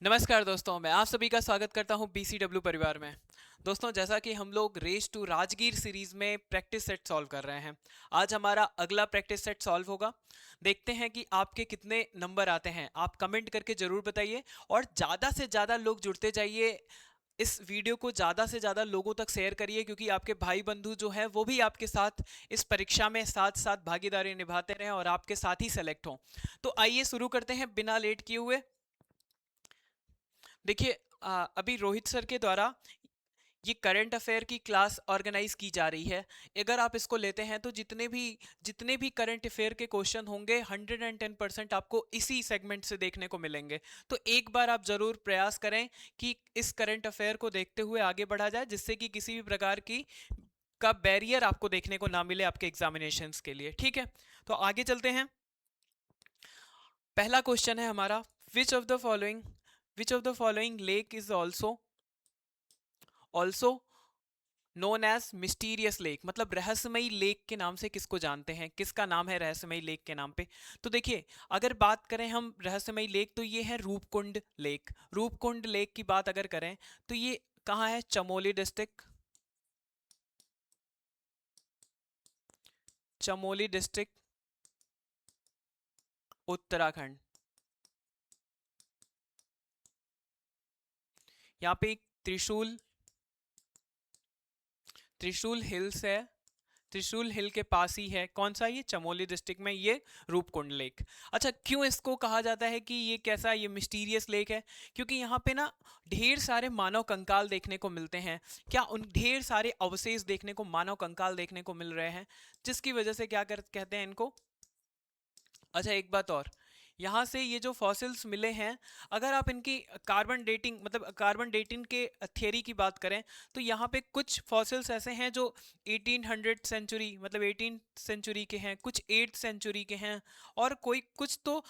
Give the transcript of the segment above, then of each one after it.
नमस्कार दोस्तों, मैं आप सभी का स्वागत करता हूं बीसीडब्ल्यू परिवार में। दोस्तों, जैसा कि हम लोग रेस टू राजगीर सीरीज में प्रैक्टिस सेट सॉल्व कर रहे हैं, आज हमारा अगला प्रैक्टिस सेट सॉल्व होगा। देखते हैं कि आपके कितने नंबर आते हैं। आप कमेंट करके जरूर बताइए और ज़्यादा से ज़्यादा लोग जुड़ते जाइए। इस वीडियो को ज़्यादा से ज़्यादा लोगों तक शेयर करिए, क्योंकि आपके भाई बंधु जो हैं वो भी आपके साथ इस परीक्षा में साथ साथ भागीदारी निभाते रहें और आपके साथ ही सेलेक्ट हों। तो आइए शुरू करते हैं बिना लेट किए हुए। देखिए, अभी रोहित सर के द्वारा ये करंट अफेयर की क्लास ऑर्गेनाइज की जा रही है। अगर आप इसको लेते हैं तो जितने भी करंट अफेयर के क्वेश्चन होंगे 110% आपको इसी सेगमेंट से देखने को मिलेंगे। तो एक बार आप जरूर प्रयास करें कि इस करंट अफेयर को देखते हुए आगे बढ़ा जाए, जिससे कि किसी भी प्रकार की का बैरियर आपको देखने को ना मिले आपके एग्जामिनेशंस के लिए। ठीक है, तो आगे चलते हैं। पहला क्वेश्चन है हमारा, which of the following which of the following lake is also known as mysterious lake, मतलब रहस्यमयी लेक के नाम से किसको जानते हैं, किसका नाम है रहस्यमयी लेक के नाम पे। तो देखिए, अगर बात करें हम रहस्यमयी लेक, तो ये है रूपकुंड लेक। रूपकुंड लेक की बात अगर करें तो ये कहाँ है? Chamoli district, Chamoli district, Uttarakhand. यहाँ पे एक त्रिशूल त्रिशूल हिल्स है। त्रिशूल हिल के पास ही है। कौन सा? ये चमोली डिस्ट्रिक्ट में ये रूपकुंड लेक। अच्छा, क्यों इसको कहा जाता है कि ये कैसा, ये मिस्टीरियस लेक है? क्योंकि यहाँ पे ना ढेर सारे मानव कंकाल देखने को मिलते हैं। क्या उन ढेर सारे अवशेष देखने को, मानव कंकाल देखने को मिल रहे हैं, जिसकी वजह से क्या कहते हैं इनको। अच्छा, एक बात और, यहाँ से ये जो फॉसिल्स मिले हैं, अगर आप इनकी कार्बन डेटिंग, मतलब कार्बन डेटिंग के थियरी की बात करें, तो यहाँ पे कुछ फॉसिल्स ऐसे हैं जो 1800 सेंचुरी, मतलब 18th सेंचुरी के हैं, कुछ 8th सेंचुरी के हैं, और कोई कुछ तो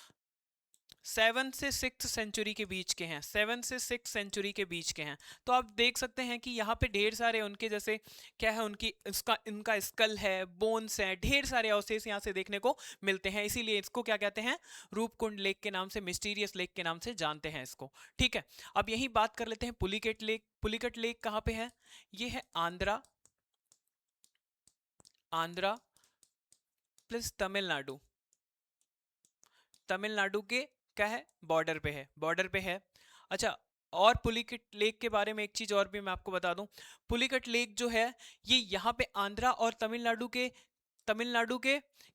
7 से 6 सेंचुरी के बीच के हैं, 7 से 6 सेंचुरी के बीच के हैं। तो आप देख सकते हैं कि यहाँ पे ढेर सारे उनके जैसे, क्या है, उनकी इसका इनका स्कल है, बोन्स हैं, ढेर सारे अवशेष यहाँ से देखने को मिलते हैं। इसीलिए इसको क्या कहते हैं? रूपकुंड लेक के नाम से, मिस्टीरियस लेक के नाम से जानते हैं इसको। ठीक है, अब यही बात कर लेते हैं पुलिकेट लेक। पुलिकेट लेक कहाँ पे है? ये है आंध्रा, आंध्रा प्लस तमिलनाडु, तमिलनाडु के क्या है, बॉर्डर पे है, बॉर्डर पे है। अच्छा, और पुलिकट लेक के बारे में एक चीज और भी मैं आपको बता दूं। पुलिकट लेक जो है, ये यहाँ पे आंध्रा और तमिलनाडु के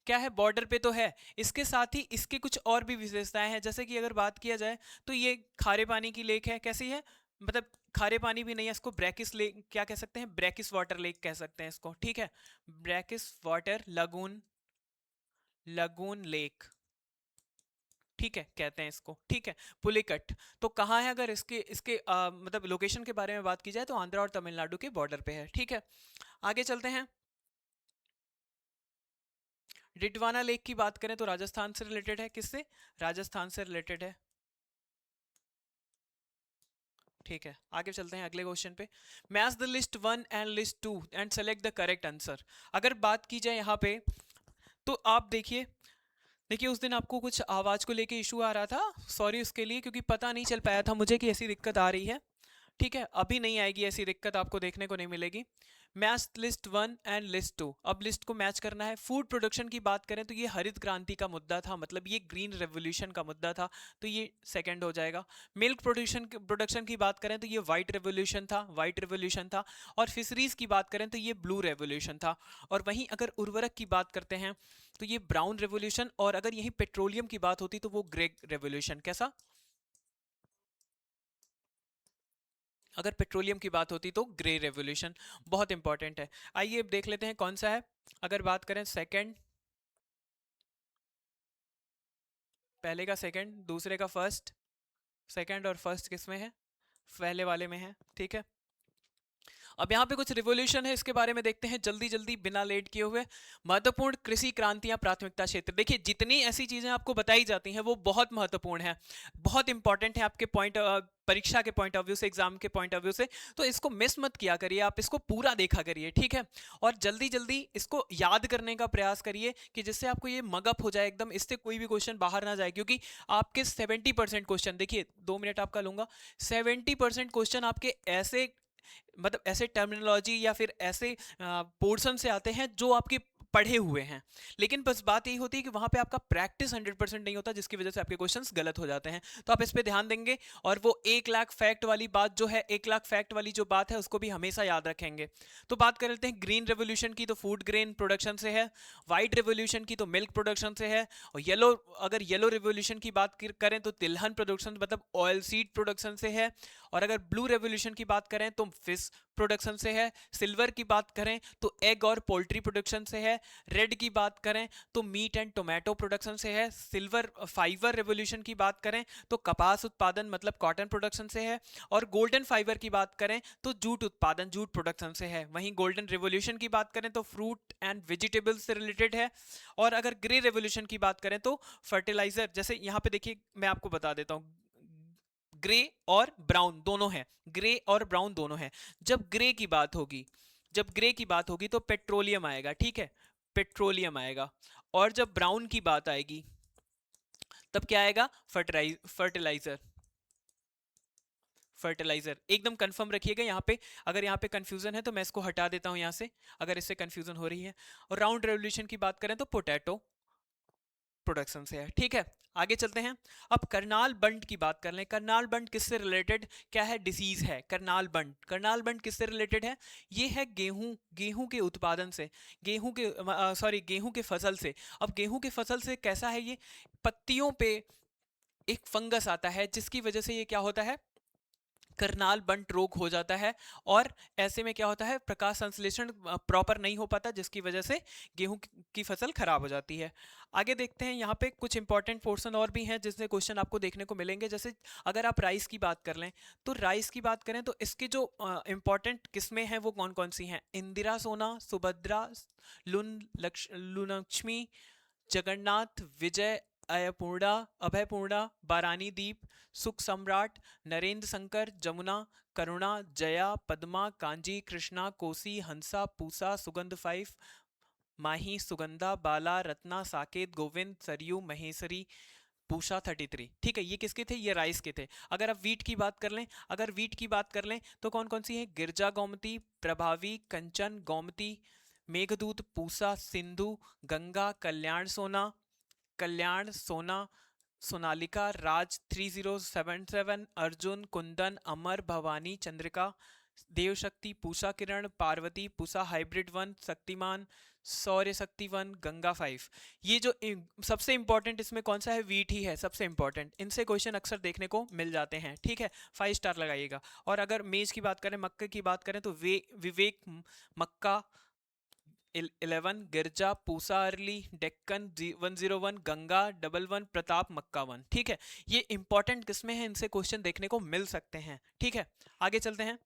क्या है, बॉर्डर पे तो है। इसके साथ ही इसके कुछ और भी विशेषताएं हैं। जैसे कि अगर बात किया जाए तो ये खारे पानी की लेक है। कैसी है? मतलब खारे पानी भी नहीं है, इसको ब्रैकिस लेक क्या कह सकते हैं, ब्रैकिस वाटर लेक कह सकते हैं इसको। ठीक है, brackish water lagoon, lagoon lake, ठीक है, कहते हैं इसको। ठीक है, पुलिकट तो कहाँ है? अगर इसके इसके मतलब लोकेशन के बारे में बात की जाए तो आंध्रा और तमिलनाडु के बॉर्डर पे है। ठीक है, आगे चलते हैं। डिडवाना लेक की बात करें तो राजस्थान से रिलेटेड है। किससे? राजस्थान से रिलेटेड है। ठीक है, आगे चलते हैं अगले क्वेश्चन पे। Match the list 1 and list 2 and select the correct answer. अगर बात की जाए यहाँ पे, तो आप देखिए, देखिए उस दिन आपको कुछ आवाज़ को लेके इशू आ रहा था, सॉरी उसके लिए, क्योंकि पता नहीं चल पाया था मुझे कि ऐसी दिक्कत आ रही है। ठीक है, अभी नहीं आएगी ऐसी दिक्कत, आपको देखने को नहीं मिलेगी। मैच लिस्ट 1 एंड लिस्ट 2, अब लिस्ट को मैच करना है। फूड प्रोडक्शन की बात करें तो ये हरित क्रांति का मुद्दा था, मतलब ये ग्रीन रेवोल्यूशन का मुद्दा था, तो ये सेकंड हो जाएगा। मिल्क प्रोडक्शन प्रोडक्शन की बात करें तो ये वाइट रेवोल्यूशन था, वाइट रेवोल्यूशन था। और फिशरीज की बात करें तो ये ब्लू रेवोल्यूशन था। और वहीं अगर उर्वरक की बात करते हैं तो ये ब्राउन रेवोल्यूशन, और अगर यही पेट्रोलियम की बात होती तो वो ग्रे रेवोल्यूशन। कैसा? अगर पेट्रोलियम की बात होती तो ग्रे रेवोल्यूशन। बहुत इंपॉर्टेंट है। आइए अब देख लेते हैं कौन सा है। अगर बात करें सेकंड, पहले का सेकंड, दूसरे का फर्स्ट। सेकंड और फर्स्ट किस में है? पहले वाले में है। ठीक है, अब यहाँ पे कुछ रिवोल्यूशन है, इसके बारे में देखते हैं जल्दी जल्दी बिना लेट किए हुए। महत्वपूर्ण कृषि क्रांतियां प्राथमिकता क्षेत्र। देखिए जितनी ऐसी चीजें आपको बताई जाती हैं वो बहुत महत्वपूर्ण है, बहुत इंपॉर्टेंट है आपके पॉइंट, परीक्षा के पॉइंट ऑफ व्यू से, एग्जाम के पॉइंट ऑफ व्यू से। तो इसको मिस मत किया करिए, आप इसको पूरा देखा करिए, ठीक है। और जल्दी जल्दी इसको याद करने का प्रयास करिए कि जिससे आपको ये मगअप हो जाए एकदम, इससे कोई भी क्वेश्चन बाहर ना जाए। क्योंकि आपके 70% क्वेश्चन, देखिए 2 मिनट आपका लूंगा, 70% क्वेश्चन आपके ऐसे, मतलब ऐसे टर्मिनोलॉजी या फिर ऐसे पोर्शन से आते हैं जो आपके पढ़े हुए हैं। लेकिन बस बात यही होती है कि वहां पे आपका प्रैक्टिस 100% नहीं होता, जिसकी वजह से आपके क्वेश्चंस गलत हो जाते हैं। तो आप इस पे ध्यान देंगे, और वो 1 लाख फैक्ट वाली बात जो है, 1 लाख फैक्ट वाली जो बात है उसको भी हमेशा याद रखेंगे। तो बात कर लेते हैं ग्रीन रेवोल्यूशन की, तो फूड ग्रेन प्रोडक्शन से है। व्हाइट रेवोल्यूशन की तो मिल्क प्रोडक्शन से है। और येलो, अगर येलो रेवोल्यूशन की बात करें तो तिलहन प्रोडक्शन मतलब ऑयल सीड प्रोडक्शन से है। और अगर ब्लू रेवोल्यूशन की बात करें तो फिश प्रोडक्शन से है। सिल्वर की बात करें तो एग और पोल्ट्री प्रोडक्शन से है। रेड की बात करें तो मीट एंड टोमेटो प्रोडक्शन से है। सिल्वर फाइबर रेवोल्यूशन की बात करें तो कपास उत्पादन मतलब कॉटन प्रोडक्शन से है। और गोल्डन फाइबर की बात करें तो जूट उत्पादन, जूट प्रोडक्शन से है। वहीं गोल्डन रेवोल्यूशन की बात करें तो फ्रूट एंड वेजिटेबल्स से रिलेटेड है। और अगर ग्रे रेवोल्यूशन की बात करें तो फर्टिलाइजर, जैसे यहाँ पे देखिए मैं आपको बता देता हूँ, ग्रे और ब्राउन दोनों है, ग्रे और ब्राउन दोनों है। जब ग्रे की बात होगी, जब ग्रे की बात होगी तो पेट्रोलियम आएगा, ठीक है, पेट्रोलियम आएगा। और जब ब्राउन की बात आएगी तब क्या आएगा, फर्टिलाइजर। फर्टिलाइजर एकदम कंफर्म रखिएगा यहाँ पे। अगर यहाँ पे कंफ्यूजन है तो मैं इसको हटा देता हूँ यहाँ से, अगर इससे कंफ्यूजन हो रही है। और राउंड रेवोल्यूशन की बात करें तो पोटैटो प्रोडक्शन से है, ठीक है। आगे चलते हैं। अब करनाल बंट की बात कर लें। करनाल बंट किससे रिलेटेड, क्या है, डिसीज है करनाल बंट। करनाल बंट किससे रिलेटेड है, ये है गेहूं, गेहूं के उत्पादन से, गेहूं के सॉरी गेहूं के फसल से। अब गेहूं के फसल से कैसा है, ये पत्तियों पे एक फंगस आता है जिसकी वजह से ये क्या होता है, करनाल बंट रोग हो जाता है। और ऐसे में क्या होता है, प्रकाश संश्लेषण प्रॉपर नहीं हो पाता, जिसकी वजह से गेहूं की फसल खराब हो जाती है। आगे देखते हैं, यहाँ पे कुछ इंपॉर्टेंट पोर्शन और भी हैं जिसमें क्वेश्चन आपको देखने को मिलेंगे। जैसे अगर आप राइस की बात कर लें, तो राइस की बात करें तो इसकी जो इंपॉर्टेंट किस्में हैं वो कौन कौन सी हैं, इंदिरा सोना, सुभद्रा, लुलक्ष्मी, जगन्नाथ, विजय, अयपूर्णा, अभयपूर्णा, बारानी दीप, सुख सम्राट, नरेंद्र शंकर, जमुना, करुणा, जया, पद्मा, कांजी, कृष्णा, कोसी, हंसा, पूसा, सुगंध 5, माही, सुगंधा, बाला, रत्ना, साकेत, गोविंद, सरयू, महेश्वरी, पूषा 33। ठीक है, ये किसके थे, ये राइस के थे। अगर आप वीट की बात कर लें, अगर वीट की बात कर लें तो कौन कौन सी है, गिरजा गोमती, प्रभावी, कंचन, गोमती, मेघदूत, पूसा, सिंधु, गंगा, कल्याण सोना, कल्याण सोना, सोनालिका, राज 3077, अर्जुन, कुंदन, अमर, भवानी, चंद्रिका, देवशक्ति, पूषा किरण, पार्वती, पूषा हाइब्रिड 1, शक्तिमान, सौर्य शक्ति 1, गंगा 5। ये जो सबसे इंपॉर्टेंट इसमें कौन सा है, वीट ही है सबसे इंपॉर्टेंट। इनसे क्वेश्चन अक्सर देखने को मिल जाते हैं, ठीक है, 5 स्टार लगाइएगा। और अगर मेज की बात करें, मक्के की बात करें तो विवेक, मक्का 11, गिरजा, पूसा अर्ली, डेक्कन 101, गंगा 11, प्रताप मक्का 1। ठीक है, ये इंपॉर्टेंट किस्में हैं, इनसे क्वेश्चन देखने को मिल सकते हैं, ठीक है। आगे चलते हैं।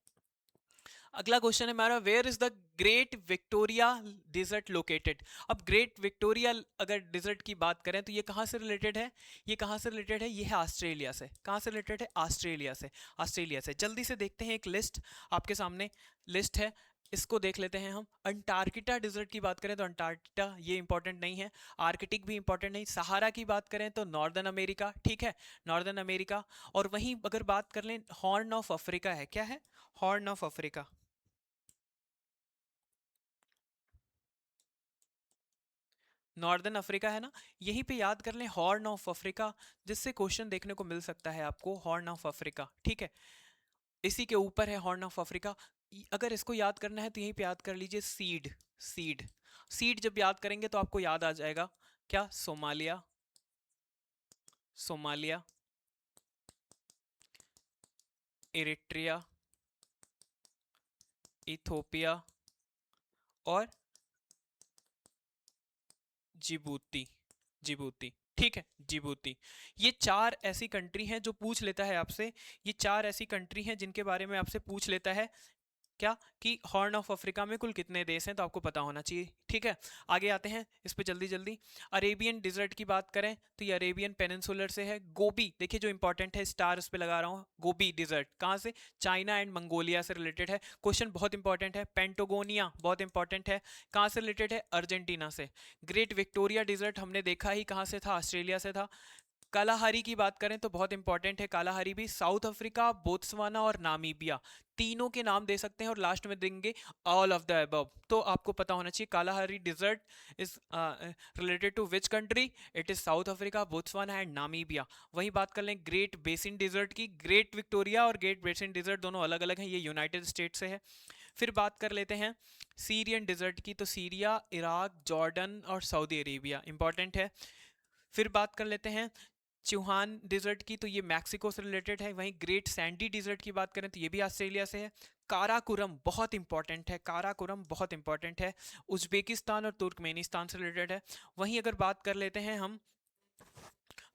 अगला क्वेश्चन है हमारा, where is the great Victoria desert located. अब ग्रेट विक्टोरिया अगर डिजर्ट की बात करें तो ये कहाँ से रिलेटेड है, ये कहाँ से रिलेटेड है, ये है ऑस्ट्रेलिया से। कहाँ से रिलेटेड है, ऑस्ट्रेलिया से। ऑस्ट्रेलिया से जल्दी से देखते हैं, एक लिस्ट आपके सामने लिस्ट है, इसको देख लेते हैं हम। अंटार्कटिका डिजर्ट की बात करें तो अंटार्कटिका ये इंपॉर्टेंट नहीं है। आर्कटिक भी इंपॉर्टेंट नहीं। सहारा की बात करें तो नॉर्दर्न अमेरिका, ठीक है, नॉर्दर्न अमेरिका। और वहीं अगर बात कर लें, हॉर्न ऑफ अफ्रीका है, क्या है, horn of Africa, northern Africa है ना, यहीं पे याद कर लें हॉर्न ऑफ अफ्रीका, जिससे क्वेश्चन देखने को मिल सकता है आपको, हॉर्न ऑफ अफ्रीका, ठीक है, इसी के ऊपर है हॉर्न ऑफ अफ्रीका। अगर इसको याद करना है तो यहीं पे याद कर लीजिए सीड, सीड, सीड जब याद करेंगे तो आपको याद आ जाएगा क्या, सोमालिया, सोमालिया, इरिट्रिया, इथोपिया और जिबूती, जिबूती, ठीक है, जिबूती। ये 4 ऐसी कंट्री हैं जो पूछ लेता है आपसे, ये 4 ऐसी कंट्री हैं जिनके बारे में आपसे पूछ लेता है क्या कि हॉर्न ऑफ अफ्रीका में कुल कितने देश हैं, तो आपको पता होना चाहिए। ठीक है, आगे आते हैं इस पे जल्दी जल्दी। अरेबियन डिजर्ट की बात करें तो ये अरेबियन पेनिनसुलर से है। गोबी देखिए जो इंपॉर्टेंट है, स्टार उस पे लगा रहा हूँ, गोबी डिजर्ट कहाँ से, चाइना एंड मंगोलिया से रिलेटेड है। क्वेश्चन बहुत इंपॉर्टेंट है। पेंटोगोनिया बहुत इंपॉर्टेंट है, कहाँ से रिलेटेड है, अर्जेंटीना से। ग्रेट विक्टोरिया डिजर्ट हमने देखा ही कहाँ से था, ऑस्ट्रेलिया से था। कालाहारी की बात करें तो बहुत इंपॉर्टेंट है, कालाहारी भी साउथ अफ्रीका, बोत्सवाना और नामीबिया, तीनों के नाम दे सकते हैं और लास्ट में देंगे ऑल ऑफ द अबव। तो आपको पता होना चाहिए Kalahari desert is related to which country, it is South Africa, Botswana and Namibia. वही बात कर लें ग्रेट बेसिन डिजर्ट की, ग्रेट विक्टोरिया और ग्रेट बेसिन डिजर्ट दोनों अलग अलग हैं, ये यूनाइटेड स्टेट से है। फिर बात कर लेते हैं सीरियन डिजर्ट की, तो सीरिया, इराक, जॉर्डन और सऊदी अरेबिया इंपॉर्टेंट है। फिर बात कर लेते हैं चुहान डिजर्ट की, तो ये मैक्सिको से रिलेटेड है। वहीं ग्रेट सैंडी डिजर्ट की बात करें तो ये भी ऑस्ट्रेलिया से है। काराकोरम बहुत इंपॉर्टेंट है, काराकोरम बहुत इंपॉर्टेंट है, उज्बेकिस्तान और तुर्कमेनिस्तान से रिलेटेड है। वहीं अगर बात कर लेते हैं हम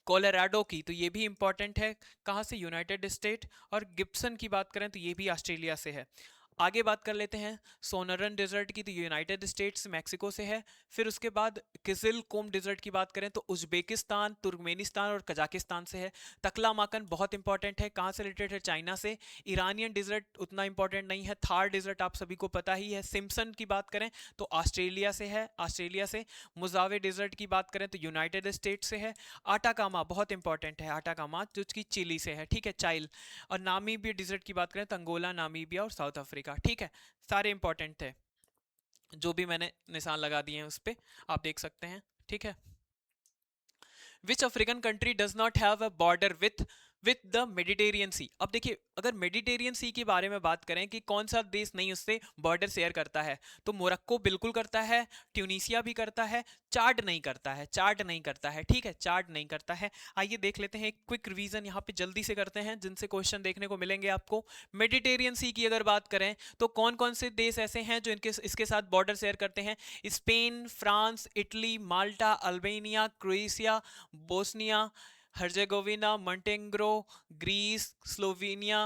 कोलोराडो की, तो ये भी इंपॉर्टेंट है, कहाँ से, यूनाइटेड स्टेट। और गिब्सन की बात करें तो ये भी ऑस्ट्रेलिया से है। आगे बात कर लेते हैं सोनरन डिजर्ट की, तो यूनाइटेड स्टेट्स मैक्सिको से है। फिर उसके बाद किजिल कोम डिजर्ट की बात करें तो उज्बेकिस्तान, तुर्कमेनिस्तान और कजाकिस्तान से है। तकलामाकन बहुत इंपॉर्टेंट है, कहाँ से रिलेटेड है, चाइना से। ईरानियन डिजर्ट उतना इंपॉर्टेंट नहीं है। थार डिजर्ट आप सभी को पता ही है। सिम्पसन की बात करें तो ऑस्ट्रेलिया से है, ऑस्ट्रेलिया से। मुजावे डिजर्ट की बात करें तो यूनाइटेड स्टेट से है। आटाकामा बहुत इंपॉर्टेंट है, आटाकामा जो कि चिली से है, ठीक है, चाइल। और नामीबिया डिजर्ट की बात करें तो अंगोला, नामीबिया और साउथ अफ्रीका, ठीक है, सारे इंपॉर्टेंट थे। जो भी मैंने निशान लगा दिए हैं उस पर आप देख सकते हैं, ठीक है। Which African country does not have a border with the Mediterranean sea. अब देखिए अगर मेडिटेरियन सी के बारे में बात करें कि कौन सा देश नहीं उससे बॉर्डर शेयर करता है, तो मोरक्को बिल्कुल करता है, ट्यूनीसिया भी करता है, चाड नहीं करता है, चाड नहीं करता है, ठीक है, चाड नहीं करता है। आइए देख लेते हैं एक क्विक रिवीजन यहाँ पे जल्दी से करते हैं जिनसे क्वेश्चन देखने को मिलेंगे आपको। मेडिटेरियन सी की अगर बात करें तो कौन कौन से देश ऐसे हैं जो इनके इसके साथ बॉर्डर शेयर करते हैं, Spain, France, Italy, Malta, Albania, Croatia, Bosnia Herzegovina, Montenegro, Greece, Slovenia,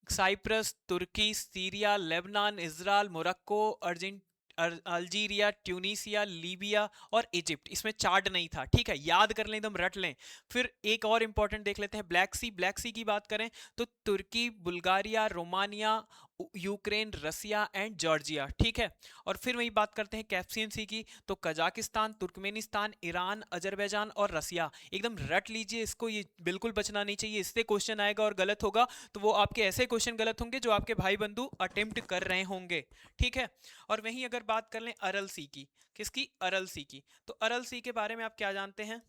Cyprus, तुर्की, Syria, Lebanon, Israel, Morocco, Algeria, Tunisia, Libya और इजिप्ट। इसमें चार्ट नहीं था, ठीक है, याद कर लें, एकदम रट लें। फिर एक और इंपॉर्टेंट देख लेते हैं ब्लैक सी। ब्लैक सी की बात करें तो तुर्की, Bulgaria, Romania, Ukraine, Russia and Georgia, ठीक है। और फिर वही बात करते हैं कैस्पियन सी की, तो कजाकिस्तान, तुर्कमेनिस्तान, ईरान, अजरबैजान और रसिया। एकदम रट लीजिए इसको, ये बिल्कुल बचना नहीं चाहिए, इससे क्वेश्चन आएगा और गलत होगा तो वो आपके ऐसे क्वेश्चन गलत होंगे जो आपके भाई बंधु अटेम्प्ट कर रहे होंगे, ठीक है। और वहीं अगर बात कर लें अरल सी की, किसकी, अरल सी की, तो अरल सी के बारे में आप क्या जानते हैं,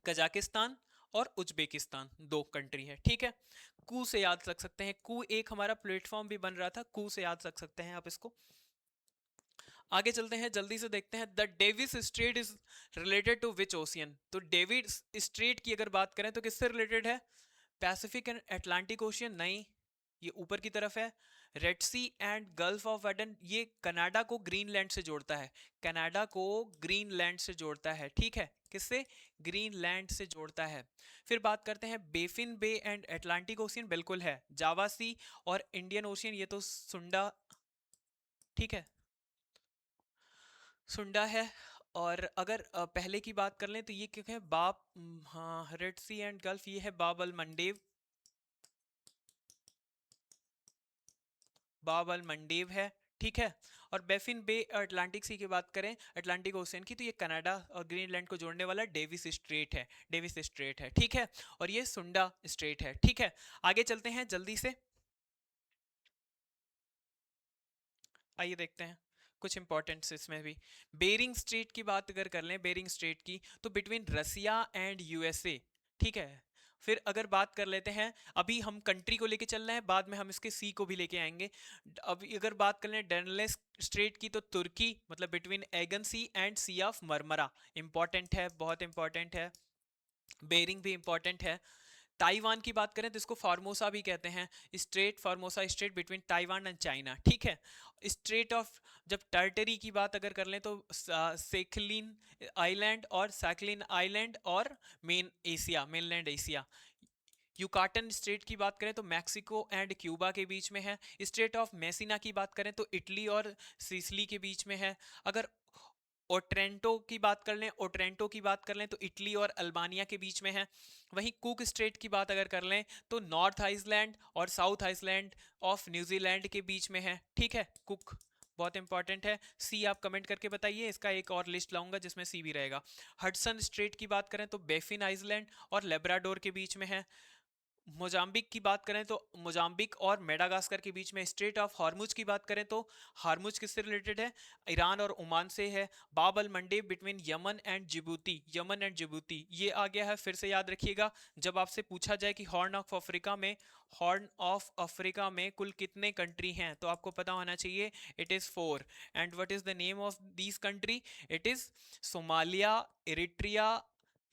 कजाकिस्तान और उज्बेकिस्तान दो कंट्री है, ठीक है। कू से याद रख सकते हैं, कू एक हमारा प्लेटफॉर्म भी बन रहा था, कू से याद रख सकते हैं आप इसको। आगे चलते हैं जल्दी से देखते हैं the Davis strait is related to which ocean. तो डेविस स्ट्रेट की अगर बात करें तो किससे रिलेटेड है, पैसिफिक एंड अटलांटिक ओशियन नहीं, ये ऊपर की तरफ है। Red sea and gulf of Aden, ये कनाडा को ग्रीनलैंड से जोड़ता है, कनाडा को ग्रीनलैंड से जोड़ता है, ठीक है, किससे, ग्रीनलैंड से जोड़ता है। फिर बात करते हैं Baffin bay and Atlantic ocean, बिल्कुल है, जावा सी और इंडियन ओशियन, ये तो सुंडा, ठीक है, सुंडा है। और अगर पहले की बात कर लें तो ये क्या है, हाँ, रेड सी एंड गल्फ, ये है बाब अल मंडेव, बाब अल मंडेव है, ठीक है। और बेफिन बे अटलांटिक सी की बात करें, अटलांटिक ओशियन की, तो ये कनाडा और ग्रीनलैंड को जोड़ने वाला डेविस स्ट्रेट है, डेविस स्ट्रेट है, ठीक है। और ये सुंडा स्ट्रेट है, ठीक है। आगे चलते हैं जल्दी से, आइए देखते हैं कुछ इंपॉर्टेंट इसमें भी। बेरिंग स्ट्रेट की बात अगर कर लें, बेरिंग स्ट्रेट की, तो बिटवीन रसिया एंड यूएसए, ठीक है। फिर अगर बात कर लेते हैं, अभी हम कंट्री को लेके चल रहे हैं, बाद में हम इसके सी को भी लेके आएंगे। अभी अगर बात कर लें डर्नलेस स्ट्रेट की, तो तुर्की, मतलब between Aegean sea and sea of Marmara, important है, बहुत इंपॉर्टेंट है। बेरिंग भी इंपॉर्टेंट है। ताइवान की बात करें तो इसको फार्मोसा भी कहते हैं, straight Formosa straight between Taiwan and China, ठीक है। स्ट्रेट ऑफ, जब टर्टरी की बात अगर कर लें तो सेखलिन आइलैंड और सैकलिन आइलैंड और main Asia, mainland Asia, Yucatan state की बात करें तो मैक्सिको एंड क्यूबा के बीच में है। स्टेट ऑफ मेसिना की बात करें तो इटली और सिसिली के बीच में है। अगर ओट्रेंटो की बात कर लें तो इटली और अल्बानिया के बीच में है। वहीं कुक स्टेट की बात अगर कर लें तो नॉर्थ आइसलैंड और साउथ आइसलैंड ऑफ न्यूजीलैंड के बीच में है। ठीक है, कुक बहुत इंपॉर्टेंट है। सी आप कमेंट करके बताइए, इसका एक और लिस्ट लाऊंगा जिसमें सी भी रहेगा। हडसन स्ट्रेट की बात करें तो बेफिन आइसलैंड और लेब्राडोर के बीच में है। मोजाम्बिक की बात करें तो मोजाम्बिक और मेडागास्कर के बीच में। स्ट्रेट ऑफ हार्मुज की बात करें तो हार्मुज किससे रिलेटेड है? ईरान और ओमान से है। Bab el Mandeb between Yemen and Djibouti, Yemen and Djibouti ये आ गया है। फिर से याद रखिएगा, जब आपसे पूछा जाए कि हॉर्न ऑफ अफ्रीका में कुल कितने कंट्री हैं तो आपको पता होना चाहिए it is 4। And what is the name of these country? It is Somalia, Eritrea,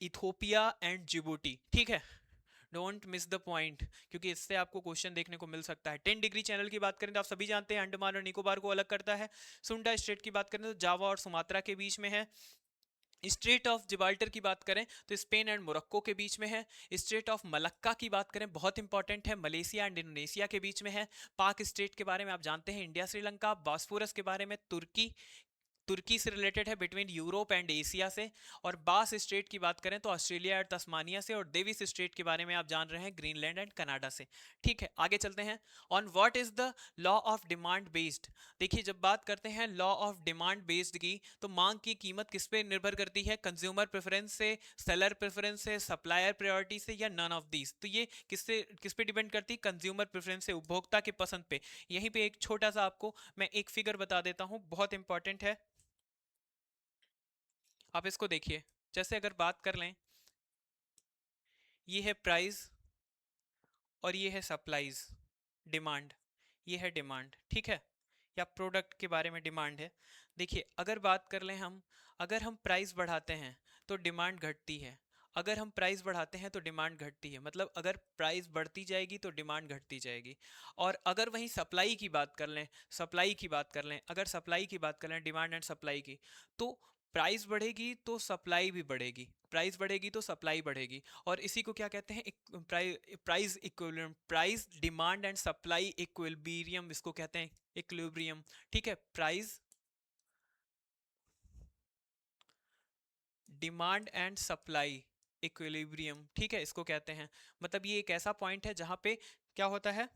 Ethiopia and Djibouti. ठीक है, डोंट मिस द पॉइंट, क्योंकि इससे आपको क्वेश्चन देखने को मिल सकता है। 10 डिग्री चैनल की बात करें तो आप सभी जानते हैं अंडमान और निकोबार को अलग करता है। सुंडा स्ट्रेट की बात करें तो जावा और सुमात्रा के बीच में है। स्ट्रेट ऑफ जिबाल्टर की बात करें तो स्पेन एंड मोरक्को के बीच में है। स्ट्रेट ऑफ मलक्का की बात करें, बहुत इंपॉर्टेंट है, मलेशिया एंड इंडोनेशिया के बीच में है। पाक स्टेट के बारे में आप जानते हैं, इंडिया श्रीलंका। बॉस्फोरस के बारे में तुर्की, तुर्की से रिलेटेड है, बिटवीन यूरोप एंड एशिया से। और बास स्ट्रेट की बात करें तो ऑस्ट्रेलिया और तस्मानिया से। और डेविस स्ट्रेट के बारे में आप जान रहे हैं, ग्रीनलैंड एंड कनाडा से। ठीक है, आगे चलते हैं। On what is the law of demand based? देखिए, जब बात करते हैं लॉ ऑफ डिमांड बेस्ड की तो मांग की कीमत किस पे निर्भर करती है? कंज्यूमर प्रेफरेंस से, सेलर प्रेफरेंस से, सप्लायर प्रायोरिटी से, या नन ऑफ दीज? तो ये किस पे डिपेंड करती है? कंज्यूमर प्रेफरेंस से, उपभोक्ता के पसंद पे। यहीं पे एक छोटा सा आपको मैं एक फिगर बता देता हूं, बहुत इंपॉर्टेंट है, आप इसको देखिए। जैसे अगर बात कर लें, ये है प्राइस और ये है सप्लाईज, डिमांड, ये है डिमांड। ठीक है, या प्रोडक्ट के बारे में डिमांड है। देखिए, अगर बात कर लें हम, अगर हम प्राइस बढ़ाते हैं तो डिमांड घटती है, अगर हम प्राइस बढ़ाते हैं तो डिमांड घटती है। मतलब अगर प्राइस बढ़ती जाएगी तो डिमांड घटती जाएगी। और अगर वहीं सप्लाई की बात कर लें, अगर सप्लाई की बात कर लें, डिमांड एंड सप्लाई की, तो प्राइस बढ़ेगी तो सप्लाई भी बढ़ेगी, प्राइस बढ़ेगी तो सप्लाई बढ़ेगी। और इसी को क्या कहते हैं? Price equilibrium, price demand and supply equilibrium, इसको कहते हैं इक्विलिब्रियम। ठीक है, price demand and supply equilibrium, ठीक है, इसको कहते हैं। मतलब ये एक ऐसा पॉइंट है जहां पे क्या होता है,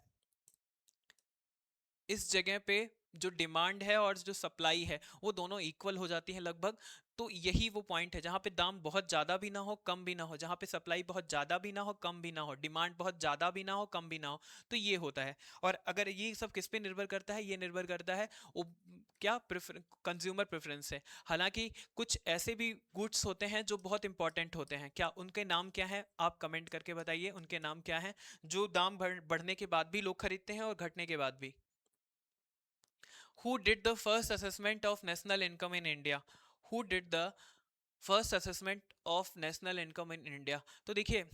इस जगह पे जो डिमांड है और जो सप्लाई है वो दोनों इक्वल हो जाती है लगभग। तो यही वो पॉइंट है जहाँ पे दाम बहुत ज़्यादा भी ना हो, कम भी ना हो, जहाँ पे सप्लाई बहुत ज़्यादा भी ना हो, कम भी ना हो, डिमांड बहुत ज़्यादा भी ना हो, कम भी ना हो। तो ये होता है। और अगर ये सब किस पे निर्भर करता है? ये निर्भर करता है क्या कंज्यूमर प्रेफरेंस से। हालांकि कुछ ऐसे भी गुड्स होते हैं जो बहुत इंपॉर्टेंट होते हैं, क्या उनके नाम क्या है? आप कमेंट करके बताइए उनके नाम क्या है, जो दाम बढ़ने के बाद भी लोग खरीदते हैं और घटने के बाद भी। Who did the first assessment of national income in India? Who did the first assessment of national income in India? तो देखिए,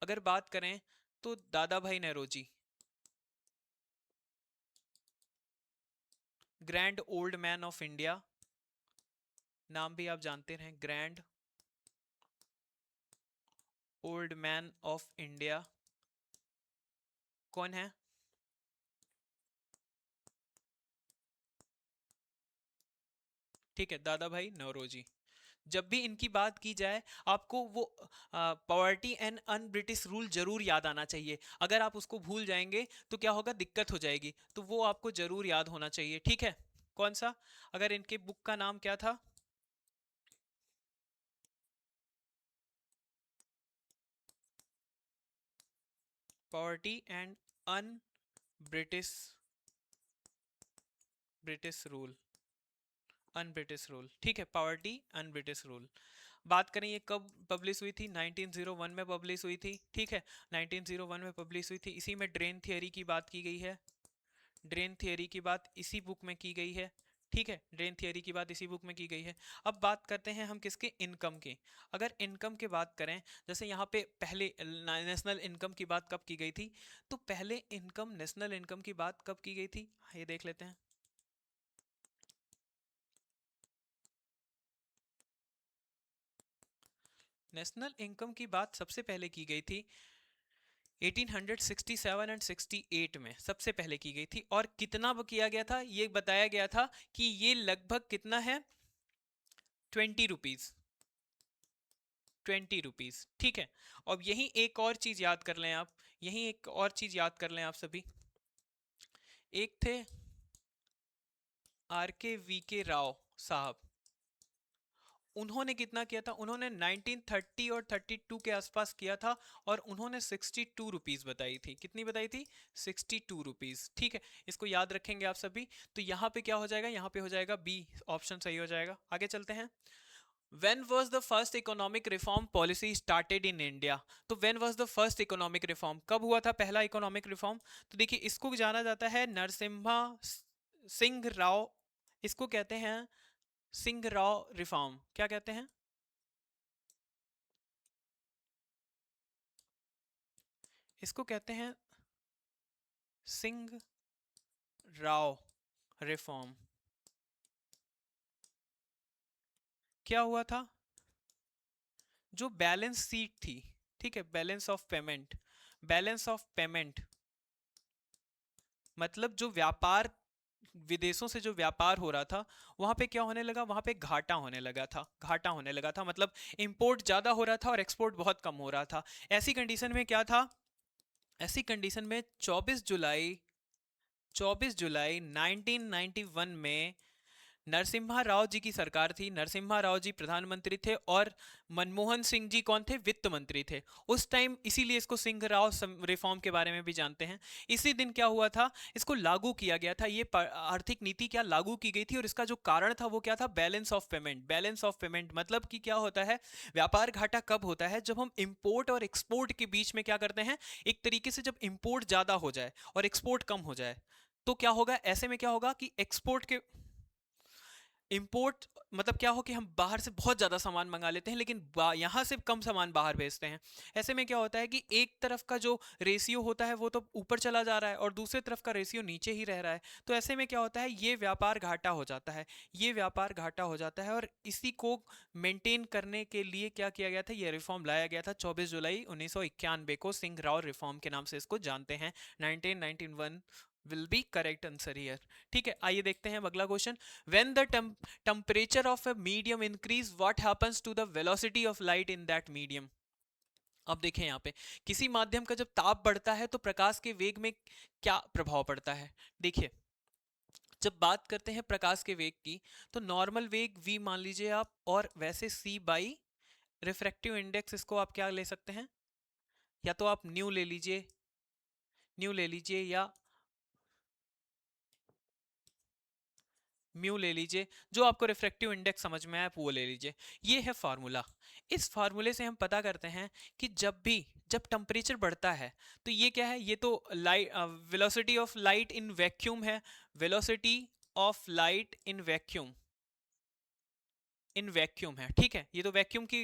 अगर बात करें तो Dadabhai Naoroji, grand old man of India, नाम भी आप जानते रहे, grand old man of India कौन है? ठीक है, दादा भाई नौरोजी। जब भी इनकी बात की जाए, आपको वो poverty and un British rule जरूर याद आना चाहिए। अगर आप उसको भूल जाएंगे तो क्या होगा, दिक्कत हो जाएगी। तो वो आपको जरूर याद होना चाहिए। ठीक है, कौन सा? अगर इनके बुक का नाम क्या था? Poverty and un British British rule, un British rule. ठीक है, पॉवर्टी अन ब्रिटिश रूल। बात करें ये कब पब्लिश हुई थी? 1901 में पब्लिश हुई थी। ठीक है, 1901 में पब्लिश हुई थी। इसी में ड्रेन थियरी की बात की गई है, ड्रेन थियरी की बात इसी बुक में की गई है। ठीक है, ड्रेन थियरी की बात इसी बुक में की गई है। अब बात करते हैं हम किसके? इनकम की। अगर इनकम की बात करें, जैसे यहाँ पे पहले नेशनल इनकम की बात कब की गई थी? तो पहले इनकम, नेशनल इनकम की बात कब की गई थी, ये देख लेते हैं। नेशनल इनकम की बात सबसे पहले की गई थी 1867 एंड 68 में सबसे पहले की गई थी, और कितना किया गया था ये बताया गया था कि ये लगभग कितना है, 20 रुपीज, 20 रुपीज, ठीक है। अब यही एक और चीज याद कर लें आप, यही एक और चीज याद कर लें आप सभी। एक थे आर के वी के राव साहब, उन्होंने कितना किया था, उन्होंने 1930 और 32 के आसपास किया था, और उन्होंने 62 रुपीज बताई थी। कितनी बताई थी, 62 रुपीज, ठीक है। इसको याद रखेंगे आप सभी। तो यहाँ पे क्या हो जाएगा, यहाँ पे हो जाएगा बी ऑप्शन सही हो जाएगा। आगे चलते हैं। When was the first economic reform policy started in India? तो when was the first economic reform, कब हुआ था पहला इकोनॉमिक रिफॉर्म? तो देखिए, इसको जाना जाता है नरसिम्हा सिंह राव, इसको कहते हैं सिंह राव रिफॉर्म। क्या कहते हैं, इसको कहते हैं सिंह राव रिफॉर्म। क्या हुआ था, जो बैलेंस शीट थी, ठीक है, balance of payment, balance of payment मतलब जो व्यापार, विदेशों से जो व्यापार हो रहा था, वहां पे क्या होने लगा, वहां पे घाटा होने लगा था, घाटा होने लगा था, मतलब इंपोर्ट ज्यादा हो रहा था और एक्सपोर्ट बहुत कम हो रहा था। ऐसी कंडीशन में क्या था, ऐसी कंडीशन में 24 जुलाई 1991 में नरसिम्हा राव जी की सरकार थी, नरसिम्हा राव जी प्रधानमंत्री थे, और मनमोहन सिंह जी कौन थे, वित्त मंत्री थे उस टाइम, इसीलिए इसको सिंह राव रिफॉर्म के बारे में भी जानते हैं। इसी दिन क्या हुआ था, इसको लागू किया गया था, ये आर्थिक नीति क्या लागू की गई थी, और इसका जो कारण था वो क्या था, balance of payment. Balance of payment मतलब कि क्या होता है, व्यापार घाटा कब होता है, जब हम इंपोर्ट और एक्सपोर्ट के बीच में क्या करते हैं, एक तरीके से जब इंपोर्ट ज्यादा हो जाए और एक्सपोर्ट कम हो जाए, तो क्या होगा, ऐसे में क्या होगा कि एक्सपोर्ट के, इंपोर्ट मतलब क्या हो कि हम बाहर से बहुत ज़्यादा सामान मंगा लेते हैं, लेकिन यहाँ से कम सामान बाहर भेजते हैं। ऐसे में क्या होता है कि एक तरफ का जो रेशियो होता है वो तो ऊपर चला जा रहा है, और दूसरे तरफ का रेशियो नीचे ही रह रहा है। तो ऐसे में क्या होता है, ये व्यापार घाटा हो जाता है, ये व्यापार घाटा हो जाता है, और इसी को मेंटेन करने के लिए क्या किया गया था, ये रिफॉर्म लाया गया था 24 जुलाई 1991 को, सिंह राव रिफॉर्म के नाम से इसको जानते हैं। 1991 will be correct answer here, ठीक है। आइए देखते हैं अगला question. When the temperature of a medium increase, what happens to the velocity of light in that medium? अब देखें यहाँ पे, किसी माध्यम का जब ताप बढ़ता है तो प्रकाश के वेग में क्या प्रभाव पड़ता है। देखिए, जब बात करते हैं प्रकाश के वेग की, तो नॉर्मल वेग v मान लीजिए आप, और वैसे c बाई रिफ्रैक्टिव इंडेक्स, इसको आप क्या ले सकते हैं, या तो आप न्यू ले लीजिए, न्यू ले लीजिए, या म्यू ले लीजिए, जो आपको रिफ्रैक्टिव इंडेक्स समझ में आए आप वो ले लीजिए। ये है फार्मूला। इस फार्मूले से हम पता करते हैं कि जब टेम्परेचर बढ़ता है, तो ये क्या है, ये तो light, velocity of light in vacuum है, velocity of light in vacuum, in vacuum है, ठीक है। ये तो वैक्यूम की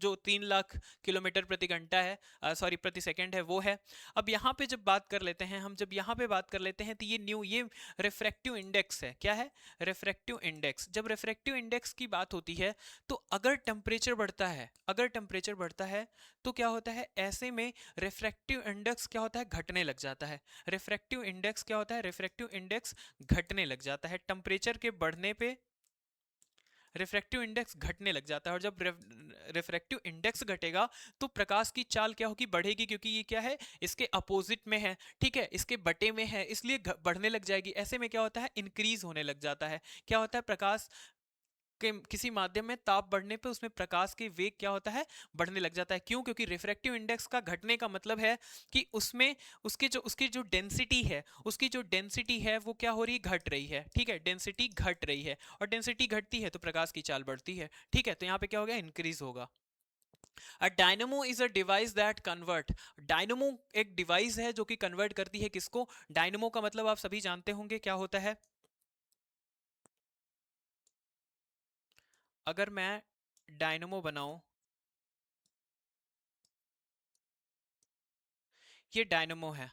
जो 3 लाख किलोमीटर प्रति घंटा है, सॉरी प्रति सेकंड है, वो है। अब यहाँ पे जब बात कर लेते हैं हम, जब यहाँ पे बात कर लेते हैं, तो ये न्यू, ये रिफ्रैक्टिव इंडेक्स है, क्या है, रिफ्रैक्टिव इंडेक्स। जब रिफ्रैक्टिव इंडेक्स की बात होती है, तो अगर टेम्परेचर बढ़ता है, अगर टेम्परेचर बढ़ता है, तो क्या होता है, ऐसे में रिफ्रैक्टिव इंडेक्स क्या होता है, घटने लग जाता है। रिफ्रैक्टिव इंडेक्स क्या होता है, रिफ्रैक्टिव इंडेक्स घटने लग जाता है टेम्परेचर के बढ़ने पे, रिफ्रैक्टिव इंडेक्स घटने लग जाता है। और जब रिफ्रैक्टिव इंडेक्स घटेगा, तो प्रकाश की चाल क्या होगी, बढ़ेगी, क्योंकि ये क्या है, इसके अपोजिट में है, ठीक है, इसके बटे में है, इसलिए बढ़ने लग जाएगी। ऐसे में क्या होता है, इंक्रीज होने लग जाता है। क्या होता है, प्रकाश के किसी माध्यम में ताप बढ़ने पे उसमें प्रकाश के वेग क्या होता है, बढ़ने लग जाता है। क्यों, क्योंकि रिफ्रैक्टिव इंडेक्स का घटने का मतलब है कि उसमें उसकी जो डेंसिटी है, उसकी जो डेंसिटी है वो क्या हो रही है, घट रही है, ठीक है, डेंसिटी घट रही है, और डेंसिटी घटती है तो प्रकाश की चाल बढ़ती है, ठीक है। तो यहाँ पे क्या हो गया, इंक्रीज होगा। A dynamo is a device that convert, dynamo एक डिवाइस है जो कि कन्वर्ट करती है किसको, डायनमो का मतलब आप सभी जानते होंगे क्या होता है। अगर मैं डायनमो बनाऊं, ये डायनमो है,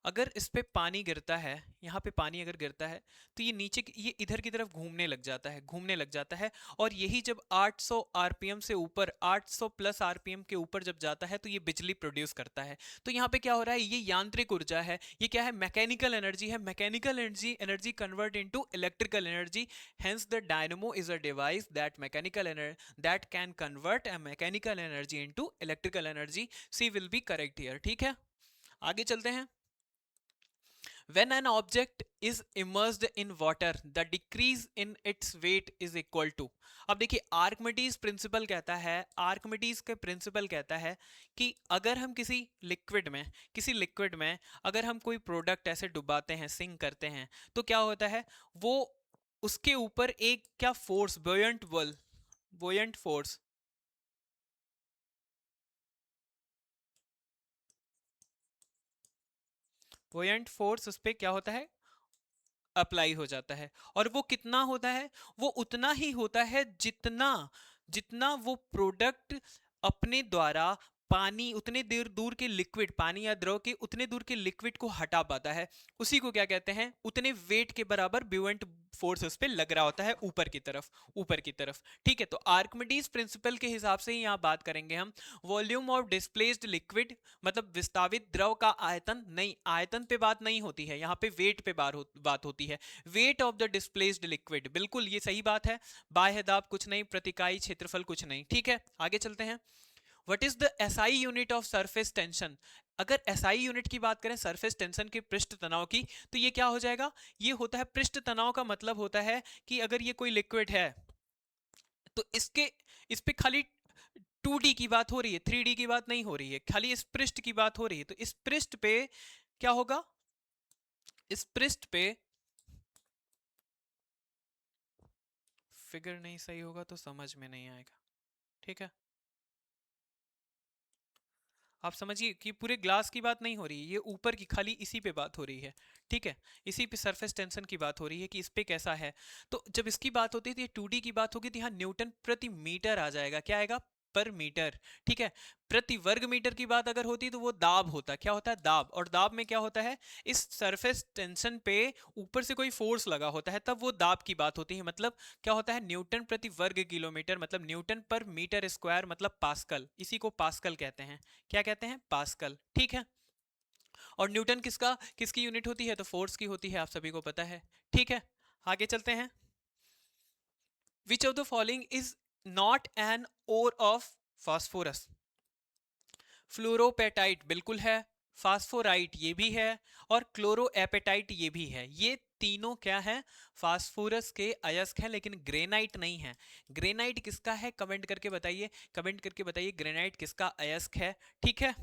अगर इस पे पानी गिरता है, यहाँ पे पानी अगर गिरता है, तो ये नीचे ये इधर की तरफ घूमने लग जाता है, घूमने लग जाता है। और यही जब 800 आरपीएम से ऊपर, 800 प्लस आरपीएम के ऊपर जब जाता है, तो ये बिजली प्रोड्यूस करता है। तो यहाँ पे क्या हो रहा है, ये यांत्रिक ऊर्जा है, ये क्या है, मैकेनिकल एनर्जी है। Mechanical energy energy convert into electrical energy. Hence the dynamo is a device that mechanical energy that can convert a mechanical energy into electrical energy. C will be correct here. ठीक है, आगे चलते हैं। When an object is immersed in water, the decrease in its weight is equal to। अब देखिए Archimedes principal कहता है, Archimedes के प्रिंसिपल कहता है कि अगर हम किसी लिक्विड में अगर हम कोई प्रोडक्ट ऐसे डुबाते हैं, सिंक करते हैं, तो क्या होता है, वो उसके ऊपर एक क्या फोर्स, बोयंट फोर्स, बोयंट फोर्स उस पर क्या होता है, अप्लाई हो जाता है। और वो कितना होता है, वो उतना ही होता है जितना जितना वो प्रोडक्ट अपने द्वारा पानी, उतने दूर दूर के लिक्विड, पानी या द्रव के उतने दूर के लिक्विड को हटा पाता है। उसी को क्या कहते हैं, उतने वेट के बराबर ब्यूएंट फोर्स उस पे लग रहा होता है, ऊपर की तरफ, ऊपर की तरफ। ठीक है, तो आर्किमिडीज प्रिंसिपल के हिसाब से ही यहाँ बात करेंगे हम। वॉल्यूम ऑफ डिस्प्लेस्ड लिक्विड, मतलब विस्तावित द्रव का आयतन, नहीं आयतन पे बात नहीं होती है, यहाँ पे वेट पे बात होती है। Weight of the displaced liquid, बिल्कुल ये सही बात है। बाह्य दाब कुछ नहीं, प्रतिकाई क्षेत्रफल कुछ नहीं। ठीक है, आगे चलते हैं। What is the SI unit of surface tension. अगर एसआई यूनिट की बात करें सरफेस टेंशन के पृष्ठ तनाव की, तो ये क्या हो जाएगा, ये होता है पृष्ठ तनाव का मतलब होता है कि अगर ये कोई लिक्विड है, तो इस पे खाली 2D की बात हो रही है, 3D की बात नहीं हो रही है, खाली इस पृष्ठ की बात हो रही है। तो इस पृष्ठ पे क्या होगा, इस पृष्ठ पे फिगर नहीं सही होगा तो समझ में नहीं आएगा। ठीक है, आप समझिए कि पूरे ग्लास की बात नहीं हो रही है, ये ऊपर की खाली इसी पे बात हो रही है। ठीक है, इसी पे सरफेस टेंशन की बात हो रही है कि इस पे कैसा है। तो जब इसकी बात होती है तो ये 2D की बात होगी, तो यहाँ न्यूटन प्रति मीटर आ जाएगा, क्या आएगा, पर मीटर। ठीक है, प्रति वर्ग मीटर की बात अगर होती तो वो दाब होता, क्या होता है, दाब। और दाब में क्या होता है, इस सरफेस टेंशन पे ऊपर से कोई फोर्स लगा होता है, तब वो दाब की बात होती है। मतलब क्या होता है, न्यूटन प्रति वर्ग किलोमीटर, मतलब न्यूटन पर मीटर स्क्वायर, मतलब पास्कल, इसी को पास्कल कहते हैं। क्या कहते हैं, पास्कल। ठीक है, और न्यूटन किसकी यूनिट होती है, तो फोर्स की होती है, आप सभी को पता है। ठीक है, आगे चलते हैं। Which of the following is not an ore of phosphorus. Fluorapatite बिल्कुल है, फास्फोराइट ये भी है, और क्लोरोएपेटाइट ये भी है। ये तीनों क्या है, फास्फोरस के अयस्क हैं, लेकिन ग्रेनाइट नहीं है। ग्रेनाइट किसका है, कमेंट करके बताइए, कमेंट करके बताइए ग्रेनाइट किसका अयस्क है। ठीक है,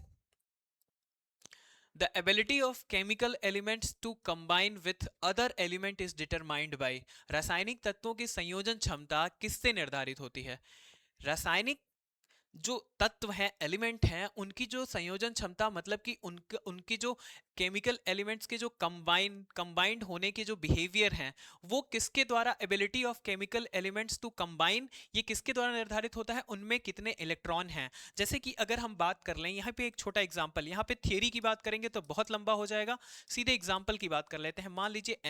The ability of chemical elements to combine with other element is determined by। रासायनिक तत्वों की संयोजन क्षमता किससे निर्धारित होती है। रासायनिक जो तत्व हैं, एलिमेंट हैं, उनकी जो संयोजन क्षमता, मतलब कि उनकी जो केमिकल एलिमेंट्स के जो कंबाइंड होने के जो बिहेवियर हैं, वो किसके द्वारा, ability of chemical elements to combine, ये किसके द्वारा निर्धारित होता है, उनमें कितने इलेक्ट्रॉन हैं। जैसे कि अगर हम बात कर लें, यहाँ पे एक छोटा एग्जाम्पल, यहाँ पे थियरी की बात करेंगे तो बहुत लंबा हो जाएगा, सीधे एग्जाम्पल की बात कर लेते हैं। मान लीजिए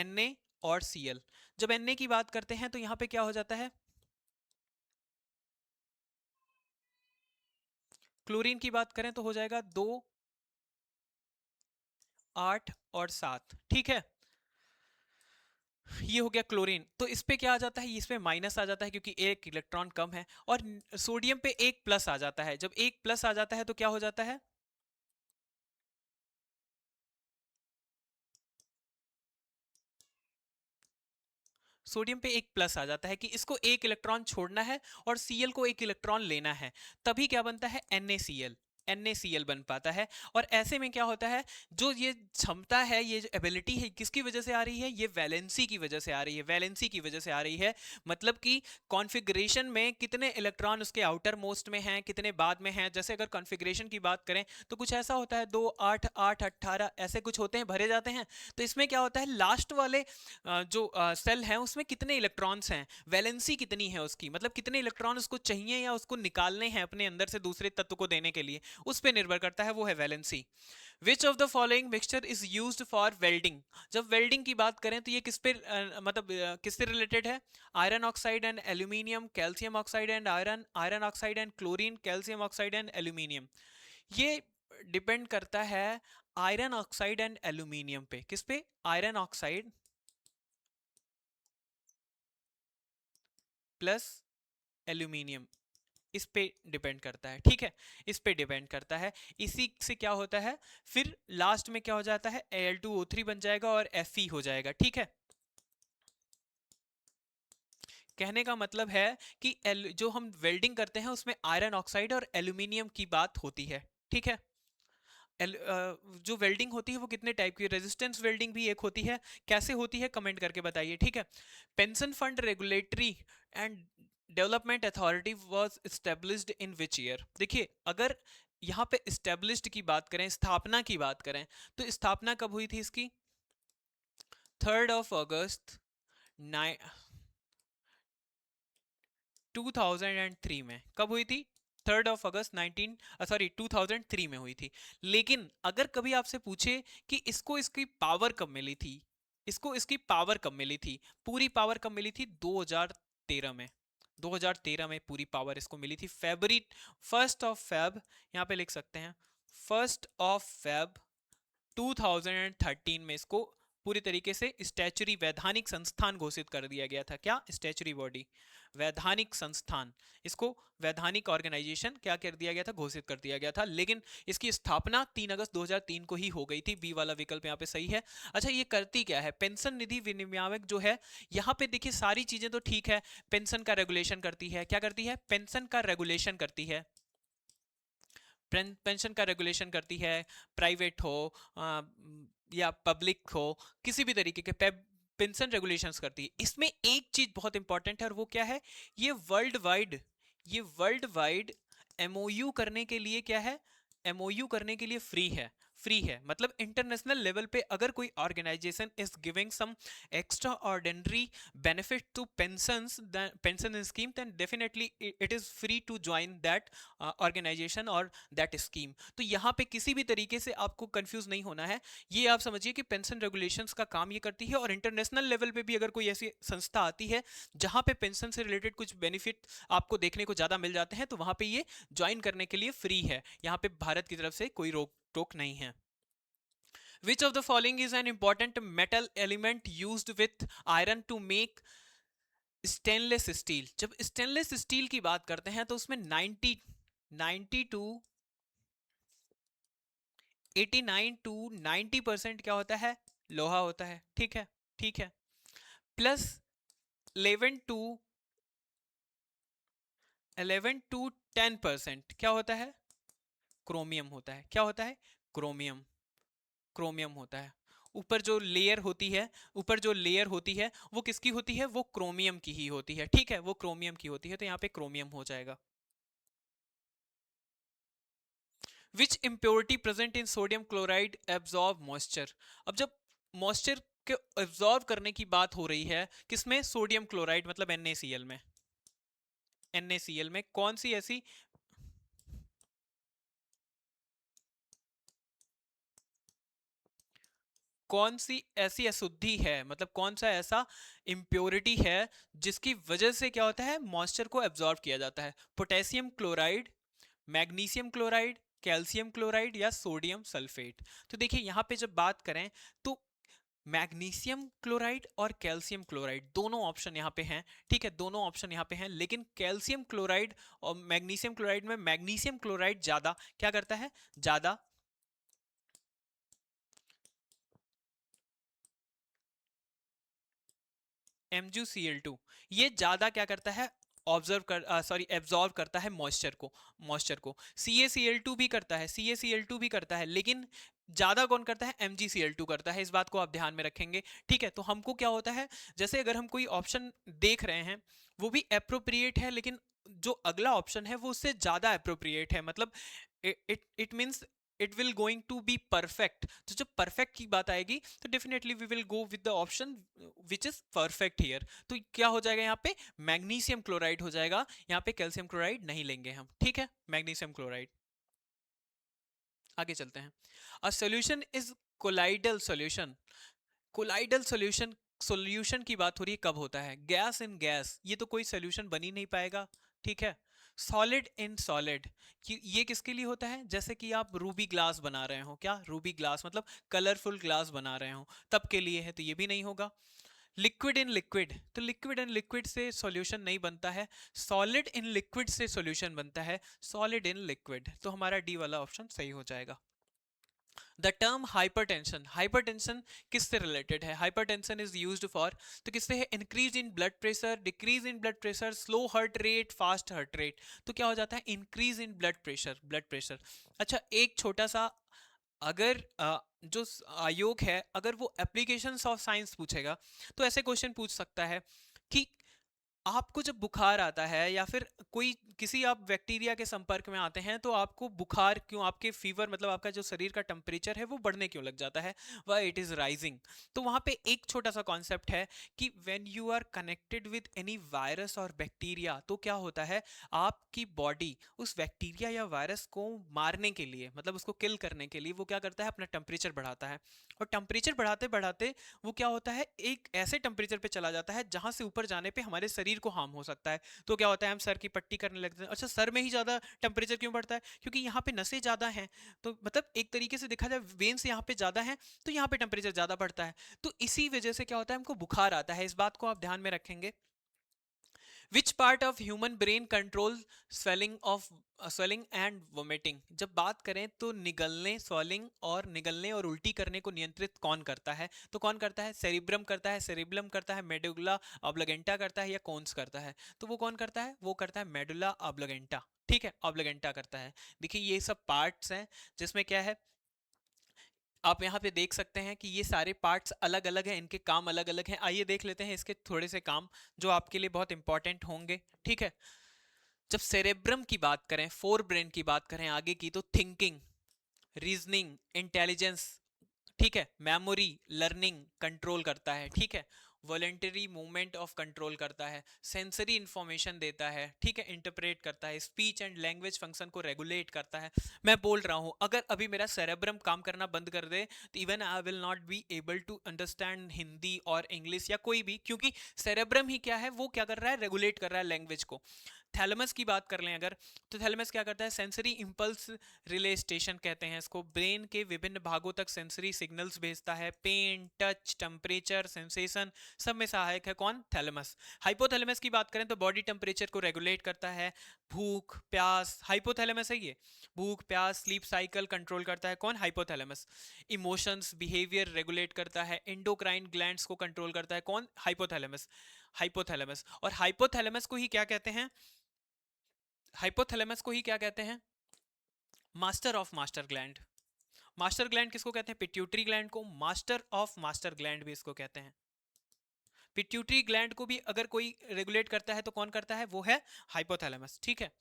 Na और Cl। जब Na की बात करते हैं तो यहाँ पे क्या हो जाता है, क्लोरीन की बात करें तो हो जाएगा 2, 8 और 7। ठीक है, ये हो गया क्लोरीन। तो इस पे क्या आ जाता है, इसमें माइनस आ जाता है क्योंकि एक इलेक्ट्रॉन कम है। और सोडियम पे एक प्लस आ जाता है। जब एक प्लस आ जाता है तो क्या हो जाता है, सोडियम पे एक प्लस आ जाता है कि इसको एक इलेक्ट्रॉन छोड़ना है और Cl को एक इलेक्ट्रॉन लेना है, तभी क्या बनता है, NaCl बन पाता है। और ऐसे में क्या होता है, जो ये क्षमता है, ये जो एबिलिटी है, किसकी वजह से आ रही है, ये वैलेंसी की वजह से आ रही है, वैलेंसी की वजह से आ रही है। मतलब कि कॉन्फ़िगरेशन में कितने इलेक्ट्रॉन उसके आउटर मोस्ट में हैं, कितने बाद में हैं। जैसे अगर कॉन्फ़िगरेशन की बात करें तो कुछ ऐसा होता है, 2, 8, 8, 18 ऐसे कुछ होते हैं, भरे जाते हैं। तो इसमें क्या होता है, लास्ट वाले जो सेल है उसमें कितने इलेक्ट्रॉन्स हैं, वैलेंसी कितनी है उसकी, मतलब कितने इलेक्ट्रॉन उसको चाहिए या उसको निकालने हैं अपने अंदर से दूसरे तत्व को देने के लिए, उस पर निर्भर करता है, वो है valency. Which of the following mixture is used for welding? जब वेल्डिंग की बात करें तो ये किस पे मतलब किससे रिलेटेड है? Iron oxide and aluminium, calcium oxide and iron, iron oxide and chlorine, calcium oxide and aluminium. ये डिपेंड करता है आयरन ऑक्साइड एंड एल्यूमिनियम पे। किस पे? आयरन ऑक्साइड प्लस एल्यूमिनियम, इस पे डिपेंड करता है, ठीक है, इस पे डिपेंड करता है। इसी से क्या होता है, फिर लास्ट में क्या हो जाता है, Al2O3 बन जाएगा और Fe हो जाएगा, ठीक है। कहने का मतलब है कि जो हम वेल्डिंग करते हैं उसमें आयरन ऑक्साइड और एल्यूमिनियम की बात होती है, ठीक है। जो वेल्डिंग होती है वो कितने टाइप की, रेजिस्टेंस वेल्डिंग भी एक होती है, कैसे होती है कमेंट करके बताइए, ठीक है। Pension fund regulatory and development authority was established in which year? देखिए, अगर यहाँ पे एस्टेब्लिश्ड की बात करें, स्थापना की बात करें, तो स्थापना कब हुई थी इसकी? 3 अगस्त 2003 में। कब हुई थी? 3 अगस्त 2003 में हुई थी। लेकिन अगर कभी आपसे पूछे कि इसको इसकी पावर कब मिली थी, इसको इसकी पावर कब मिली थी, पूरी पावर कब मिली थी? 2013 में। 2013 में पूरी पावर इसको मिली थी। फेबरी 1 ऑफ फेब, यहाँ पे लिख सकते हैं 1 ऑफ फेब 2013 में इसको पूरी तरीके से स्टैचुरी वैधानिक संस्थान घोषित कर दिया गया था। क्या? स्टैचुरी बॉडी, वैधानिक संस्थान, इसको वैधानिक ऑर्गेनाइजेशन क्या कर दिया गया था, घोषित कर दिया गया था। लेकिन इसकी स्थापना 3 अगस्त 2003 को ही हो गई थी। बी वाला विकल्प यहाँ पे सही है। अच्छा, ये करती क्या है? पेंशन निधि विनियामक जो है, यहाँ पे देखिए सारी चीजें तो ठीक है, पेंशन का रेगुलेशन करती है। क्या करती है? पेंशन का रेगुलेशन करती है, पेंशन का रेगुलेशन करती है, प्राइवेट हो या पब्लिक हो, किसी भी तरीके के पेंशन रेगुलेशंस करती है। इसमें एक चीज बहुत इंपॉर्टेंट है और वो क्या है, ये वर्ल्ड वाइड एमओयू करने के लिए क्या है, एमओयू करने के लिए फ्री है। फ्री है मतलब इंटरनेशनल लेवल पे अगर कोई organization is giving some extraordinary benefit to pension scheme, then definitely it is free to join that organization और दैट स्कीम। तो यहाँ पे किसी भी तरीके से आपको कंफ्यूज नहीं होना है। ये आप समझिए कि पेंशन रेगुलेशंस का काम ये करती है, और इंटरनेशनल लेवल पे भी अगर कोई ऐसी संस्था आती है जहाँ पे पेंशन से रिलेटेड कुछ बेनिफिट आपको देखने को ज़्यादा मिल जाते हैं, तो वहाँ पे ये ज्वाइन करने के लिए फ्री है। यहाँ पे भारत की तरफ से कोई रोक टोक नहीं है। Which of the following is an important metal element used with iron to make stainless steel? जब स्टेनलेस स्टील की बात करते हैं तो उसमें 90 टू 89 टू 90% क्या होता है? लोहा होता है, ठीक है, ठीक है। प्लस 11 टू 10% क्या होता है? क्रोमियम होता है। क्या होता है? क्रोमियम, क्रोमियम होता है। ऊपर जो लेयर होती है, ऊपर जो लेयर होती है वो किसकी होती है? वो क्रोमियम की ही होती है, ठीक है, वो क्रोमियम की होती है, तो यहाँ पे क्रोमियम हो जाएगा। विच impurity present in sodium chloride absorb moisture? अब जब मॉइस्चर के एब्जॉर्ब करने की बात हो रही है, किसमें? सोडियम क्लोराइड मतलब NaCl में। NaCl में कौन सी ऐसी, कौन सी ऐसी अशुद्धि है, मतलब कौन सा ऐसा इम्प्योरिटी है जिसकी वजह से क्या होता है? मॉइस्चर को एब्जॉर्ब किया जाता है। Potassium chloride, magnesium chloride, calcium chloride या सोडियम सल्फेट? तो देखिए यहाँ पे जब बात करें तो मैग्नीशियम क्लोराइड और कैल्शियम क्लोराइड दोनों ऑप्शन यहाँ पे हैं, ठीक है, दोनों ऑप्शन यहाँ पे हैं। लेकिन कैल्शियम क्लोराइड और मैग्नीशियम क्लोराइड में मैग्नीशियम क्लोराइड ज्यादा क्या करता है? ज्यादा MgCl2, ये ज्यादा क्या करता है? ऑब्जर्व कर सॉरी एब्जॉर्व करता है मॉइस्चर को। CaCl2 भी करता है, CaCl2 भी करता है, लेकिन ज्यादा कौन करता है? MgCl2 करता है। इस बात को आप ध्यान में रखेंगे, ठीक है। तो हमको क्या होता है, जैसे अगर हम कोई ऑप्शन देख रहे हैं वो भी अप्रोप्रिएट है, लेकिन जो अगला ऑप्शन है वो उससे ज्यादा अप्रोप्रिएट है, मतलब it means it will going to be perfect. तो जब परफेक्ट की बात आएगी तो definitely we will go with the option which is perfect here. तो क्या हो जाएगा यहाँ पे? मैग्नीशियम क्लोराइड हो जाएगा, यहाँ पे कैल्शियम क्लोराइड नहीं लेंगे हम, ठीक है, मैग्नीशियम क्लोराइड। आगे चलते हैं। A solution is colloidal solution. Colloidal solution, solution की बात हो रही है कब होता है? गैस इन गैस, ये तो कोई सोल्यूशन बन ही नहीं पाएगा, ठीक है। सॉलिड इन सॉलिड, ये किसके लिए होता है? जैसे कि आप रूबी ग्लास बना रहे हो, क्या रूबी ग्लास मतलब कलरफुल ग्लास बना रहे हो, तब के लिए है, तो ये भी नहीं होगा। लिक्विड इन लिक्विड, तो लिक्विड इन लिक्विड से सॉल्यूशन नहीं बनता है। सॉलिड इन लिक्विड से सॉल्यूशन बनता है, सॉलिड इन लिक्विड, तो हमारा डी वाला ऑप्शन सही हो जाएगा। द टर्म हाइपरटेंशन, हाइपरटेंशन किससे रिलेटेड है? हाइपरटेंशन इज यूज्ड फॉर, तो किससे है? Increase in blood pressure, decrease in blood pressure, slow heart rate, fast heart rate, तो क्या हो जाता है? Increase in blood pressure, blood pressure. अच्छा, एक छोटा सा, अगर जो आयोग है अगर वो एप्लीकेशंस ऑफ साइंस पूछेगा तो ऐसे क्वेश्चन पूछ सकता है कि आपको जब बुखार आता है या फिर कोई किसी आप बैक्टीरिया के संपर्क में आते हैं तो आपको बुखार क्यों, आपके फीवर मतलब आपका जो शरीर का टेम्परेचर है वो बढ़ने क्यों लग जाता है? Why it is rising. तो वहां पे एक छोटा सा कॉन्सेप्ट है कि when you are connected with any virus और बैक्टीरिया, तो क्या होता है, आपकी बॉडी उस बैक्टीरिया या वायरस को मारने के लिए, मतलब उसको किल करने के लिए, वो क्या करता है? अपना टेम्परेचर बढ़ाता है। और टेम्परेचर बढ़ाते बढ़ाते वो क्या होता है, एक ऐसे टेम्परेचर पे चला जाता है जहां से ऊपर जाने पे हमारे शरीर को हार्म हो सकता है। तो क्या होता है, हम सर की पट्टी करने लगते हैं। अच्छा, सर में ही ज्यादा टेम्परेचर क्यों बढ़ता है? क्योंकि यहाँ पे नसें ज्यादा हैं, तो मतलब एक तरीके से देखा जाए वेन्स यहाँ पे ज्यादा हैं, तो यहाँ पे टेम्परेचर ज्यादा बढ़ता है। तो इसी वजह से क्या होता है, हमको बुखार आता है। इस बात को आप ध्यान में रखेंगे। Which part of human brain control swelling of, swelling and vomiting? जब बात करें तो निगलने, स्वेलिंग और निगलने और उल्टी करने को नियंत्रित कौन करता है? तो कौन करता है? सेरिब्रम करता है, सेरिब्रम करता है, मेडुला ऑब्लिगेंटा करता है, या कोन्स करता है? तो वो कौन करता है? वो करता है मेडुला ऑब्लिगेंटा, ठीक है, ऑब्लिगेंटा करता है। देखिए ये सब पार्ट्स हैं जिसमें क्या है, आप यहाँ पे देख सकते हैं कि ये सारे पार्ट्स अलग अलग हैं, इनके काम अलग अलग हैं। आइए देख लेते हैं इसके थोड़े से काम जो आपके लिए बहुत इंपॉर्टेंट होंगे, ठीक है। जब सेरेब्रम की बात करें, फोर ब्रेन की बात करें आगे की, तो थिंकिंग, रीजनिंग, इंटेलिजेंस, ठीक है, मेमोरी, लर्निंग कंट्रोल करता है, ठीक है। वॉलेंटरी मूवमेंट ऑफ कंट्रोल करता है, सेंसरी इंफॉर्मेशन देता है, ठीक है, इंटरप्रेट करता है, स्पीच एंड लैंग्वेज फंक्शन को रेगुलेट करता है। मैं बोल रहा हूं अगर अभी मेरा सेरेब्रम काम करना बंद कर दे तो even I will not be able to understand Hindi और इंग्लिश या कोई भी, क्योंकि सेरेब्रम ही क्या है, वो क्या कर रहा है, रेगुलेट कर रहा है लैंग्वेज को। थैलेमस की बात कर लें अगर, तो थैलेमस क्या करता है, सेंसरी इंपल्स रिले स्टेशन कहते हैं इसको, ब्रेन के विभिन्न भागों तक सेंसरी सिग्नल्स भेजता है, पेन, टच, टेम्परेचर, सेंसेशन, सब में सहायक है कौन, थैलेमस। हाइपोथैलेमस की बात करें तो बॉडी टेम्परेचर को रेगुलेट करता है, भूख प्यास, हाइपोथैलेमस है ये, भूख प्यास स्लीप साइकिल कंट्रोल करता है कौन, हाइपोथैलेमस। इमोशंस बिहेवियर रेगुलेट करता है, एंडोक्राइन ग्लैंड्स को कंट्रोल करता है कौन, हाइपोथैलेमस। हाइपोथैलेमस, और हाइपोथैलेमस को ही क्या कहते हैं, हाइपोथैलेमस को ही क्या कहते हैं, master of master gland. Master gland किसको कहते हैं, पिट्यूटरी ग्लैंड को मास्टर ऑफ मास्टर ग्लैंड भी इसको कहते हैं। पिट्यूटरी ग्लैंड को भी अगर कोई रेगुलेट करता है तो कौन करता है, वो है हाइपोथैलेमस, ठीक है।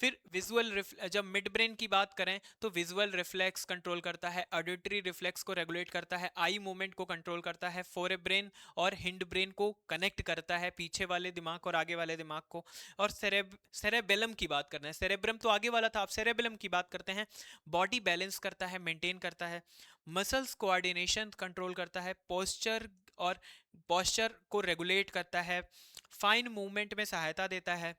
फिर विजुअल, जब मिड ब्रेन की बात करें तो विजुअल रिफ्लेक्स कंट्रोल करता है, ऑडिटरी रिफ्लेक्स को रेगुलेट करता है, आई मूवमेंट को कंट्रोल करता है, फोरे ब्रेन और हिंड ब्रेन को कनेक्ट करता है, पीछे वाले दिमाग और आगे वाले दिमाग को। और सेरेबेलम की बात करना है, सेरेब्रम तो आगे वाला था, आप सेरेबेलम की बात करते हैं, बॉडी बैलेंस करता है, मेंटेन करता है, मसल्स कोऑर्डिनेशन कंट्रोल करता है, पोस्चर और पोस्चर को रेगुलेट करता है, फाइन मूवमेंट में सहायता देता है।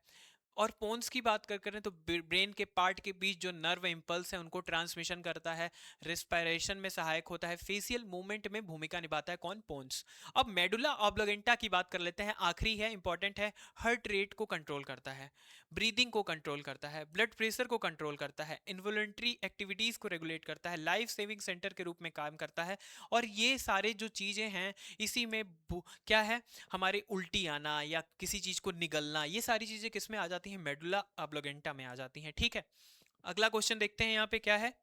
और पोन्स की बात करें तो ब्रेन के पार्ट के बीच जो नर्व इंपल्स है उनको ट्रांसमिशन करता है, रिस्पायरेशन में सहायक होता है, फेशियल मूवमेंट में भूमिका निभाता है कौन, पोन्स। अब मेडुला ऑब्लिगेंटा की बात कर लेते हैं, आखिरी है, इंपॉर्टेंट है, हार्ट रेट को कंट्रोल करता है, ब्रीदिंग को कंट्रोल करता है, ब्लड प्रेशर को कंट्रोल करता है, इनवॉलंटरी एक्टिविटीज को रेगुलेट करता है, लाइफ सेविंग सेंटर के रूप में काम करता है। और ये सारे जो चीजें हैं इसी में क्या है, हमारे उल्टी आना या किसी चीज को निगलना, ये सारी चीजें किस में आ जाती हैं, मेडुला ऑब्लिगेंटा में आ जाती हैं, ठीक है। अगला क्वेश्चन देखते हैं यहाँ पे क्या है।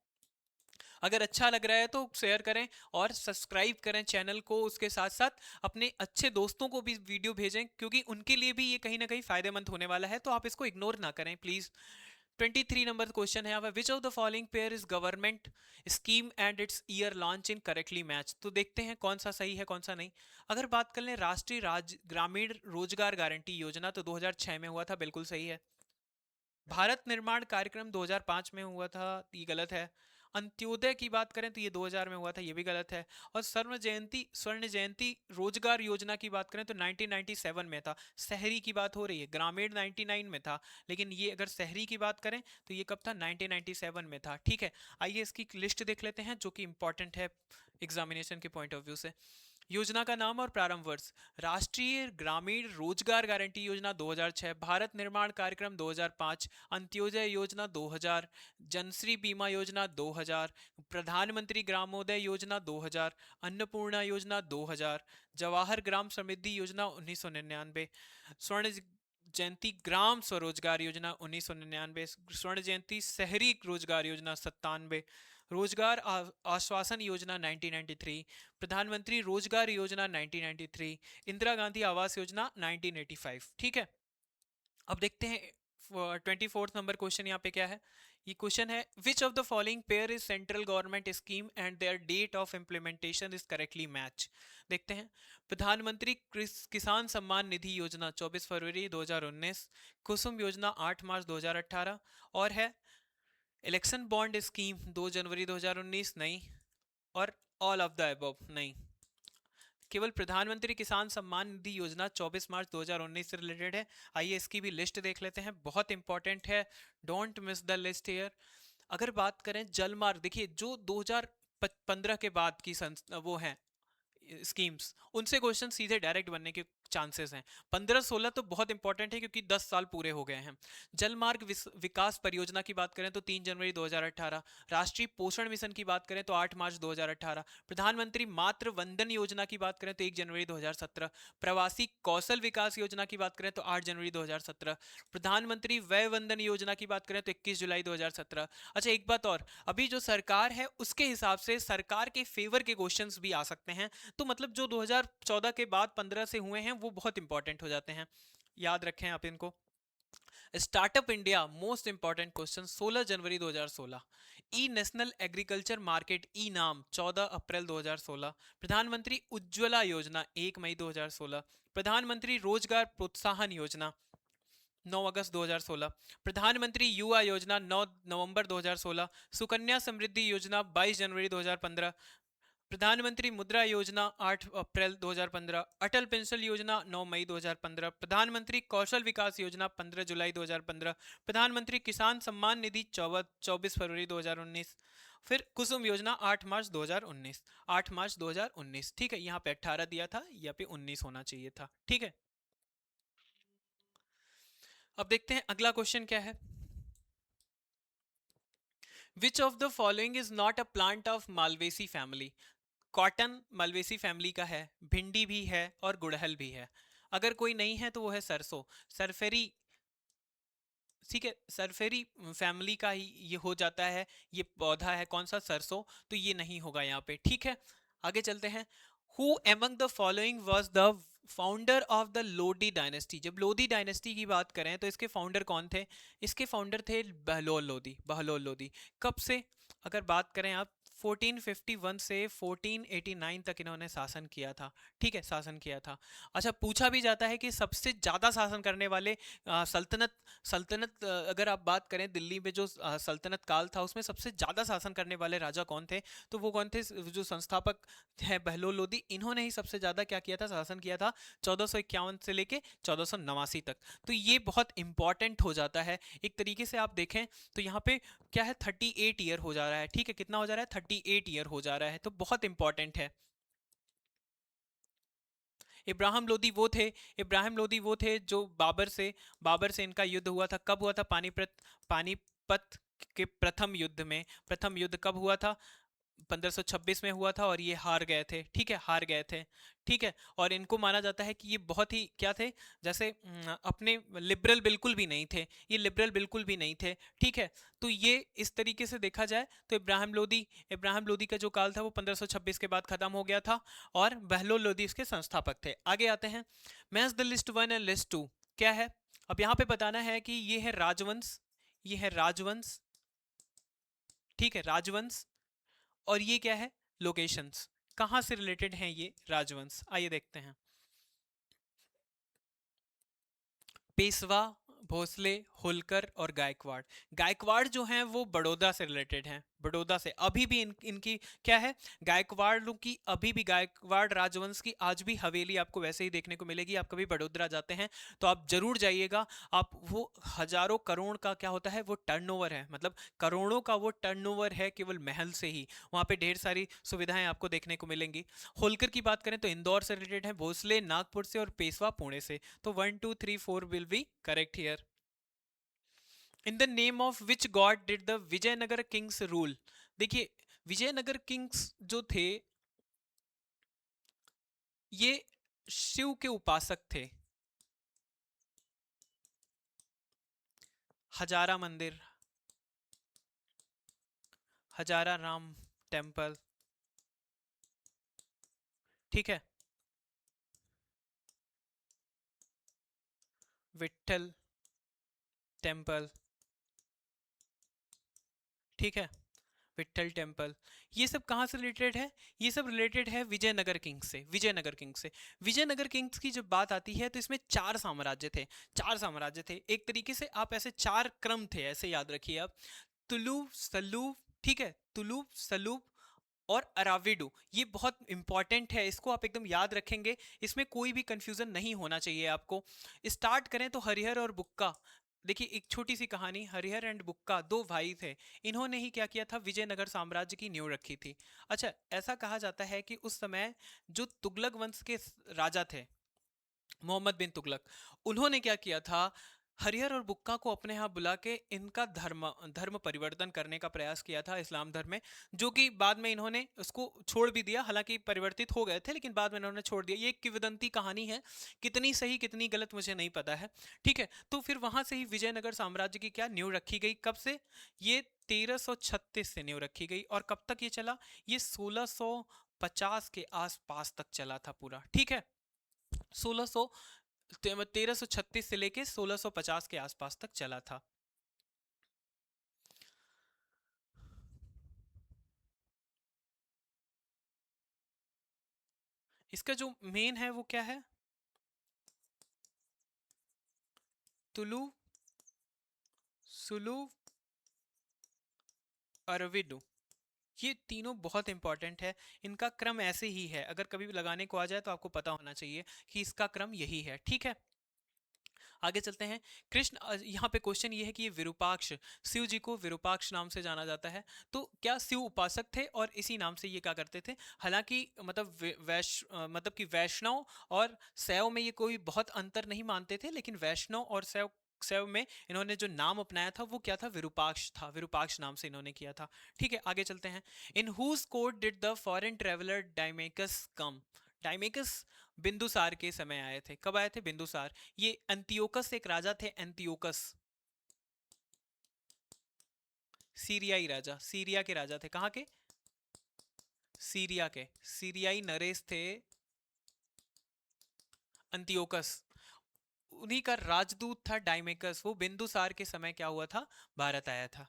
अगर अच्छा लग रहा है तो शेयर करें और सब्सक्राइब करें चैनल को, उसके साथ साथ अपने अच्छे दोस्तों को भी वीडियो भेजें क्योंकि उनके लिए भी ये कहीं ना कहीं फायदेमंद होने वाला है, तो आप इसको इग्नोर ना करें प्लीज। 23 नंबर क्वेश्चन है यहाँ, विच of the following pair is government scheme and it's year launch in correctly match? तो देखते हैं कौन सा सही है कौन सा नहीं। अगर बात कर लें राष्ट्रीय ग्रामीण रोजगार गारंटी योजना, तो 2006 में हुआ था, बिल्कुल सही है। भारत निर्माण कार्यक्रम 2005 में हुआ था, ये गलत है। अंत्योदय की बात करें तो ये 2000 में हुआ था, ये भी गलत है। और स्वर्ण जयंती रोजगार योजना की बात करें तो 1997 में था। शहरी की बात हो रही है, ग्रामीण 99 में था, लेकिन ये अगर शहरी की बात करें तो ये कब था, 1997 में था। ठीक है, आइए इसकी लिस्ट देख लेते हैं जो कि इंपॉर्टेंट है एग्जामिनेशन के पॉइंट ऑफ व्यू से। योजना का नाम और प्रारंभ वर्ष: राष्ट्रीय ग्रामीण रोजगार गारंटी योजना 2006, भारत निर्माण कार्यक्रम 2005, अंत्योदय योजना 2000, जनश्री बीमा योजना 2000, प्रधानमंत्री ग्रामोदय योजना 2000, अन्नपूर्णा योजना 2000, जवाहर ग्राम समृद्धि योजना 1999, स्वर्ण जयंती ग्राम स्वरोजगार योजना 1999, स्वर्ण जयंती शहरी रोजगार योजना 97, रोजगार आश्वासन योजना 1993, प्रधानमंत्री रोजगार योजना 1993, इंदिरा गांधी आवास योजना 1985। ठीक है, अब देखते हैं 24th नंबर क्वेश्चन यहाँ पे क्या है। ये क्वेश्चन है, which of the following pair is central government scheme and their date of implementation is correctly match. देखते हैं, प्रधानमंत्री किसान सम्मान निधि योजना 24 फरवरी 2019, कुसुम योजना 8 मार्च 2018, और है इलेक्शन बॉन्ड स्कीम 2 जनवरी 2019 नहीं, और ऑल ऑफ द अबव नहीं। केवल प्रधानमंत्री किसान सम्मान निधि योजना 24 मार्च 2019 से रिलेटेड है। आइए इसकी भी लिस्ट देख लेते हैं, बहुत इंपॉर्टेंट है, don't miss the list here. अगर बात करें जलमार्ग, देखिए जो 2015 के बाद की वो हैं स्कीम्स, उनसे क्वेश्चन सीधे डायरेक्ट बनने के चांसेस हैं। 15-16 तो बहुत इंपॉर्टेंट है क्योंकि 10 साल पूरे हो गए हैं। जलमार्ग विकास परियोजना की बात करें तो 3 जनवरी 2018, राष्ट्रीय पोषण मिशन की बात करें तो 8 मार्च 2018, प्रधानमंत्री मातृ वंदन योजना की बात करें तो 1 जनवरी 2017, प्रवासी कौशल विकास योजना की बात करें तो 8 जनवरी 2017, प्रधानमंत्री वय वंदन योजना की बात करें तो 21 जुलाई 2017। अच्छा एक बात और, अभी जो सरकार है उसके हिसाब से सरकार के फेवर के क्वेश्चंस भी आ सकते हैं, तो मतलब जो 2014 के बाद 15 से हुए हैं वो बहुत इंपॉर्टेंट हो जाते हैं, याद रखें आप इनको। Startup India most important question 16 जनवरी 2016, ई नेशनल एग्रीकल्चर मार्केट ई नाम 14 अप्रैल 2016, प्रधानमंत्री उज्ज्वला योजना 1 मई 2016, प्रधानमंत्री रोजगार प्रोत्साहन योजना 9 अगस्त 2016, प्रधानमंत्री युवा योजना 9 नवंबर 2016, सुकन्या समृद्धि योजना 22 जनवरी 2015, प्रधानमंत्री मुद्रा योजना 8 अप्रैल 2015, अटल पेंशन योजना 9 मई 2015, प्रधानमंत्री कौशल विकास योजना 15 जुलाई 2015, प्रधानमंत्री किसान सम्मान निधि 24 फरवरी 2019, फिर कुसुम योजना 8 मार्च 2019, 8 मार्च 2019। ठीक है, यहाँ पे 18 दिया था, यहाँ पे 19 होना चाहिए था। ठीक है, अब देखते हैं अगला क्वेश्चन क्या है। Which of the following is not a plant of Malvaceae family. Cotton Malvaceae family का है, भिंडी भी है और गुड़हल भी है। अगर कोई नहीं है तो वो है सरसों, सरफेरी। ठीक है, सरफेरी फैमिली का ही ये हो जाता है, ये पौधा है कौन सा, सरसों, तो ये नहीं होगा यहाँ पे। ठीक है, आगे चलते हैं। Who among the following was the founder of the Lodi dynasty. जब लोधी डायनेस्टी की बात करें तो इसके फाउंडर कौन थे, इसके फाउंडर थे बहलोल लोधी। बहलोल लोधी कब से, अगर बात करें आप 1451 से 1489 तक इन्होंने शासन किया था। ठीक है, शासन किया था। अच्छा, पूछा भी जाता है कि सबसे ज़्यादा शासन करने वाले सल्तनत सल्तनत अगर आप बात करें दिल्ली में जो सल्तनत काल था उसमें सबसे ज़्यादा शासन करने वाले राजा कौन थे, तो वो कौन थे, जो संस्थापक है बहलोल लोधी, इन्होंने ही सबसे ज़्यादा क्या किया था, शासन किया था 1451 से लेके 1489 तक। तो ये बहुत इंपॉर्टेंट हो जाता है एक तरीके से आप देखें तो यहाँ पे क्या है, 38 ईयर हो जा रहा है। ठीक है, कितना हो जा रहा है, 38 ईयर हो जा रहा है, तो बहुत इंपॉर्टेंट है। इब्राहिम लोदी वो थे, इब्राहिम लोदी वो थे जो बाबर से इनका युद्ध हुआ था। कब हुआ था, पानीपत के प्रथम युद्ध में। प्रथम युद्ध कब हुआ था, 1526 में हुआ था, और ये हार गए थे। ठीक है, हार गए थे। ठीक है, और इनको माना जाता है कि ये बहुत ही क्या थे, जैसे अपने लिबरल बिल्कुल भी नहीं थे, ये लिबरल बिल्कुल भी नहीं थे। ठीक है, तो ये इस तरीके से देखा जाए तो इब्राहिम लोदी का जो काल था वो 1526 के बाद खत्म हो गया था, और बहलोल लोदी इसके संस्थापक थे। आगे आते हैं, match the list 1 and list 2 क्या है। अब यहाँ पे बताना है कि ये है राजवंश, ये है राजवंश। ठीक है, राजवंश, और ये क्या है, लोकेशंस, कहां से रिलेटेड हैं ये राजवंश। आइए देखते हैं, पेशवा, भोसले, होलकर और गायकवाड़। गायकवाड़ जो हैं वो बड़ौदा से रिलेटेड हैं, बड़ौदा से। अभी भी इनकी क्या है, गायकवाड़ की अभी भी, गायकवाड़ राजवंश की आज भी हवेली आपको वैसे ही देखने को मिलेगी। आप कभी बड़ौदा जाते हैं तो आप जरूर जाइएगा। आप वो हजारों करोड़ का क्या होता है वो टर्नओवर है, मतलब करोड़ों का वो टर्नओवर है केवल महल से ही। वहाँ पे ढेर सारी सुविधाएं आपको देखने को मिलेंगी। होलकर की बात करें तो इंदौर से रिलेटेड है, भोसले नागपुर से और पेशवा पुणे से। तो 1 2 3 4 will be correct here. In the name of which god did the Vijayanagar kings rule. देखिए विजयनगर किंग्स जो थे ये शिव के उपासक थे। हजारा मंदिर, हजारा राम टेम्पल, ठीक है, विट्ठल टेम्पल, ठीक है, विट्ठल टेम्पल। ये सब कहाँ से रिलेटेड है, ये सब रिलेटेड है विजयनगर किंग्स से, विजयनगर किंग्स से। विजयनगर किंग्स की जब बात आती है तो इसमें चार साम्राज्य थे, चार साम्राज्य थे एक तरीके से। आप ऐसे चार क्रम थे, ऐसे याद रखिए आप। तुलुव सल्लूव, ठीक है, तुलुव सल्लूव और अराविडू। ये बहुत इंपॉर्टेंट है, इसको आप एकदम याद रखेंगे, इसमें कोई भी कंफ्यूजन नहीं होना चाहिए आपको। स्टार्ट करें तो हरिहर और बुक्का। देखिए एक छोटी सी कहानी, हरिहर एंड बुक्का दो भाई थे। इन्होंने ही क्या किया था, विजयनगर साम्राज्य की नींव रखी थी। अच्छा, ऐसा कहा जाता है कि उस समय जो तुगलक वंश के राजा थे, मोहम्मद बिन तुगलक, उन्होंने क्या किया था, हरिहर और बुक्का को अपने यहाँ बुला के इनका धर्म धर्म परिवर्तन करने का प्रयास किया था इस्लाम धर्म में, जो कि बाद में इन्होंने उसको छोड़ भी दिया। हालांकि परिवर्तित हो गए थे लेकिन बाद में इन्होंने छोड़ दिया। ये एक किंवदंती कहानी है, कितनी सही कितनी गलत मुझे नहीं पता है, ठीक है। तो फिर वहां से ही विजयनगर साम्राज्य की क्या नींव रखी गई, कब से, ये 1336 से नींव रखी गई। और कब तक ये चला, ये 1650 के आसपास तक चला था पूरा, ठीक है। 1600 1336 से लेके 1650 के आसपास तक चला था। इसका जो मेन है वो क्या है, तुलु, सुलु, अरविडु। ये तीनों बहुत इंपॉर्टेंट है। इनका क्रम ऐसे ही है, अगर कभी भी लगाने को आ जाए तो आपको पता होना चाहिए कि इसका क्रम यही है, ठीक है। आगे चलते हैं। कृष्ण, यहाँ पे क्वेश्चन ये है कि ये विरूपाक्ष, शिव जी को विरूपाक्ष नाम से जाना जाता है। तो क्या शिव उपासक थे और इसी नाम से ये क्या करते थे। हालांकि मतलब मतलब कि वैष्णव और शैव में ये कोई बहुत अंतर नहीं मानते थे, लेकिन वैष्णव और शैव शैव में इन्होंने जो नाम अपनाया था वो क्या था, विरूपाक्ष था। विरूपाक्ष नाम से इन्होंने किया था, ठीक है। आगे चलते हैं। In whose court did the foreign traveller Deimachus come. Deimachus Bindusara के समय आए थे। कब आए थे, बिंदुसार। ये अंतियोकस एक राजा थे, अंतियोकस, सीरियाई राजा, सीरिया के राजा थे। कहाँ के, सीरिया के, सीरियाई नरेश थे अंतियोकस। उन्हीं का राजदूत था डाइमेकस। वो बिंदुसार के समय क्या हुआ था, भारत आया था।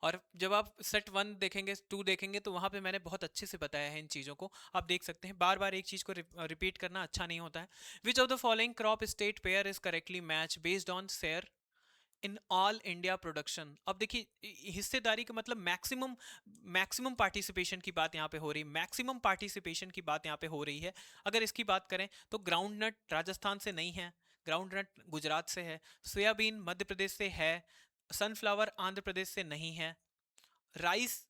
और जब आप सेट 1 देखेंगे, 2 देखेंगे, तो वहां पे मैंने बहुत अच्छे से बताया है इन चीज़ों को, आप देख सकते हैं। बार बार एक चीज़ को रिपीट करना अच्छा नहीं होता है। Which of the following crop state pair is correctly match based on share in all India production. अब देखिए हिस्सेदारी का मतलब मैक्सिमम, मैक्सिमम पार्टिसिपेशन की बात यहाँ पे हो रही है, मैक्सिमम पार्टिसिपेशन की बात यहाँ पे हो रही है। अगर इसकी बात करें तो ग्राउंड नट राजस्थान से नहीं है, ग्राउंड नट गुजरात से है, सोयाबीन मध्य प्रदेश से है, सनफ्लावर आंध्र प्रदेश से नहीं है, राइस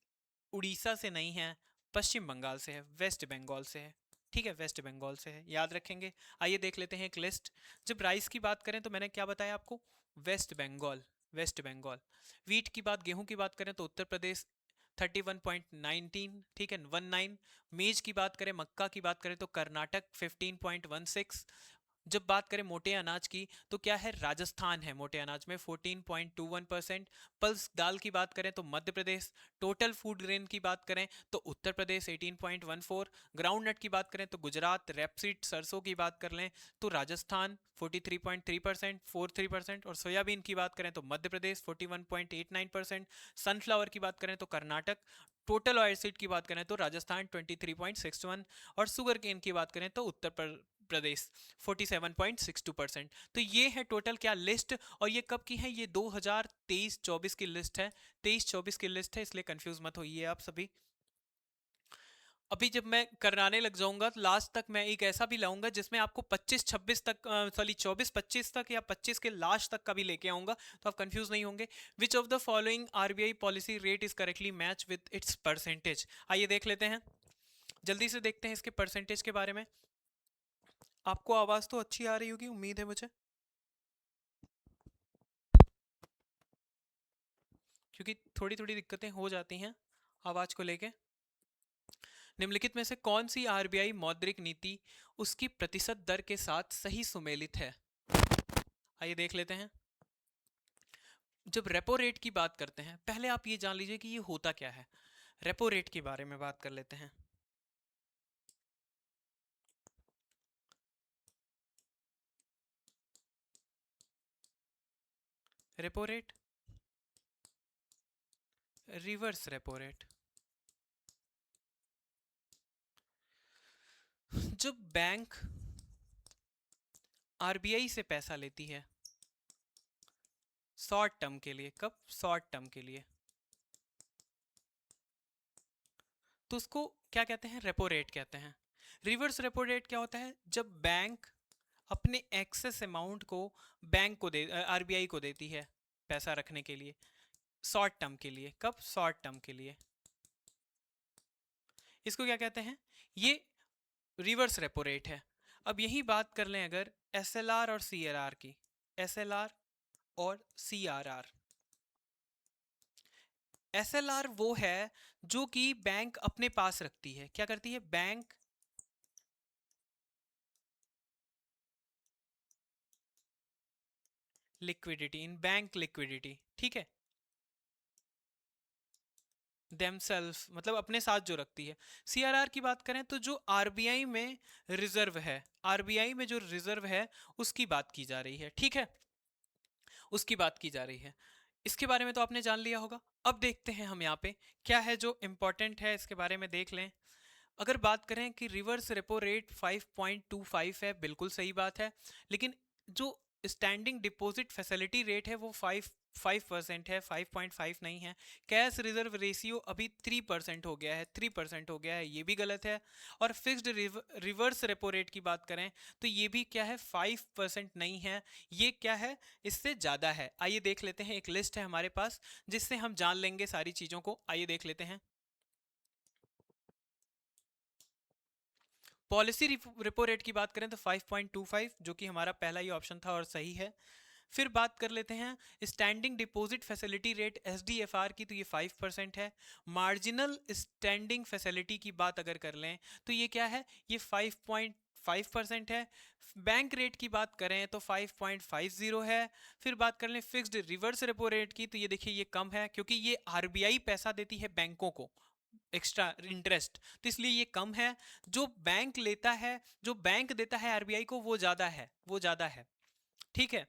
उड़ीसा से नहीं है, पश्चिम बंगाल से है, वेस्ट बंगाल से है, ठीक है, वेस्ट बंगाल से है, याद रखेंगे। आइए देख लेते हैं एक लिस्ट। जब राइस की बात करें तो मैंने क्या बताया आपको, वेस्ट बंगाल, वेस्ट बंगाल। वीट की बात, गेहूं की बात करें तो उत्तर प्रदेश 31.19, ठीक है, 19। मेज की बात करें, मक्का की बात करें तो कर्नाटक 15.16। जब बात करें मोटे अनाज की तो क्या है, राजस्थान है मोटे अनाज में 14.21%। पल्स दाल की बात करें तो Madhya Pradesh. Total food grain की बात करें तो उत्तर प्रदेश 18.14। ग्राउंड नट की बात करें तो गुजरात। रेपसीड सरसों की बात कर लें तो राजस्थान 43.3%, 43%। और सोयाबीन की बात करें तो मध्य प्रदेश 41.89%। सनफ्लावर की बात करें तो कर्नाटक। टोटल ऑयल सीड की बात करें तो राजस्थान 23.61। और शुगर केन की बात करें तो उत्तर प्रदेश 47.62%। तो ये है टोटल क्या लिस्ट, और ये कब की है, ये 2023-24 की लिस्ट है, 23-24 की लिस्ट है, इसलिए कंफ्यूज मत होइए आप सभी। अभी जब मैं कराने लग जाऊंगा तो लास्ट तक मैं एक ऐसा भी लाऊंगा जिसमें आपको 25-26 तक, सॉरी 24-25 तक या 25 के लास्ट तक का भी लेके आऊंगा, तो आप कंफ्यूज नहीं होंगे। विच of the following RBI policy rate is correctly match with its percentage. आइए देख लेते हैं, जल्दी से देखते हैं इसके परसेंटेज के बारे में। आपको आवाज तो अच्छी आ रही होगी, उम्मीद है मुझे, क्योंकि थोड़ी थोड़ी दिक्कतें हो जाती हैं आवाज को लेके। निम्नलिखित में से कौन सी आरबीआई मौद्रिक नीति उसकी प्रतिशत दर के साथ सही सुमेलित है। आइए देख लेते हैं। जब रेपो रेट की बात करते हैं, पहले आप ये जान लीजिए कि ये होता क्या है। रेपो रेट के बारे में बात कर लेते हैं। Repo rate, reverse repo rate. जब बैंक आरबीआई से पैसा लेती है शॉर्ट टर्म के लिए, कब, शॉर्ट टर्म के लिए, तो उसको क्या कहते हैं, रेपो रेट कहते हैं। रिवर्स रेपो रेट क्या होता है, जब बैंक अपने एक्सेस अमाउंट को बैंक को दे, आरबीआई को देती है पैसा रखने के लिए शॉर्ट टर्म के लिए, कब, शॉर्ट टर्म के लिए, इसको क्या कहते हैं, ये रिवर्स रेपो रेट है। अब यही बात कर लें अगर एसएलआर और सीआरआर की, एसएलआर और सीआरआर। एसएलआर वो है जो कि बैंक अपने पास रखती है, क्या करती है बैंक, लिक्विडिटी, इन बैंक लिक्विडिटी, ठीक है, देमसेल्फ मतलब अपने साथ जो रखती है। सीआरआर की बात करें तो जो आरबीआई में रिजर्व है, आरबीआई में जो रिजर्व है उसकी बात की जा रही है, ठीक है, उसकी बात की जा रही है। इसके बारे में तो आपने जान लिया होगा। अब देखते हैं हम यहाँ पे क्या है जो इंपॉर्टेंट है, इसके बारे में देख लें। अगर बात करें कि रिवर्स रेपो रेट 5.25 है, बिल्कुल सही बात है, लेकिन जो स्टैंडिंग डिपॉजिट फैसिलिटी रेट है वो 5% है, 5.5 नहीं है। कैश रिजर्व रेशियो अभी 3% हो गया है, 3% हो गया है, ये भी गलत है। और फिक्स्ड रिवर्स रेपो रेट की बात करें तो ये भी क्या है, 5% नहीं है, ये क्या है, इससे ज़्यादा है। आइए देख लेते हैं, एक लिस्ट है हमारे पास जिससे हम जान लेंगे सारी चीज़ों को। आइए देख लेते हैं। पॉलिसी रेपो रेट की बात करें तो 5.25, जो कि हमारा पहला ही ऑप्शन था और सही है। फिर बात कर लेते हैं स्टैंडिंग डिपॉजिट फैसिलिटी रेट एसडीएफआर की, तो ये 5% है। मार्जिनल स्टैंडिंग फैसिलिटी की बात अगर कर लें तो ये क्या है, ये 5.5% है। बैंक रेट की बात करें तो 5.50 है। फिर बात कर लें फिक्स्ड रिवर्स रेपो रेट की, तो ये देखिए ये कम है क्योंकि ये आरबीआई पैसा देती है बैंकों को एक्स्ट्रा इंटरेस्ट, तो इसलिए ये कम है। जो बैंक लेता है, जो बैंक देता है आरबीआई को वो ज्यादा है, वो ज्यादा है, ठीक है।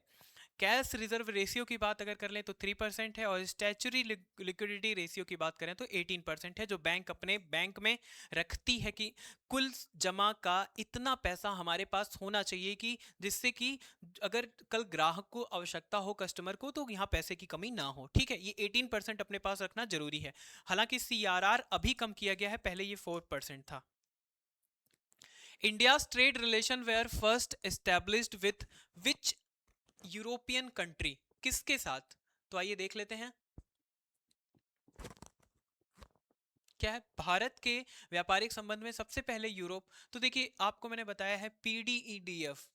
कैश रिजर्व रेशियो की बात अगर कर लें तो 3% है, और स्टैचुरी लिक्विडिटी रेशियो की बात करें तो 18% है, जो बैंक अपने बैंक में रखती है कि कुल जमा का इतना पैसा हमारे पास होना चाहिए कि जिससे कि अगर कल ग्राहक को आवश्यकता हो, कस्टमर को, तो यहाँ पैसे की कमी ना हो, ठीक है। ये 18% अपने पास रखना जरूरी है। हालांकि सीआरआर अभी कम किया गया है, पहले ये 4% था। India's trade relation were first established with which European country, किसके साथ, तो आइए देख लेते हैं। क्या है, भारत के व्यापारिक संबंध में सबसे पहले यूरोप, तो देखिए आपको मैंने बताया है पीडीईडीएफ,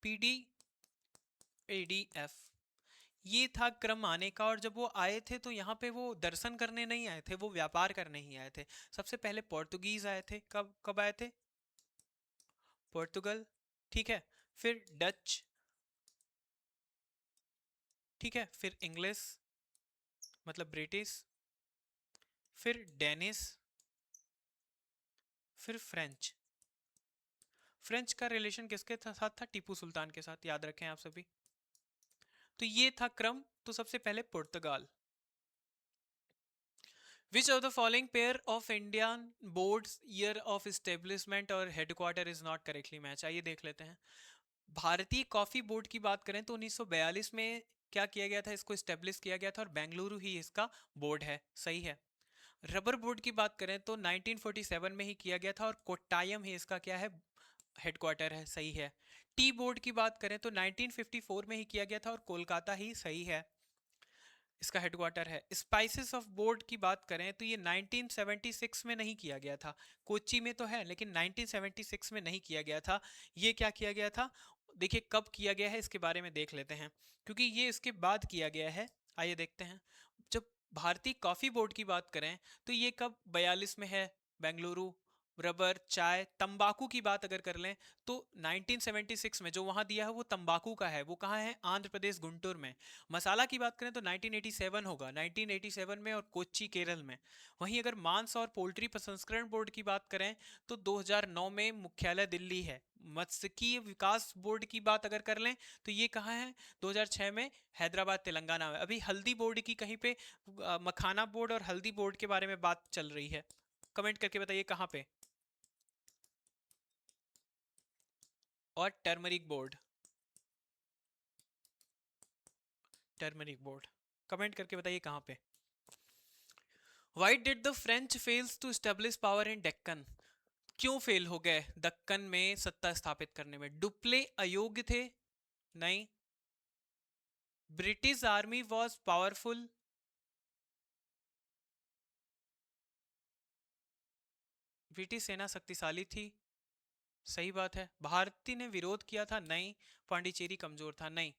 पीडीईडीएफ, ये था क्रम आने का। और जब वो आए थे तो यहाँ पे वो दर्शन करने नहीं आए थे, वो व्यापार करने ही आए थे। सबसे पहले पोर्तुगीज आए थे, कब कब आए थे, पोर्तुगल, ठीक है। फिर डच, ठीक है, फिर इंग्लिश मतलब ब्रिटिश, फिर डेनिस, फिर फ्रेंच। फ्रेंच का रिलेशन किसके साथ था, टीपू सुल्तान के साथ, याद रखें आप सभी। तो ये था क्रम। तो सबसे पहले पुर्तगाल। Which of the following pair of Indian boards year of establishment और headquarter is not correctly match? आइए देख लेते हैं। भारतीय कॉफी बोर्ड की बात करें तो 1942 में क्या किया गया था, इसको स्टेब्लिश किया गया था और बेंगलुरु ही इसका बोर्ड है, सही है। रबर बोर्ड की बात करें तो 1947 में ही किया गया था और कोट्टायम ही इसका क्या है, हेडक्वार्टर है, सही है। टी बोर्ड की बात करें तो 1954 में ही किया गया था और कोलकाता ही सही है, इसका हेडक्वार्टर है। स्पाइसेस ऑफ बोर्ड की बात करें तो ये 1976 में नहीं किया गया था, कोच्चि में तो है लेकिन 1976 में नहीं किया गया था। ये क्या किया गया था, देखिए कब किया गया है इसके बारे में देख लेते हैं, क्योंकि ये इसके बाद किया गया है। आइए देखते हैं। जब भारतीय कॉफी बोर्ड की बात करें तो ये कब 42 में है, बेंगलुरु। रबर, चाय, तंबाकू की बात अगर कर लें तो 1976 में जो वहां दिया है वो तंबाकू का है, वो कहाँ है, आंध्र प्रदेश गुंटूर में। मसाला की बात करें तो 1987 होगा, 1987 में और कोच्चि केरल में। वहीं अगर मांस और पोल्ट्री प्रसंस्करण बोर्ड की बात करें तो 2009 में मुख्यालय दिल्ली है। मत्स्यिकी विकास बोर्ड की बात अगर कर लें तो ये कहाँ है, 2006 में हैदराबाद तेलंगाना में। अभी हल्दी बोर्ड की कहीं पे मखाना बोर्ड और हल्दी बोर्ड के बारे में बात चल रही है, कमेंट करके बताइए कहाँ पे। और turmeric board, turmeric board comment करके बताइए कहाँ पे। Why did the French fails to establish power in Deccan? क्यों फेल हो गए दक्कन में सत्ता स्थापित करने में? डुप्ले अयोग्य थे? नहीं। British army was powerful? British सेना शक्तिशाली थी, सही बात है। भारती ने विरोध किया था? नहीं। पांडिचेरी कमजोर था? नहीं।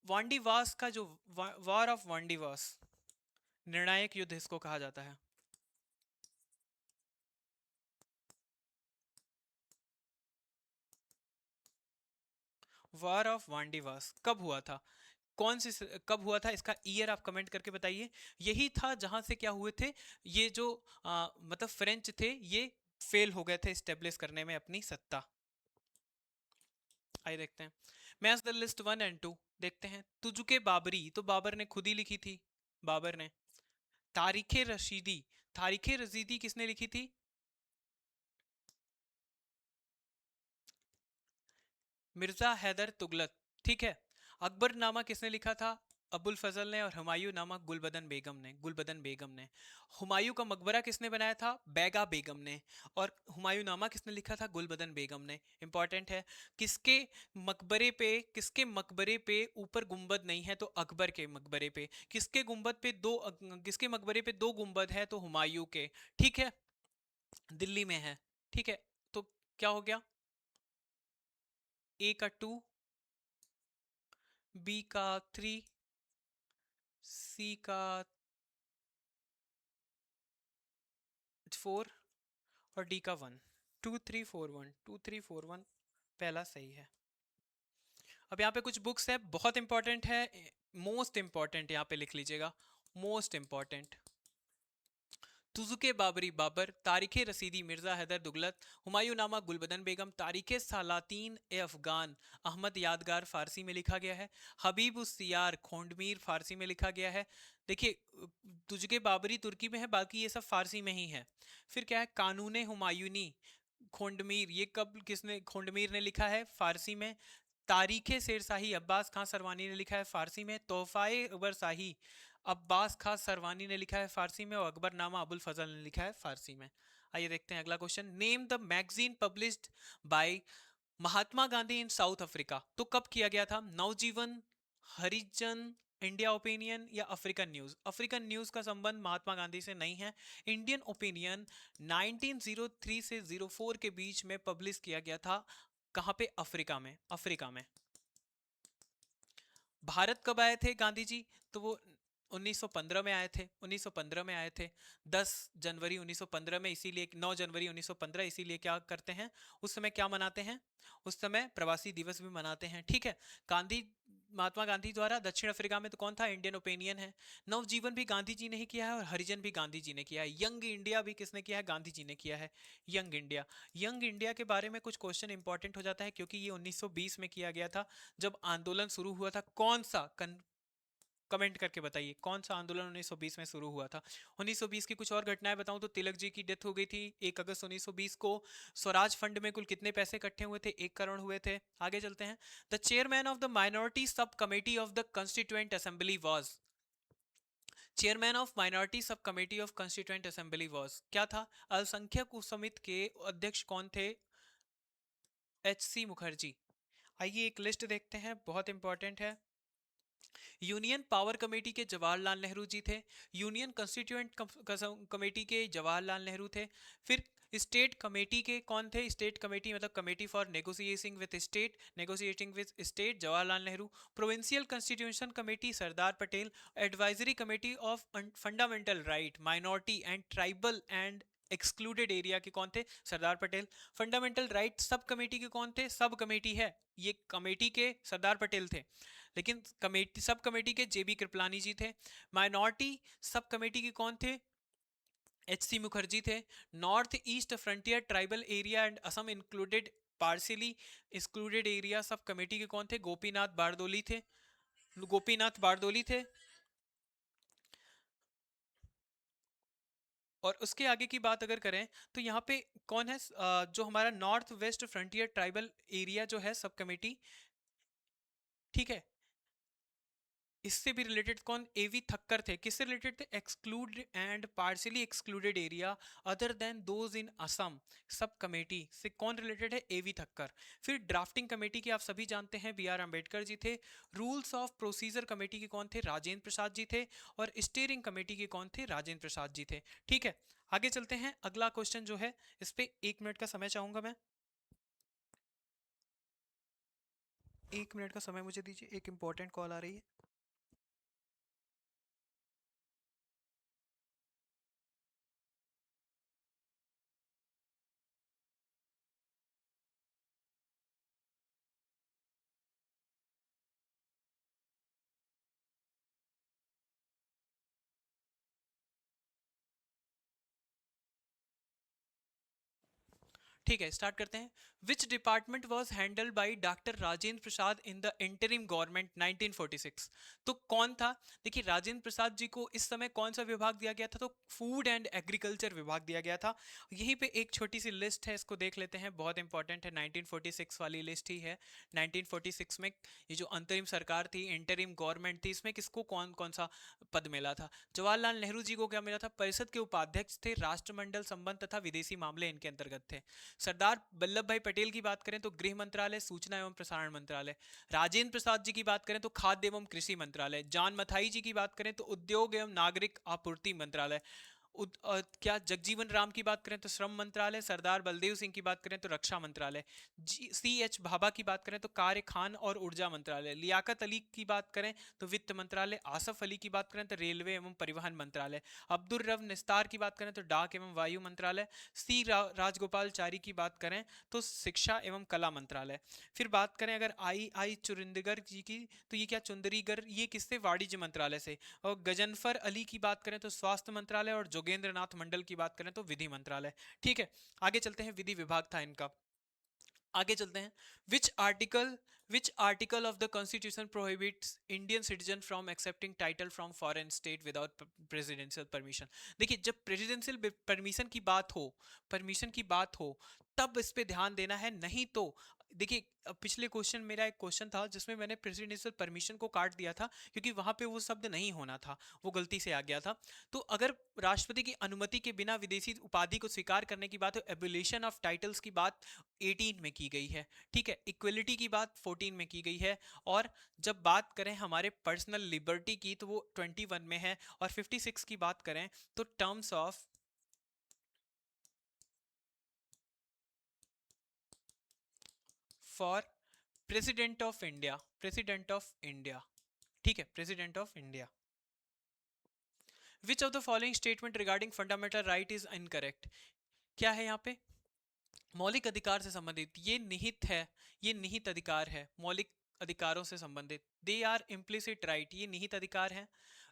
वांडीवास का जो वॉर ऑफ वांडीवास, निर्णायक युद्ध इसको कहा जाता है। वॉर ऑफ वांडीवास कब हुआ था, कौन सी कब हुआ था, इसका ईयर आप कमेंट करके बताइए। यही था जहां से क्या हुए थे, ये जो मतलब फ्रेंच थे ये फेल हो गए थे स्टेब्लिश करने में अपनी सत्ता। आइए देखते हैं। मैच द लिस्ट 1 और 2 देखते हैं। तुझके बाबरी तो बाबर ने खुद ही लिखी थी, बाबर ने। तारीखे रशीदी, तारीखे रशीदी किसने लिखी थी? मिर्जा हैदर तुगलक, ठीक है। अकबरनामा किसने लिखा था? अबुल फजल ने। और हुमायूं नामा गुलबदन बेगम ने, गुलबदन बेगम ने। हुमायूं का मकबरा किसने बनाया था? बैगा बेगम ने। और हुमायूं नामा किसने लिखा था? गुलबदन बेगम ने। इंपॉर्टेंट है। किसके मकबरे पे, किसके मकबरे पे ऊपर गुंबद नहीं है? तो अकबर के मकबरे पे। किसके गुंबद पे दो, किसके मकबरे पे दो गुंबद है? तो हुमायूं के, ठीक है, दिल्ली में है, ठीक है। तो क्या हो गया, ए का 2, बी का 3, सी का 4 और डी का 1। 2 3 4 1, 2 3 4 1 पहला सही है। अब यहाँ पे कुछ बुक्स है, बहुत इंपॉर्टेंट है, मोस्ट इंपॉर्टेंट यहाँ पे लिख लीजिएगा, मोस्ट इंपॉर्टेंट। तुजुके बाबरी बाबर, तारीखे रसीदी मिर्जा हैदर दुगलत, हुमायूं नामा गुलबदन बेगम, तारीखे सालातीन ए अफगान अहमद यादगार फारसी में लिखा गया है, हबीब उस सियार खोंडमीर फारसी में लिखा गया है। देखिए तुझके बाबरी तुर्की में है, बाकी ये सब फारसी में ही है। फिर क्या है, कानून हुमायूनी खोंडमीर, ये कब किसने, खोंडमीर ने लिखा है फारसी में। तारीखे शेरशाही अब्बास खां सरवानी ने लिखा है फारसी में। तोहफाए अकबर शाही अब्बास खां सरवानी ने लिखा है फारसी में। और अकबरनामा अबुल फजल ने लिखा है फारसी में। आइए देखते हैं अगला question. Name the magazine published by Mahatma Gandhi in south Africa. तो कब किया गया था? नवजीवन, हरिजन, इंडिया ओपिनियन या अफ्रीकन न्यूज? अफ्रीकन न्यूज का संबंध महात्मा गांधी से नहीं है। इंडियन ओपिनियन 1903 से 04 के बीच में पब्लिश किया गया था। कहां पे? अफ्रीका में, अफ्रीका में। भारत कब आए थे गांधी जी? तो वो 1915 में आए थे, 1915 में आए थे, 10 जनवरी 1915 में। इसीलिए 9 जनवरी 1915, इसीलिए क्या करते हैं उस समय, क्या मनाते हैं उस समय? प्रवासी दिवस भी मनाते हैं, ठीक है। गांधी, महात्मा गांधी द्वारा दक्षिण अफ्रीका में तो कौन था? इंडियन ओपिनियन है। नवजीवन भी गांधी जी ने ही किया है और हरिजन भी गांधी जी ने किया है। यंग इंडिया भी किसने किया है? गांधी जी ने किया है, यंग इंडिया। यंग इंडिया के बारे में कुछ क्वेश्चन इंपॉर्टेंट हो जाता है क्योंकि ये 1920 में किया गया था, जब आंदोलन शुरू हुआ था। कौन सा कमेंट करके बताइए कौन सा आंदोलन 1920 में शुरू हुआ था। 1920 की कुछ और घटनाएं बताऊं तो तिलक जी की डेथ हो गई थी 1 अगस्त 1920 को। स्वराज फंड में कुल कितने पैसे इकट्ठे हुए थे, 1 करोड़ हुए थे। आगे चलते हैं। The chairman of the minority sub committee of the constituent assembly was. Chairman of minority sub committee of constituent assembly was क्या था? अल्पसंख्यक उप समिति के अध्यक्ष कौन थे? H.C. मुखर्जी। आइए एक लिस्ट देखते हैं, बहुत इंपॉर्टेंट है। यूनियन पावर कमेटी के जवाहरलाल नेहरू जी थे। यूनियन कॉन्स्टिट्यूएंट कमेटी के जवाहरलाल नेहरू थे। फिर स्टेट कमेटी के कौन थे? स्टेट कमेटी मतलब committee for negotiating with state, negotiating with state, Jawaharlal Nehru. Provincial constitution committee Sardar Patel. Advisory committee of fundamental right, minority and tribal and excluded area के कौन थे? Sardar Patel. Fundamental right sub committee के कौन थे? सब कमेटी है ये, कमेटी के सरदार पटेल थे, लेकिन कमेटी सब कमेटी के जेबी कृपलानी जी थे। माइनॉरिटी सब कमेटी के कौन थे? H.C. मुखर्जी थे। North east frontier tribal area and Assam included partially excluded area सब कमेटी के कौन थे? गोपीनाथ बारदोली थे। गोपीनाथ बारदोली थे। और उसके आगे की बात अगर करें तो यहाँ पे कौन है? जो हमारा north west frontier tribal area जो है सब कमेटी, ठीक है, इससे भी रिलेटेड कौन? एवी थक्कर थे। किससे रिलेटेड थे? Exclude and partially excluded area other than those in Assam sub committee से कौन रिलेटेड है? एवी थक्कर। फिर ड्राफ्टिंग कमेटी के आप सभी जानते हैं बी आर अम्बेडकर जी थे। रूल्स ऑफ प्रोसीजर कमेटी के कौन थे? राजेंद्र प्रसाद जी थे। और स्टीयरिंग कमेटी के कौन थे? राजेंद्र प्रसाद जी थे। ठीक है, आगे चलते हैं। अगला क्वेश्चन जो है इस पे 1 मिनट का समय चाहूंगा मैं। 1 मिनट का समय मुझे दीजिए, एक इंपॉर्टेंट कॉल आ रही है। ठीक है, स्टार्ट करते हैं। Which department was handled by doctor Rajendra Prasad in the interim government 1946? तो कौन था? देखिए राजेंद्र प्रसाद जी को इस समय कौन सा विभाग दिया गया था? तो फूड एंड एग्रीकल्चर विभाग दिया गया था। यहीं पे एक छोटी सी लिस्ट है, इसको देख लेते हैं, बहुत इंपॉर्टेंट है, 1946 वाली लिस्ट ही है। 1946 में ये जो अंतरिम सरकार थी, इंटरिम गवर्नमेंट थी, इसमें किसको कौन कौन सा पद मिला था? जवाहरलाल नेहरू जी को क्या मिला था? परिषद के उपाध्यक्ष थे, राष्ट्रमंडल संबंध तथा विदेशी मामले इनके अंतर्गत थे। सरदार वल्लभ भाई पटेल की बात करें तो गृह मंत्रालय, सूचना एवं प्रसारण मंत्रालय। राजेंद्र प्रसाद जी की बात करें तो खाद्य एवं कृषि मंत्रालय। जान मथाई जी की बात करें तो उद्योग एवं नागरिक आपूर्ति मंत्रालय। क्या जगजीवन राम की बात करें तो श्रम मंत्रालय। सरदार बलदेव सिंह की बात करें तो रक्षा मंत्रालय। C.H. भाभा की बात करें तो कार्य खान और ऊर्जा मंत्रालय। लियाकत अली की बात करें तो वित्त मंत्रालय। आसफ अली की बात करें तो रेलवे एवं परिवहन मंत्रालय। अब्दुल रब निस्तार की बात करें तो डाक एवं वायु मंत्रालय। राजगोपालचारी की बात करें तो शिक्षा एवं कला मंत्रालय। फिर बात करें अगर आई चुरिंदगर जी की, तो ये क्या चुंदरीगर, ये किससे? वाणिज्य मंत्रालय से। और गजनफर अली की बात करें तो स्वास्थ्य मंत्रालय। और जोगेंद्र नाथ मंडल की बात करें तो विधि मंत्रालय। ठीक है, आगे चलते हैं। विधि विभाग था इनका। आगे चलते हैं। Which article of the constitution prohibits Indian citizen from accepting title from foreign state without presidential permission? देखिए जब प्रेसिडेंशियल परमिशन की बात हो तब इस पे ध्यान देना है, नहीं तो देखिए पिछले क्वेश्चन, मेरा एक क्वेश्चन था जिसमें मैंने प्रेसिडेंशियल परमिशन को काट दिया था क्योंकि वहां पे वो शब्द नहीं होना था, वो गलती से आ गया था। तो अगर राष्ट्रपति की अनुमति के बिना विदेशी उपाधि को स्वीकार करने की बात है, एबुलेशन ऑफ टाइटल्स की बात 18 में की गई है। ठीक है, इक्वलिटी की बात 14 में की गई है। और जब बात करें हमारे पर्सनल लिबर्टी की तो वो 21 में है। और 56 की बात करें तो terms of for president of India. ठीक है, president of India. Which of the following statement regarding fundamental right is incorrect? क्या है यहाँ पे? मौलिक अधिकार से संबंधित, ये निहित है, ये निहित अधिकार है, मौलिक अधिकारों से संबंधित। दे आर इम्प्लिसिट राइट, ये निहित अधिकार है।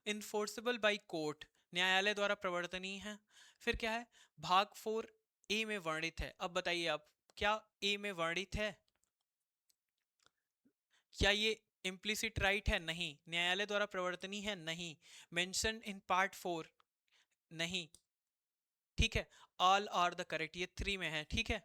इन्फोर्सेबल बाई कोर्ट, न्यायालय द्वारा प्रवर्तनीय है। फिर क्या है? भाग 4 ए में वर्णित है। अब बताइए आप, क्या ए में वर्णित है? क्या ये इम्प्लिसिट राइट है, नहीं। न्यायालय द्वारा प्रवर्तनीय है, नहीं। मेंशन इन पार्ट 4, नहीं। ठीक है, ऑल आर द करेक्ट, ये 3 में है। ठीक है,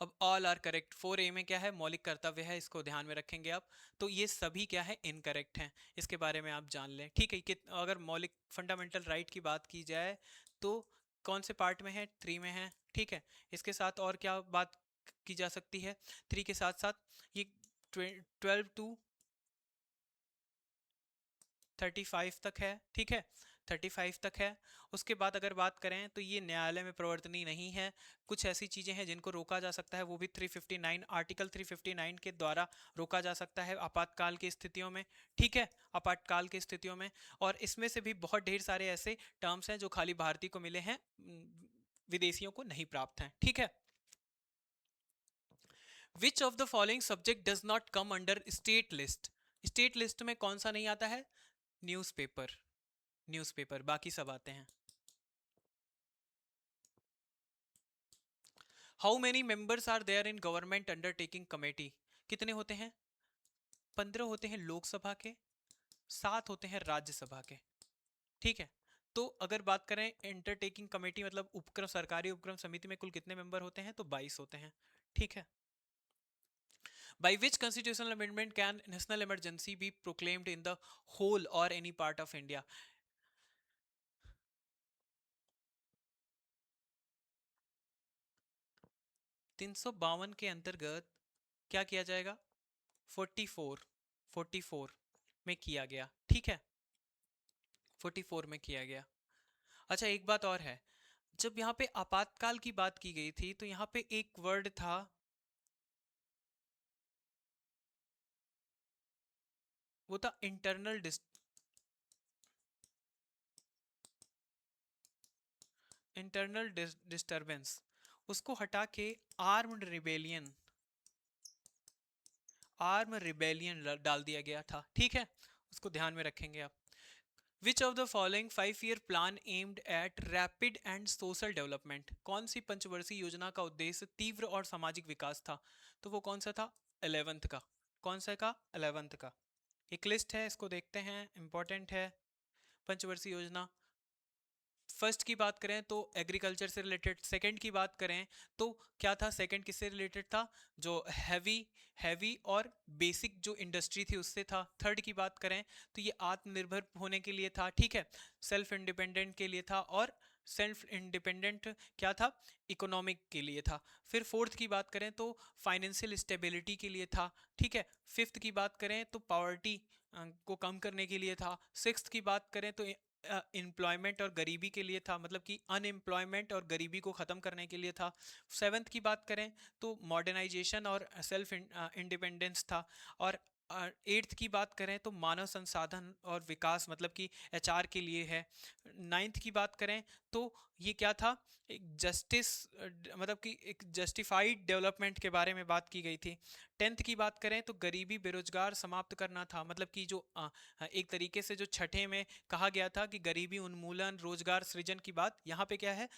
अब ऑल आर करेक्ट। 4A में क्या है, मौलिक कर्तव्य है, इसको ध्यान में रखेंगे आप। तो ये सभी क्या है, इनकरेक्ट हैं, इसके बारे में आप जान लें। ठीक है, कि अगर मौलिक फंडामेंटल राइट की बात की जाए तो कौन से पार्ट में है, 3 में है। ठीक है, इसके साथ और क्या बात की जा सकती है, 3 के साथ साथ ये 12 टू 35 तक है। ठीक है, 35 तक है। उसके बाद अगर बात करें तो ये न्यायालय में प्रवर्तनीय नहीं है। कुछ ऐसी चीजें हैं जिनको रोका जा सकता है, वो भी 359, आर्टिकल 359 के द्वारा रोका जा सकता है आपातकाल की स्थितियों में। ठीक है, आपातकाल की स्थितियों में। और इसमें से भी बहुत ढेर सारे ऐसे टर्म्स हैं जो खाली भारतीय को मिले हैं, विदेशियों को नहीं प्राप्त हैं। ठीक है, which of the following subject does not come under state list. State list में कौन सा नहीं आता है, न्यूज़पेपर। न्यूज़पेपर, बाकी सब आते हैं। How many members are there in government undertaking committee. कितने होते हैं, 15 होते हैं लोकसभा के, 7 होते हैं राज्यसभा के। ठीक है, तो अगर बात करें अंडरटेकिंग कमेटी मतलब उपक्रम, सरकारी उपक्रम समिति में कुल कितने मेंबर होते हैं, तो 22 होते हैं। ठीक है, by which constitutional amendment can national emergency be proclaimed in the whole or any part of India. 352 के अंतर्गत क्या किया जाएगा, 44 में किया गया। ठीक है, 44 में किया गया। अच्छा, एक बात और है, जब यहाँ पे आपातकाल की बात की गई थी तो यहाँ पे एक वर्ड था, वो था इंटरनल डिस्टरबेंस। उसको हटा के आर्म्ड रिबेलियन, डाल दिया गया था। ठीक है, उसको ध्यान में रखेंगे आप। विच of the following 5 year plan aimed at rapid and social development. कौन सी पंचवर्षीय योजना का उद्देश्य तीव्र और सामाजिक विकास था, तो वो कौन सा था, 11th का। कौन सा का, 11th का। एक लिस्ट है, इसको देखते हैं, इंपॉर्टेंट है। पंचवर्षीय योजना, फर्स्ट की बात करें तो एग्रीकल्चर से रिलेटेड, सेकंड की बात करें तो क्या था, सेकंड किससे रिलेटेड था, जो हैवी हैवी और बेसिक जो इंडस्ट्री थी उससे था। थर्ड की बात करें तो ये आत्मनिर्भर होने के लिए था। ठीक है, सेल्फ इंडिपेंडेंट के लिए था। और सेल्फ इंडिपेंडेंट क्या था, इकोनॉमिक के लिए था। फिर फोर्थ की बात करें तो फाइनेंशियल स्टेबिलिटी के लिए था। ठीक है, फिफ्थ की बात करें तो पॉवर्टी को कम करने के लिए था। सिक्स्थ की बात करें तो एम्प्लॉयमेंट और गरीबी के लिए था, मतलब कि अनएम्प्लॉयमेंट और गरीबी को ख़त्म करने के लिए था। सेवेंथ की बात करें तो मॉडर्नाइजेशन और सेल्फ इंडिपेंडेंस था। और एट्थ की बात करें तो मानव संसाधन और विकास, मतलब कि एचआर के लिए है। नाइन्थ की बात करें तो ये क्या था, एक जस्टिस, मतलब कि एक जस्टिफाइड डेवलपमेंट के बारे में बात की गई थी। टेंथ की बात करें तो गरीबी बेरोजगार समाप्त करना था, मतलब कि जो एक तरीके से जो छठे में कहा गया था कि गरीबी उन्मूलन रोजगार सृजन की बात, यहाँ पे क्या है,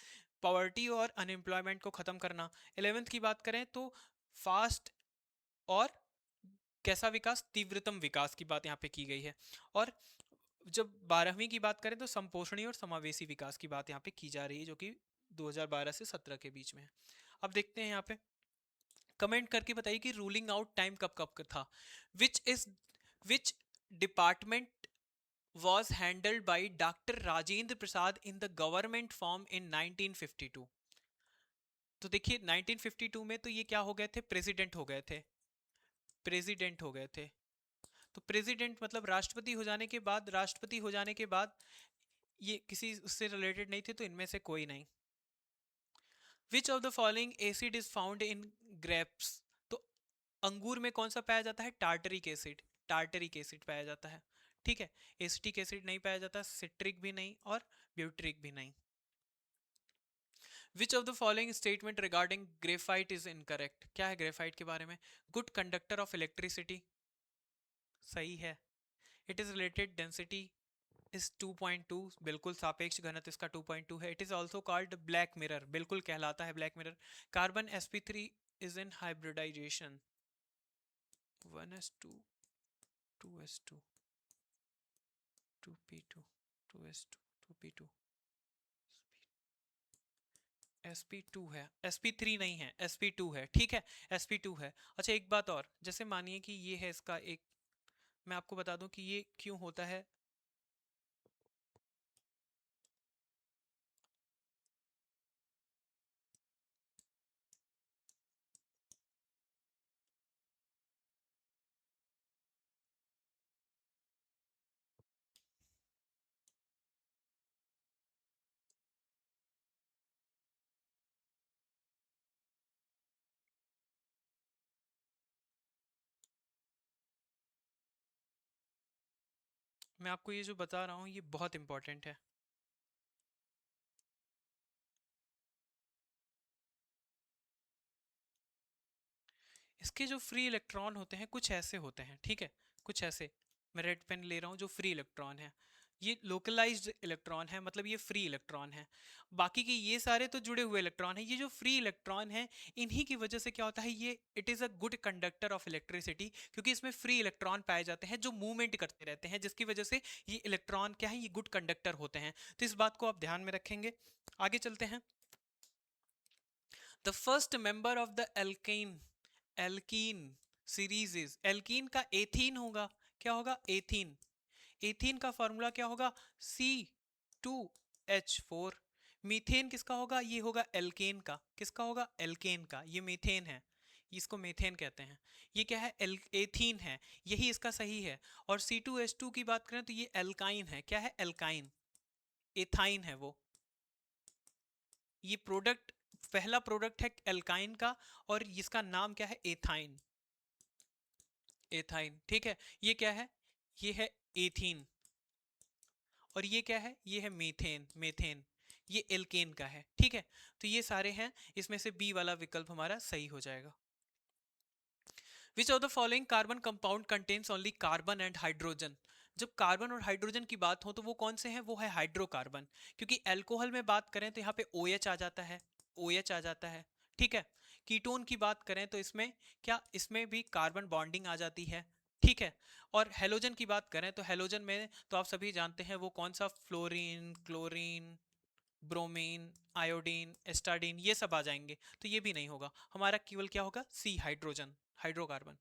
पॉवर्टी और अनएम्प्लॉयमेंट को ख़त्म करना। 11th की बात करें तो फास्ट और कैसा विकास, तीव्रतम विकास की बात यहाँ पे की गई है। और जब 12वीं की बात करें तो संपोषणीय और समावेशी विकास की बात यहाँ पे की जा रही है, जो कि 2012 से 17 के बीच में है। अब देखते हैं यहाँ पे, कमेंट करके बताइए कि रूलिंग आउट टाइम कब कब का था। Which department was handled by Dr. Rajendra Prasad in the government form in 1952। तो देखिए 1952 में तो ये क्या हो गए थे, प्रेसिडेंट हो गए थे। प्रेसिडेंट हो गए थे, तो प्रेसिडेंट मतलब राष्ट्रपति हो जाने के बाद, राष्ट्रपति हो जाने के बाद ये किसी उससे रिलेटेड नहीं थे, तो इनमें से कोई नहीं। विच of the following acid is found in grapes. तो अंगूर में कौन सा पाया जाता है, टार्टरिक एसिड। टार्टरिक एसिड पाया जाता है। ठीक है, एसिटिक एसिड नहीं पाया जाता, सिट्रिक भी नहीं और ब्यूट्रिक भी नहीं। विच of the following statement regarding graphite is incorrect. क्या है ग्रेफाइट के बारे में, गुड कंडक्टर ऑफ इलेक्ट्रिसिटी, सही है। It is related density is 2.2, बिल्कुल सापेक्ष घनत्व इसका 2.2 है। It is also called black mirror, बिल्कुल कहलाता है black mirror. Carbon sp3 is in hybridization 1s2। 2s2 2p2 2s2 2p2 sp2 है, sp3 नहीं है, sp2 है, ठीक है, sp2 है। अच्छा एक बात और, जैसे मानिए कि ये है इसका एक, मैं आपको बता दूं कि ये क्यों होता है। मैं आपको ये जो बता रहा हूँ ये बहुत इंपॉर्टेंट है। इसके जो फ्री इलेक्ट्रॉन होते हैं कुछ ऐसे होते हैं, ठीक है, कुछ ऐसे। मैं रेड पेन ले रहा हूँ, जो फ्री इलेक्ट्रॉन है, ये लोकलाइज्ड इलेक्ट्रॉन है, मतलब ये फ्री इलेक्ट्रॉन है। बाकी के ये सारे तो जुड़े हुए इलेक्ट्रॉन है। ये जो फ्री इलेक्ट्रॉन है, इन्हीं की वजह से क्या होता है, ये it is a good conductor of electricity, क्योंकि इसमें फ्री इलेक्ट्रॉन पाए जाते हैं जो मूवमेंट करते रहते हैं, जिसकी वजह से ये इलेक्ट्रॉन क्या है, ये गुड कंडक्टर होते हैं। तो इस बात को आप ध्यान में रखेंगे। आगे चलते हैं। The first member of the alkene, alkene series is, alkene का एथीन होगा, क्या होगा, एथीन। एथीन का फॉर्मूला क्या होगा, C2H4। मीथेन किसका होगा, ये होगा एल्केन का, किसका होगा, एल्केन का, ये मीथेन है, इसको मीथेन कहते हैं। ये क्या है, एथीन है, यही इसका सही है। और C2H2 की बात करें तो ये एल्काइन है, क्या है, एल्काइन, एथाइन है वो। ये प्रोडक्ट, पहला प्रोडक्ट है एल्काइन का, और इसका नाम क्या है, एथाइन, एथाइन, ठीक है। ये क्या है, ये है एथीन, और ये क्या है, ये है मीथेन, मेथेन, ये एल्केन का है, ठीक है। तो ये सारे हैं, इसमें से बी वाला विकल्प हमारा सही हो जाएगा। विच of the following carbon compound contains only carbon and hydrogen. जब कार्बन और हाइड्रोजन की बात हो तो वो कौन से हैं, वो है हाइड्रोकार्बन, क्योंकि अल्कोहल में बात करें तो यहाँ पे OH आ जाता है, OH आ जाता है, ठीक है। कीटोन की बात करें तो इसमें क्या, इसमें भी कार्बन बॉन्डिंग आ जाती है, ठीक है। और हेलोजन की बात करें तो हेलोजन में तो आप सभी जानते हैं वो कौन सा, फ्लोरीन, क्लोरीन, ब्रोमीन, आयोडीन, एस्टाडीन, ये सब आ जाएंगे, तो ये भी नहीं होगा हमारा, केवल क्या होगा, C, hydrogen, hydrocarbon.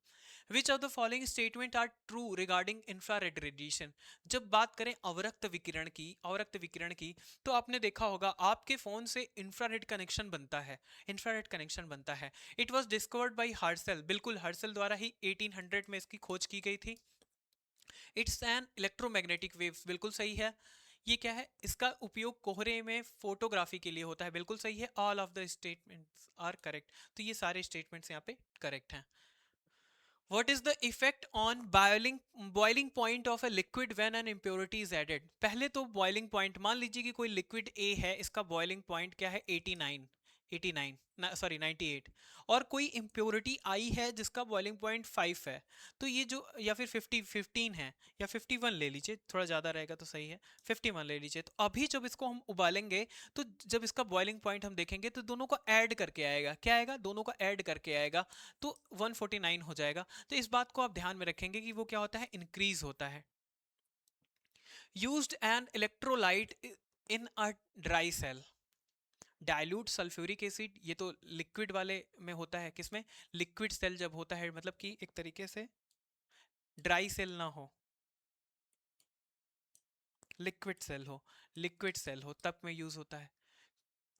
Which of the following statement are true regarding infrared radiation. जब बात करें अवरक्त विकिरण की, अवरक्त विकिरण की, तो आपने देखा होगा आपके फोन से इंफ्रारेड कनेक्शन बनता है, इंफ्रारेड कनेक्शन बनता है। इट वॉज डिस्कवर्ड बाई हर्सेल, बिल्कुल हर्सेल द्वारा ही 1800 में इसकी खोज की गई थी। इट्स एन इलेक्ट्रोमैग्नेटिक वेव्स, बिल्कुल सही है। ये क्या है, इसका उपयोग कोहरे में फोटोग्राफी के लिए होता है, बिल्कुल सही है। All of the statements are correct, तो ये सारे स्टेटमेंट्स यहाँ पे करेक्ट हैं। What is the effect on boiling point of a liquid when an impurity is added? पहले तो boiling point, मान लीजिए कि कोई liquid A है, इसका boiling point क्या है, 89, 89 सॉरी 98, और कोई impurity आई है जिसका boiling point 5 है, तो ये जो, या फिर 15 है, या 51 ले लीजिए, थोड़ा ज़्यादा रहेगा तो सही है, 51 ले लीजिए। तो अभी जब इसको हम उबालेंगे, तो जब इसका बॉइलिंग पॉइंट हम देखेंगे तो दोनों को ऐड करके आएगा, क्या आएगा, दोनों को ऐड करके आएगा, तो 149 हो जाएगा। तो इस बात को आप ध्यान में रखेंगे कि वो क्या होता है, इंक्रीज होता है। Used an electrolyte in a dry cell, dilute sulphuric acid, ये तो लिक्विड वाले में होता है, किसमें, लिक्विड सेल जब होता है, मतलब कि एक तरीके से ड्राई सेल ना हो, लिक्विड सेल हो, लिक्विड सेल हो, तब में यूज होता है।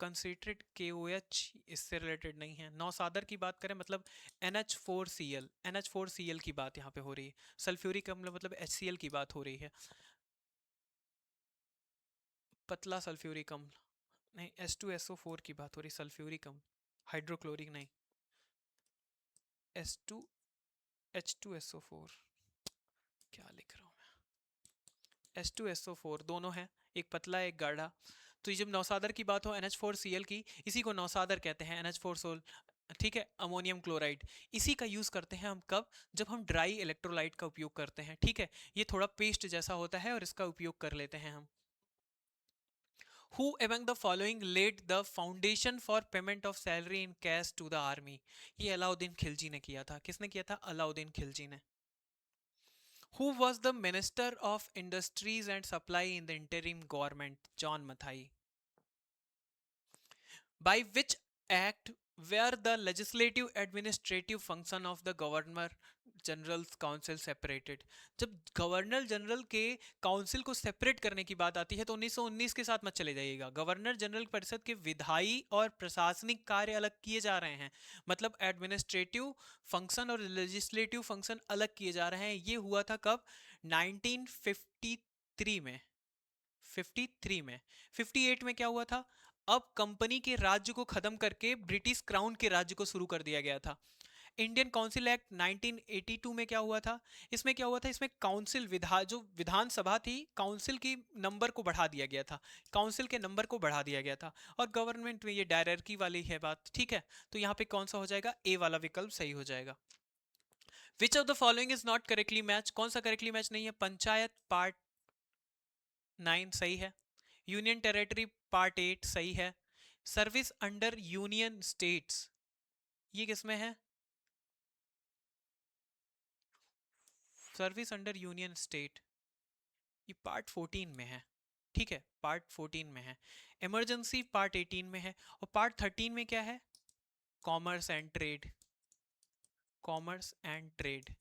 कंसिडरेट KOH इससे रिलेटेड नहीं है। नौसादर की बात करें मतलब NH4Cl, NH4Cl की बात यहाँ पे हो रही है। सल्फ्यूरिक अम्ल मतलब HCl की बात हो रही है। पतला सल्फ्यूरिक अम्ल नहीं, H2SO4 की बात हो रही, सल्फ्यूरिक अम्ल, हाइड्रोक्लोरिक नहीं, S2 H2SO4, क्या लिख रहा हूँ मैं, H2SO4 दोनों हैं, एक पतला एक गाढ़ा। तो ये जब नौसादर की बात हो NH4Cl की, इसी को नौसादर कहते हैं, NH4 सोल, ठीक है, अमोनियम क्लोराइड। इसी का यूज करते हैं हम कब, जब हम ड्राई इलेक्ट्रोलाइट का उपयोग करते हैं, ठीक है। ये थोड़ा पेस्ट जैसा होता है और इसका उपयोग कर लेते हैं हम। Who among the following laid the foundation for payment of salary in cash to the army? ये अलाउद्दीन खिलजी ने किया था, किसने किया था, अलाउद्दीन खिलजी ने। Who was the minister of industries and supply in the interim government? John Mathai. By which act were the legislative administrative function of the governor general council separated? जब governor general के काउंसिल को सेपरेट करने की बात आती है तो 1919 के साथ मत चले जाइएगा. गवर्नर जनरल परिषद के विधायी और प्रशासनिक कार्य अलग किए जा रहे हैं. मतलब एडमिनिस्ट्रेटिव फंक्शन और लेजिस्लेटिव फंक्शन अलग किए जा रहे हैं. ये हुआ था कब? 1953 में. 53 में. 58 में क्या हुआ था? अब कंपनी के राज्य को खत्म करके ब्रिटिश क्राउन के राज्य को शुरू कर दिया गया था. इंडियन काउंसिल एक्ट 1982 में क्या हुआ था? इसमें क्या हुआ था? इसमें काउंसिल जो विधानसभा थी, काउंसिल की नंबर को बढ़ा दिया गया था. काउंसिल के नंबर को बढ़ा दिया गया था. और गवर्नमेंट में ये डायरेक्टरी वाली है बात. ठीक है, तो यहाँ पे कौन सा हो जाएगा? ए वाला विकल्प सही हो जाएगा. विच of the following is not correctly match? कौन सा करेक्टली मैच नहीं है? पंचायत पार्ट 9 सही है. यूनियन टेरिटरी पार्ट 8 सही है. सर्विस अंडर यूनियन स्टेट्स, ये किसमें है? सर्विस अंडर यूनियन स्टेट, ये पार्ट 14 में है. ठीक है, पार्ट 14 में है. इमरजेंसी पार्ट 18 में है. और पार्ट 13 में क्या है? Commerce and trade. Commerce and trade.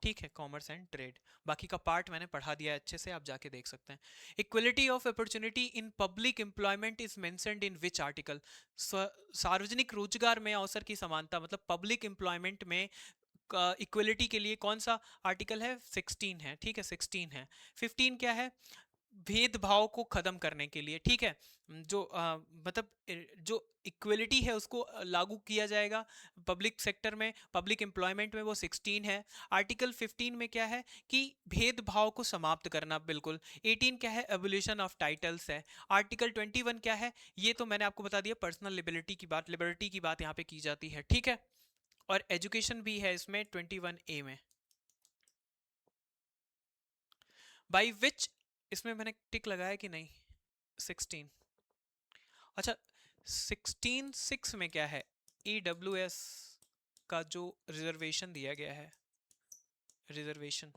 ठीक है, कॉमर्स एंड ट्रेड. बाकी का पार्ट मैंने पढ़ा दिया है अच्छे से, आप जाके देख सकते हैं. Equality of opportunity in public employment is mentioned in which article? सार्वजनिक रोजगार में अवसर की समानता, मतलब पब्लिक एम्प्लॉयमेंट में इक्वलिटी के लिए कौन सा आर्टिकल है? 16 है. ठीक है, 16 है. 15 क्या है? भेदभाव को खत्म करने के लिए. ठीक है, जो मतलब जो इक्वलिटी है उसको लागू किया जाएगा पब्लिक सेक्टर में, पब्लिक एम्प्लॉयमेंट में, वो 16 है. आर्टिकल 15 में क्या है? कि भेदभाव को समाप्त करना. बिल्कुल. 18 क्या है? एबोलिशन ऑफ टाइटल्स है. आर्टिकल 21 क्या है? ये तो मैंने आपको बता दिया, पर्सनल लिबर्टी की बात, लिबर्टी की बात यहाँ पे की जाती है. ठीक है, और एजुकेशन भी है इसमें 21A में. बाई विच, इसमें मैंने टिक लगाया कि नहीं? 16. अच्छा, 16(6) में क्या है? EWS का जो रिजर्वेशन दिया गया है, reservation.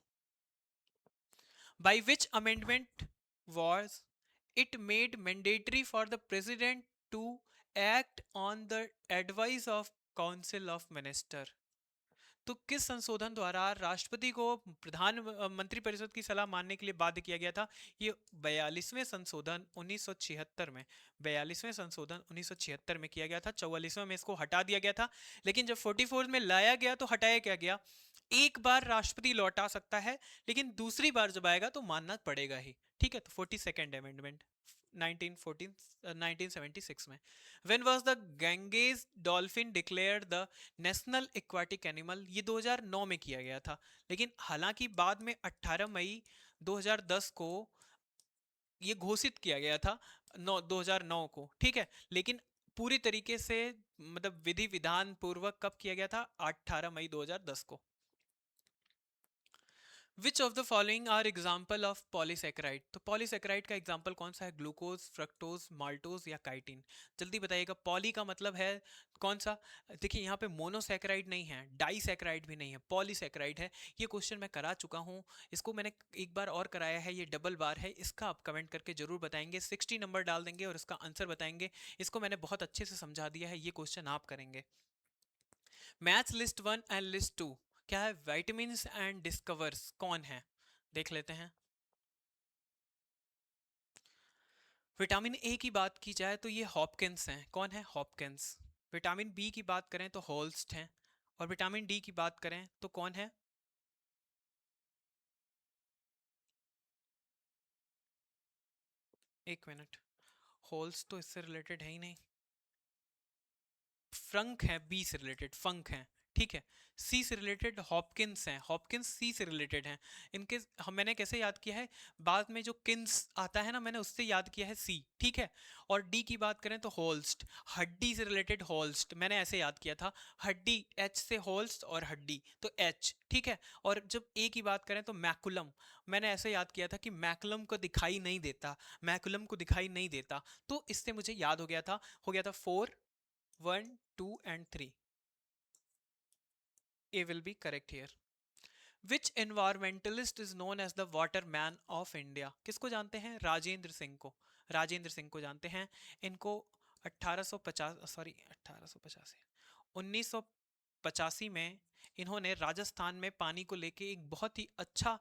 By which amendment was it made mandatory for the president to act on the advice of council of minister? तो किस संशोधन द्वारा राष्ट्रपति को प्रधानमंत्री परिषद की सलाह मानने के लिए बाध्य किया गया था? ये 42वें संशोधन 1976 में. 42वें संशोधन 1976 में किया गया था. 44वें में इसको हटा दिया गया था. लेकिन जब 44 में लाया गया तो हटाया क्या गया? एक बार राष्ट्रपति लौटा सकता है, लेकिन दूसरी बार जब आएगा तो मानना पड़ेगा ही. ठीक है, तो 42nd अमेंडमेंट 1976 में. When was the Ganges dolphin declared the national aquatic animal? ये 2009 में किया गया था. लेकिन हालांकि बाद में 18 मई 2010 को ये घोषित किया गया था, 2009 को. ठीक है, लेकिन पूरी तरीके से मतलब विधि विधान पूर्वक कब किया गया था? 18 मई 2010 को. Which of the following are example of polysaccharide? तो पॉलीसेक्राइड का एग्जाम्पल कौन सा है? ग्लूकोज, फ्रक्टोज, माल्टोज या काइटिन? जल्दी बताइएगा. पॉली का मतलब है कौन सा? देखिए यहाँ पे मोनोसेक्राइड नहीं है, डाईसेक्राइड भी नहीं है, पॉलीसेक्राइड है. ये क्वेश्चन मैं करा चुका हूँ, इसको मैंने एक बार और कराया है, ये डबल बार है. इसका आप कमेंट करके जरूर बताएंगे, 60 नंबर डाल देंगे और इसका आंसर बताएंगे. इसको मैंने बहुत अच्छे से समझा दिया है, ये क्वेश्चन आप करेंगे. मैथ्स लिस्ट 1 एंड लिस्ट 2 क्या है? विटामिन एंड डिस्कवर्स कौन है? देख लेते हैं. विटामिन ए की बात की जाए तो ये हॉपकिंस हैं. कौन है? हॉपकिंस. विटामिन बी की बात करें तो होल्स्ट हैं. और विटामिन डी की बात करें तो कौन है? एक मिनट, होल्स तो इससे रिलेटेड है ही नहीं. फ्रंक है, बी से रिलेटेड फंक है. ठीक है, सी से रिलेटेड हॉपकिंस हैं. हॉपकिंस सी से रिलेटेड हैं. इनके हम मैंने कैसे याद किया है? बाद में जो किन्स आता है ना, मैंने उससे याद किया है सी. ठीक है, और डी की बात करें तो होल्स्ट, हड्डी से रिलेटेड होल्स्ट, मैंने ऐसे याद किया था. हड्डी एच से होल्स्ट और हड्डी तो एच. ठीक है, और जब ए की बात करें तो मैकुलम, मैंने ऐसे याद किया था कि मैकुलम को दिखाई नहीं देता, मैकुलम को दिखाई नहीं देता. तो इससे मुझे याद हो गया था, 4, 1, 2 and 3. A will be correct here. Which environmentalist is known as the water man of India? किसको जानते हैं? राजेंद्र सिंह को। राजेंद्र सिंह को जानते हैं। इनको 1985 में इन्होंने राजस्थान में पानी को लेके एक बहुत ही अच्छा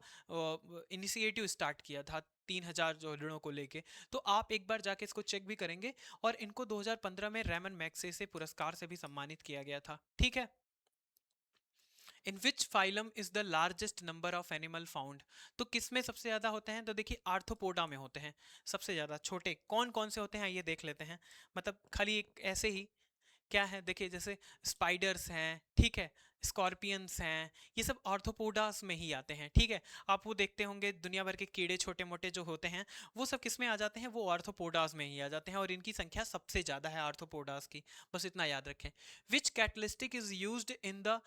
इनिशिएटिव स्टार्ट किया था, 3000 जोड़ों को लेके। तो आप एक बार जाके इसको चेक भी करेंगे। और इनको 2015 में रेमन मैग्सेसे पुरस्कार से भी सम्मानित किया गया था। ठीक है। In which phylum is the largest number of animal found? तो किसमें सबसे ज्यादा होते हैं? तो देखिए आर्थ्रोपोडा में होते हैं सबसे ज्यादा। छोटे कौन कौन से होते हैं ये देख लेते हैं। मतलब खाली एक ऐसे ही क्या है, देखिए जैसे स्पाइडर्स हैं, ठीक है, स्कॉर्पियंस हैं, ये सब आर्थ्रोपोडास में ही आते हैं। ठीक है। आप वो देखते होंगे दुनिया भर के कीड़े छोटे मोटे जो होते हैं वो सब किस में आ जाते हैं? वो आर्थ्रोपोडास में ही आ जाते हैं। और इनकी संख्या सबसे ज्यादा है आर्थ्रोपोडास की। बस इतना याद रखें। Which catalystic is used in the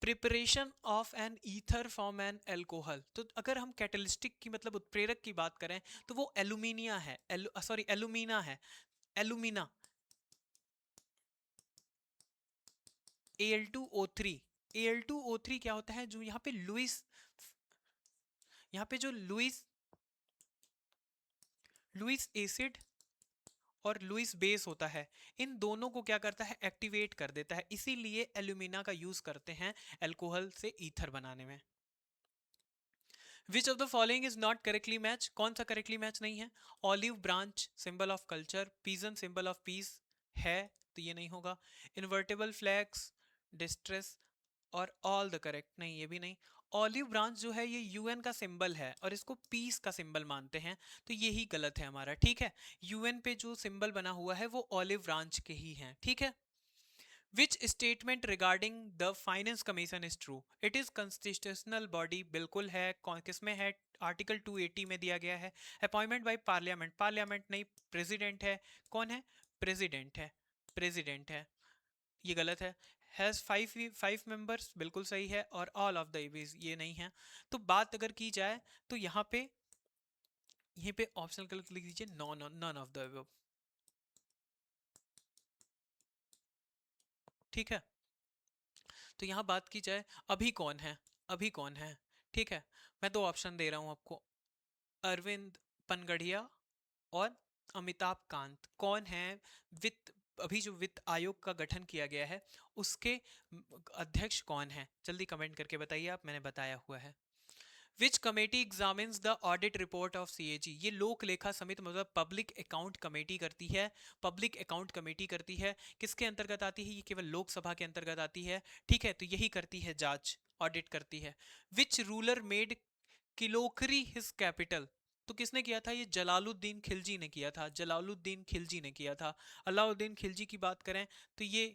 preparation of an ether from an alcohol? तो अगर हम कैटलिस्टिक की मतलब उत्प्रेरक की बात करें तो वो एलुमिनिया है, सॉरी एलुमिना है, एलुमिना, Al2O3। Al2O3 क्या होता है? जो यहाँ पे लुइस, यहाँ पे जो लुइस लुइस एसिड और लुइस बेस होता है, इन दोनों को क्या करता है? एक्टिवेट कर देता है। इसीलिए एल्यूमिना का यूज करते हैं अल्कोहल से ईथर बनाने में। Which of the following is not correctly match? कौन सा करेक्टली मैच नहीं है? Olive branch symbol of culture, pigeon symbol of peace है, तो ये नहीं होगा। इन्वर्टेबल फ्लैग्स, डिस्ट्रेस और ऑल द करेक्ट, नहीं ये भी नहीं। ऑलिव ब्रांच जो है ये यूएन का सिंबल है और इसको पीस का सिंबल मानते हैं, तो यही गलत है हमारा। ठीक है। यूएन पे जो सिंबल बना हुआ है वो ऑलिव ब्रांच के ही है। ठीक है। Which statement regarding the finance commission is true? It is constitutional body, बिल्कुल है। किसमें है? आर्टिकल 280 में दिया गया है। अपॉइंटमेंट बाय पार्लियामेंट, पार्लियामेंट नहीं, प्रेसिडेंट है। कौन है? प्रेसिडेंट है, प्रेसिडेंट है, ये गलत है। हैज फाइव मेंबर्स, बिल्कुल सही है। और ऑल ऑफ द एबीज, ये नहीं है। तो बात अगर की जाए तो यहाँ पे यहीं पे ऑप्शनल गलत लिख दीजिए, नॉन ऑफ द अबव। ठीक है। तो यहाँ बात की जाए अभी कौन है, अभी कौन है? ठीक है। मैं दो ऑप्शन दे रहा हूँ आपको, अरविंद पनगढ़िया और अमिताभ कांत। कौन है वित्त, अभी जो वित्त आयोग का गठन किया गया है उसके अध्यक्ष कौन है? जल्दी कमेंट करके बताइए आप, मैंने बताया हुआ है। विच committee examines the audit report of CAG? ये लोक लेखा समिति मतलब पब्लिक अकाउंट कमेटी करती है। पब्लिक अकाउंट कमेटी करती है, किसके अंतर्गत आती है? ये केवल लोकसभा के अंतर्गत आती है। ठीक है। तो यही करती है जांच, ऑडिट करती है। Which ruler made Kilokari his capital? तो किसने किया था? ये जलालुद्दीन खिलजी ने किया था, जलालुद्दीन खिलजी ने किया था। अलाउद्दीन खिलजी की बात करें तो ये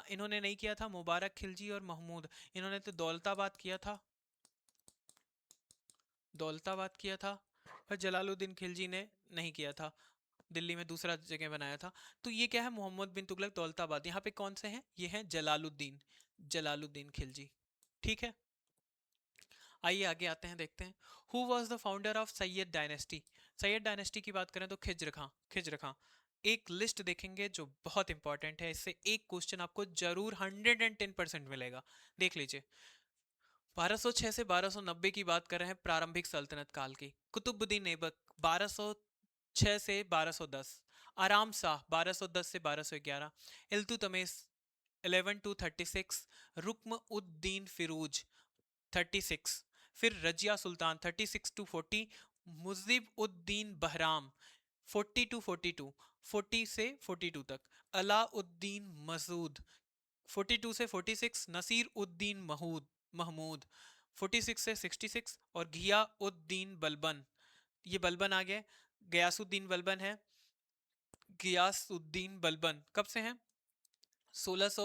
इन्होंने नहीं किया था। मुबारक खिलजी और महमूद, इन्होंने तो दौलताबाद किया था, दौलताबाद किया था। और जलालुद्दीन खिलजी ने नहीं किया था, दिल्ली में दूसरा जगह बनाया था। तो ये क्या है? मोहम्मद बिन तुगलक दौलताबाद। यहाँ पे कौन से हैं? ये हैं जलालुद्दीन, जलालुद्दीन खिलजी। ठीक है। आइए आगे आते हैं, देखते हैं। Who was the founder of Syed dynasty? Syed dynasty की बात करें तो खिज्र खां, खिज्र खां। एक लिस्ट देखेंगे जो बहुत इंपॉर्टेंट है, इससे एक क्वेश्चन आपको जरूर 110% मिलेगा। देख लीजिए। 1206 से 1290 की बात कर रहे हैं, प्रारंभिक सल्तनत काल की। कुतुबुद्दीन ऐबक 1206 से 1210, आराम शाह 1210 से 1211, इल्तुतमिश 11 टू 36, रुक्म उद्दीन फिरोज 36, फिर रजिया सुल्तान 36 टू 40, मुजीब उद्दीन बहराम 40 टू 42, 40 से 42 तक, अलाउद्दीन मसूद 42 से 46, नसीर उद्दीन महमूद 46 से 66, और घिया उद्दीन बलबन, ये बलबन आ गए, गयासुद्दीन बलबन है। गियासुद्दीन बलबन कब से हैं? 1600,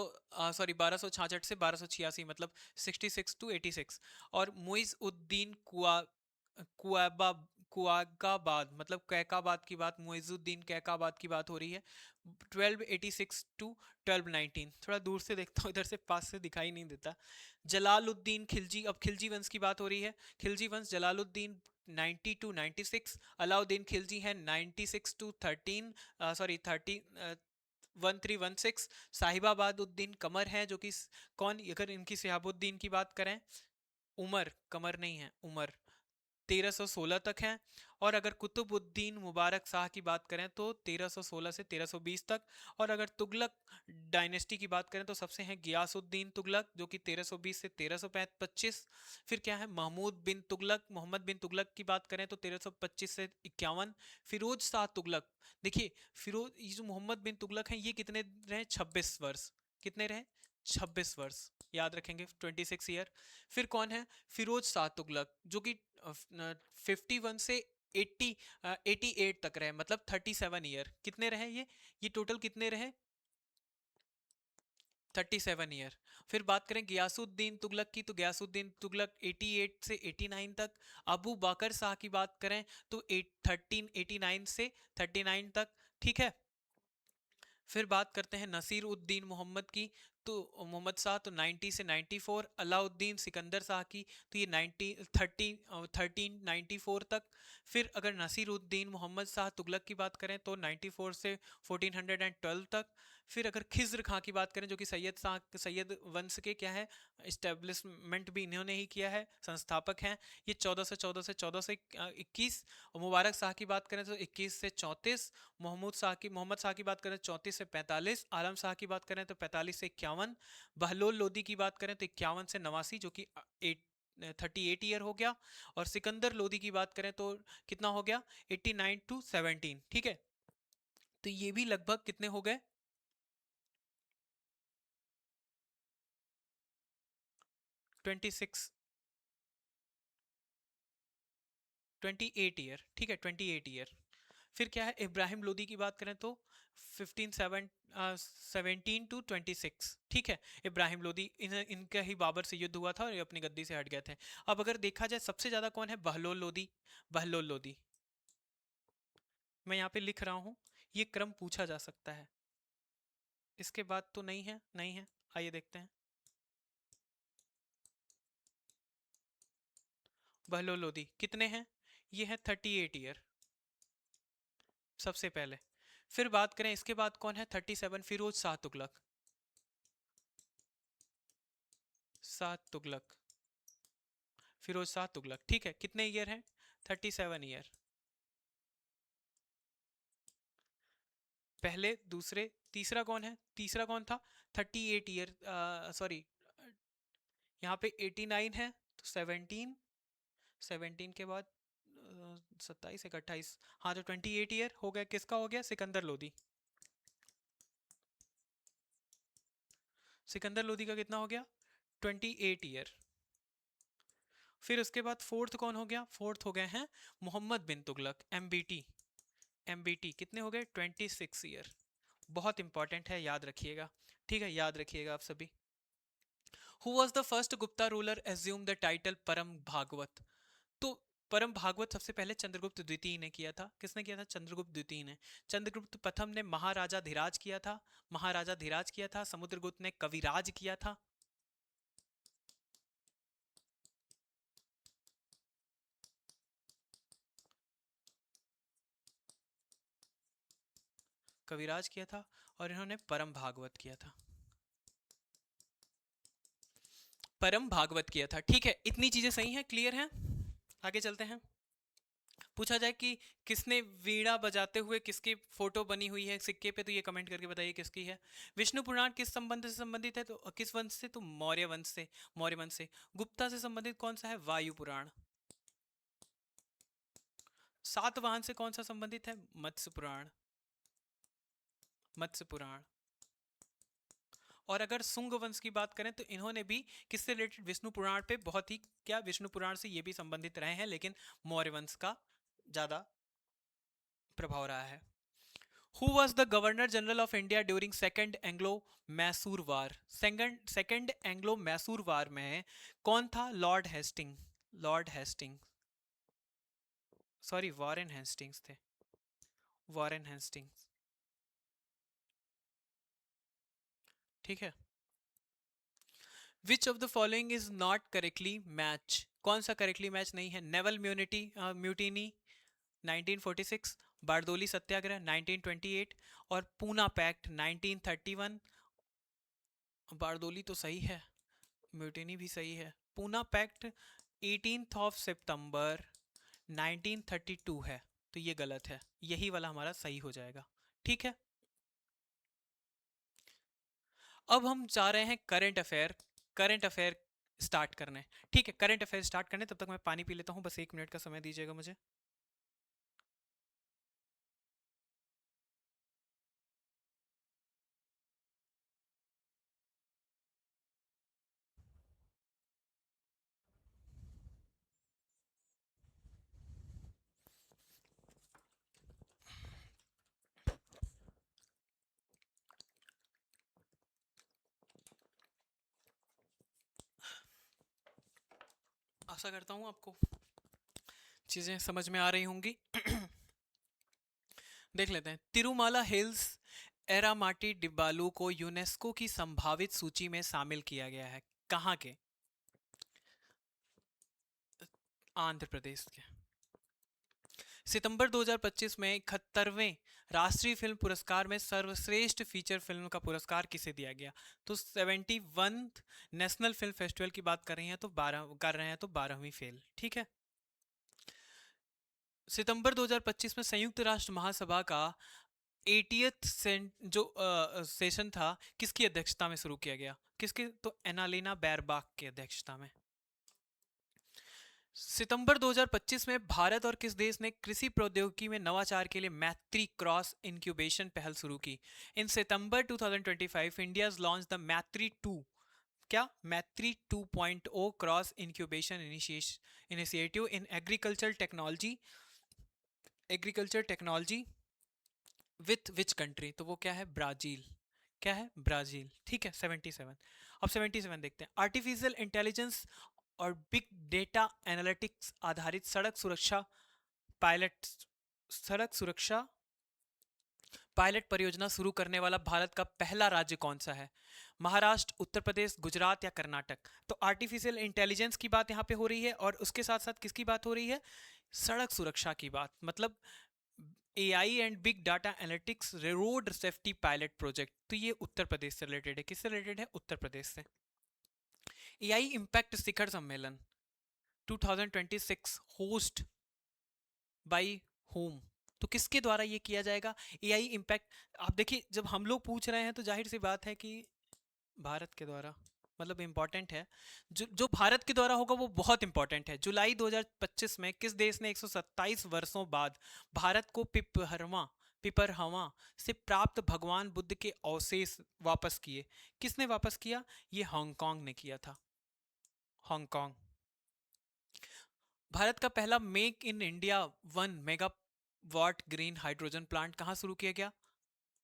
सॉरी 1266 से 1286, मतलब 66 टू 86। और मुइज उद्दीन कुआबा कुआकाबाद, मतलब कैकाबाद की बात, मुइजुद्दीन कैकाबाद की बात हो रही है। 1286 टू 1219, थोड़ा दूर से देखता हूँ, इधर से पास से दिखाई नहीं देता। जलालुद्दीन खिलजी, अब खिलजी वंश की बात हो रही है। खिलजी वंश जलालुद्दीन 90 टू 96, अलाउद्दीन खिलजी है 96 टू 13, सॉरी 13, 1316। साहिबाबाद उद्दीन कमर है जो कि कौन, अगर इनकी सिहाबुद्दीन की बात करें उमर, कमर नहीं है, उमर 1316 तक हैं। और अगर कुतुबुद्दीन मुबारक शाह की बात करें तो 1316 से 1320 तक। और अगर तुगलक डायनेस्टी की बात करें तो सबसे हैं गियासुद्दीन तुगलक जो कि 1320 से 1325। फिर क्या है, महमूद बिन तुगलक, मोहम्मद बिन तुगलक की बात करें तो 1325 से 51। फिरोज शाह तुगलक, देखिए फिरोज, ये जो मोहम्मद बिन तुगलक हैं ये कितने रहे, 26 वर्ष, कितने रहे, 26 वर्ष, याद रखेंगे 26 ईयर। फिर कौन है, फिरोज शाह तुगलक जो कि 51 से 80 88 तक रहे, मतलब 37 ईयर, कितने रहे ये टोटल कितने रहे, 37 ईयर। फिर बात करें गियासुद्दीन तुगलक की, तो गियासुद्दीन तुगलक 88 से 89 तक। अबू बकर शाह की बात करें तो 1389 से 39 तक, ठीक है। फिर बात करते हैं नसीर उद्दीन मोहम्मद की, तो मोहम्मद शाह तो 90 से 94। अलाउद्दीन सिकंदर शाह की तो ये 1394 तक। फिर अगर नसीर उद्दीन मोहम्मद शाह तुगलक की बात करें तो 94 से 1412 तक। फिर अगर खिज्र खां की बात करें जो कि सैयद वंश के क्या है, इस्टेब्लिशमेंट भी इन्होंने ही किया है, संस्थापक हैं, ये 1414 से 21। मुबारक शाह की बात करें तो 21 से 34। मोहम्मद शाह की बात करें 34 से 45। आलम शाह की बात करें तो 45 से 51। बहलोल लोदी की बात करें तो 51 से 89 जो कि 38 ईयर हो गया। और सिकंदर लोदी की बात करें तो कितना हो गया, 89 टू 17, ठीक है। तो ये भी लगभग कितने हो गए, 26, 28 ईयर, ठीक है, 28 ईयर। फिर क्या है, इब्राहिम लोदी की बात करें तो 17 टू 26, ठीक है। इब्राहिम लोदी, इनका ही बाबर से युद्ध हुआ था और ये अपनी गद्दी से हट गए थे। अब अगर देखा जाए सबसे ज्यादा कौन है, बहलोल लोदी। बहलोल लोदी, मैं यहाँ पे लिख रहा हूँ, ये क्रम पूछा जा सकता है। इसके बाद तो नहीं है, नहीं है, आइए देखते हैं। बहलोल लोदी कितने हैं, ये है 38 ईयर सबसे पहले। फिर बात करें इसके बाद कौन है, 37, फिरोज शाह तुगलक। शाह तुगलक, फिरोज शाह तुगलक, ठीक है, कितने ईयर हैं, 37 ईयर पहले, दूसरे, तीसरा कौन है, तीसरा कौन था, 38 ईयर, सॉरी, यहाँ पे 89 है तो 17, 17 के बाद 27 एक 28, हाँ तो 28 ईयर हो गया, किसका हो गया, सिकंदर लोदी। सिकंदर लोदी का कितना हो गया, 28 ईयर। फिर उसके बाद फोर्थ कौन हो गया, फोर्थ हो गए हैं मोहम्मद बिन तुगलक, एमबीटी। एमबीटी कितने हो गए, 26 ईयर। बहुत इंपॉर्टेंट है, याद रखिएगा, ठीक है, याद रखिएगा आप सभी। Who was the first Gupta ruler assume the title परम भागवत। तो परम भागवत सबसे पहले चंद्रगुप्त द्वितीय ने किया था, किसने किया था, चंद्रगुप्त द्वितीय ने। चंद्रगुप्त प्रथम ने महाराजा धीराज किया था, महाराजा धीराज किया था। समुद्रगुप्त ने कविराज किया था, कविराज किया था। और इन्होंने परम भागवत किया था, परम भागवत किया था, ठीक है। इतनी चीजें सही हैं, क्लियर हैं, आगे चलते हैं। पूछा जाए कि किसने वीणा बजाते हुए, किसकी फोटो बनी हुई है सिक्के पे, तो ये कमेंट करके बताइए किसकी है। विष्णु पुराण किस संबंध से संबंधित है, तो किस वंश से, तो मौर्य वंश से, मौर्य वंश से। गुप्ता से संबंधित कौन सा है, वायु पुराण। सातवाहन से कौन सा संबंधित है, मत्स्य पुराण, मत्स्य पुराण। और अगर सुंग वंश की बात करें तो इन्होंने भी किससे रिलेटेड, विष्णु पुराण पे बहुत ही, क्या विष्णु पुराण से ये भी संबंधित रहे हैं, लेकिन मौर्य वंश का ज्यादा प्रभाव रहा है। Who was the Governor General of India during Second Anglo-Mysore War? Second Anglo-Mysore War में कौन था, lord Hasting, lord Hasting, sorry Warren Hastings थे, वॉरेन हेस्टिंग्स, ठीक है। Which of the following is not correctly match? कौन सा correctly match नहीं है, नेवल म्यूटिनी 1946, बारदोली सत्याग्रह 1928 और पूना पैक्ट 1931। बारदोली तो सही है, म्यूटिनी भी सही है, पूना पैक्ट 18th ऑफ सितंबर 1932 है, तो ये गलत है, यही वाला हमारा सही हो जाएगा। ठीक है, अब हम जा रहे हैं करंट अफेयर स्टार्ट करने। ठीक है, करंट अफेयर स्टार्ट करने, तब तक मैं पानी पी लेता हूँ, बस 1 मिनट का समय दीजिएगा मुझे। आशा करता हूँ आपको चीजें समझ में आ रही होंगी। देख लेते हैं, तिरुमाला हिल्स एरामाटी डिब्बालू को यूनेस्को की संभावित सूची में शामिल किया गया है, कहाँ के? आंध्र प्रदेश के। सितंबर 2025 में 71वें राष्ट्रीय फिल्म पुरस्कार में सर्वश्रेष्ठ फीचर फिल्म का पुरस्कार किसे दिया गया? तो 71 नेशनल फिल्म फेस्टिवल की बात कर रही हैं, तो 12वीं फेल। ठीक है, सितंबर 2025 में संयुक्त राष्ट्र महासभा का 80th जो सेशन था, किसकी अध्यक्षता में शुरू किया गया? किसके? तो एनालिना बैरबाक की अध्यक्षता में। सितंबर 2025 में भारत और किस देश ने कृषि प्रौद्योगिकी में नवाचार के लिए मैत्री क्रॉस इंक्यूबेशन पहल शुरू की? इन सितंबर 2025 इंडिया लॉन्च द मैत्री 2, क्या? मैत्री 2.0 cross incubation initiative in agriculture technology with which country? तो वो क्या है? ब्राजील। क्या है? ब्राजील। ठीक है, 77। अब 77 देखते हैं, आर्टिफिशियल इंटेलिजेंस और बिग डेटा एनालिटिक्स आधारित सड़क सुरक्षा पायलट परियोजना शुरू करने वाला भारत का पहला राज्य कौन सा है? महाराष्ट्र, उत्तर प्रदेश, गुजरात या कर्नाटक? तो आर्टिफिशियल इंटेलिजेंस की बात यहाँ पे हो रही है, और उसके साथ साथ किसकी बात हो रही है? सड़क सुरक्षा की बात, मतलब AI and big data analytics road safety pilot project. तो ये उत्तर प्रदेश से रिलेटेड है। किससे रिलेटेड है? उत्तर प्रदेश से। एआई इम्पैक्ट शिखर सम्मेलन 2026 होस्ट बाई होम, तो किसके द्वारा ये किया जाएगा? AI impact. आप देखिए, जब हम लोग पूछ रहे हैं तो जाहिर सी बात है कि भारत के द्वारा, मतलब इंपॉर्टेंट है। जो भारत के द्वारा होगा वो बहुत इंपॉर्टेंट है। जुलाई 2025 में किस देश ने 127 वर्षों बाद भारत को पिपरहवा से प्राप्त भगवान बुद्ध के अवशेष वापस किए? किसने वापस किया? ये हांगकांग ने किया था। हांगकांग। भारत का पहला make in India 1 megawatt green hydrogen plant कहाँ शुरू किया गया?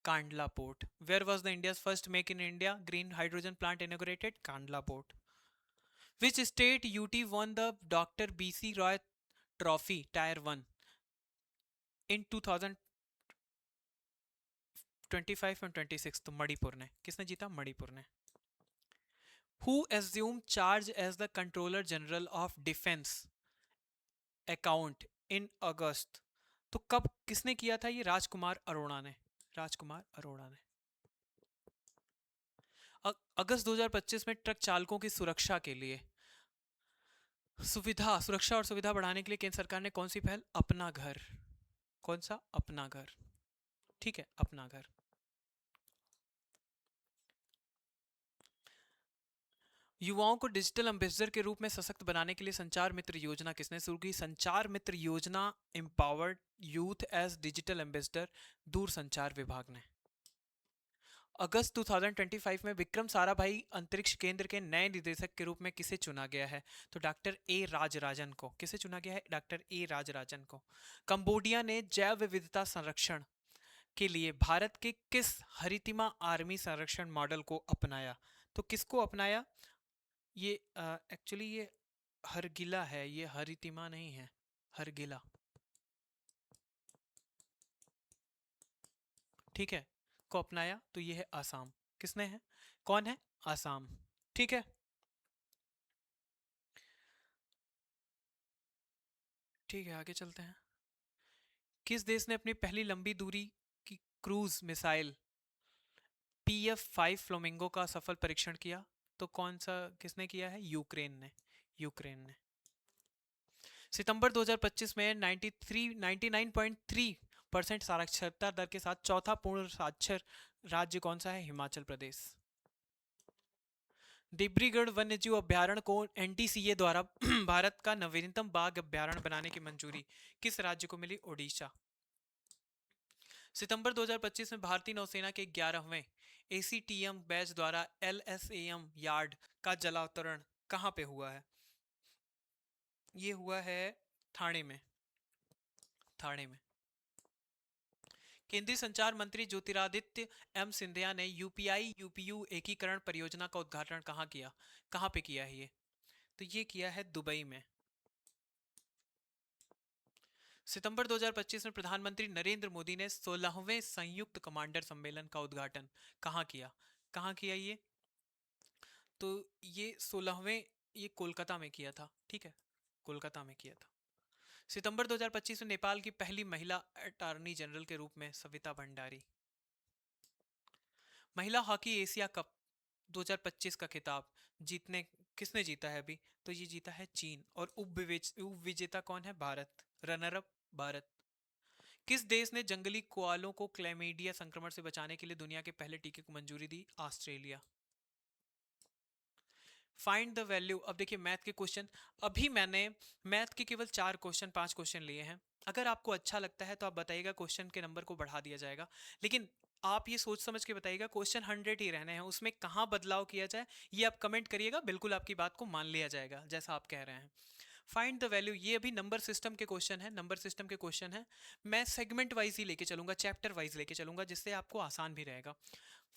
Kandla port. Where was the India first make in India green hydrogen plant inaugurated? Kandla port. Which state UT won the doctor BC Roy trophy tier 1 in 2025 and 26? तो मणिपुर ने। किसने जीता? मणिपुर ने। Who assume charge as the controller general of defence account in August? तो कब किसने किया था ये? राजकुमार अरोड़ा ने। राजकुमार अरोड़ा ने। अगस्त 2025 में ट्रक चालकों की सुरक्षा के लिए सुरक्षा और सुविधा बढ़ाने के लिए केंद्र सरकार ने कौन सी पहल? अपना घर। कौन सा? अपना घर। ठीक है, अपना घर। युवाओं को डिजिटल एम्बेसडर के रूप में सशक्त बनाने के लिए संचार मित्र योजना किसने शुरू की? संचार मित्र योजना empowered youth as digital ambassador, दूर संचार विभाग ने। अगस्त 2025 में विक्रम साराभाई अंतरिक्ष केंद्र के नए निदेशक के रूप में किसे चुना गया है? तो डॉक्टर ए राजराजन को। किसे चुना गया है? डॉक्टर ए राजराजन को। कंबोडिया ने जैव विविधता संरक्षण के लिए भारत के किस हरितिमा आर्मी संरक्षण मॉडल को अपनाया? तो किसको अपनाया? ये एक्चुअली ये हरगिला है, ये हरितिमा नहीं है, हरगिला। ठीक है, को अपनाया, तो ये है आसाम। किसने है? कौन है? आसाम। ठीक है, ठीक है, आगे चलते हैं। किस देश ने अपनी पहली लंबी दूरी की क्रूज मिसाइल PF-5 फ्लोमिंगो का सफल परीक्षण किया? तो कौन सा, किसने किया है? यूक्रेन ने। यूक्रेन ने। सितंबर 2025 में 99.3% साक्षरता दर के साथ चौथा पूर्ण साक्षर राज्य कौन सा है? हिमाचल प्रदेश। डिब्रूगढ़ वन्यजीव अभ्यारण्य को एनटीसीए द्वारा भारत का नवीनतम बाघ अभ्यारण्य बनाने की मंजूरी किस राज्य को मिली? ओडिशा। सितंबर 2025 में भारतीय नौसेना के 11वें एसीटीएम बैच द्वारा एलएसएएम यार्ड का जलावतरण कहां पे हुआ है? ये हुआ है ठाणे में। ठाणे में। केंद्रीय संचार मंत्री ज्योतिरादित्य एम सिंधिया ने यूपीआई यूपीयू एकीकरण परियोजना का उद्घाटन कहां किया? कहां पे किया है ये? तो ये किया है दुबई में। सितंबर 2025 में प्रधानमंत्री नरेंद्र मोदी ने 16वें संयुक्त कमांडर सम्मेलन का उद्घाटन कहां किया? कहां किया ये? तो ये 16वें ये कोलकाता में किया था। ठीक है, कोलकाता में किया था। सितंबर 2025 में नेपाल की पहली महिला अटॉर्नी जनरल के रूप में सविता भंडारी। महिला हॉकी एशिया कप 2025 का खिताब जीतने किसने जीता है अभी? तो ये जीता है चीन। और उप विजेता कौन है? भारत। Runner up Bharat. किस देश ने जंगली कोआलों को क्लैमीडिया संक्रमण से बचाने के लिए दुनिया के पहले टीके को मंजूरी दी? ऑस्ट्रेलिया। Find the value. अब देखिए मैथ के क्वेश्चन, अभी मैंने मैथ के केवल 5 क्वेश्चन लिए हैं। अगर आपको अच्छा लगता है तो आप बताइएगा, क्वेश्चन के नंबर को बढ़ा दिया जाएगा। लेकिन आप ये सोच समझ के बताइएगा, क्वेश्चन 100 ही रहने हैं, उसमें कहाँ बदलाव किया जाए ये आप कमेंट करिएगा। बिल्कुल आपकी बात को मान लिया जाएगा जैसा आप कह रहे हैं। फाइंड द वैल्यू, ये अभी नंबर सिस्टम के क्वेश्चन है। नंबर सिस्टम के क्वेश्चन है। मैं सेगमेंट वाइज ही लेके चलूंगा, चैप्टर वाइज लेके चलूंगा, जिससे आपको आसान भी रहेगा।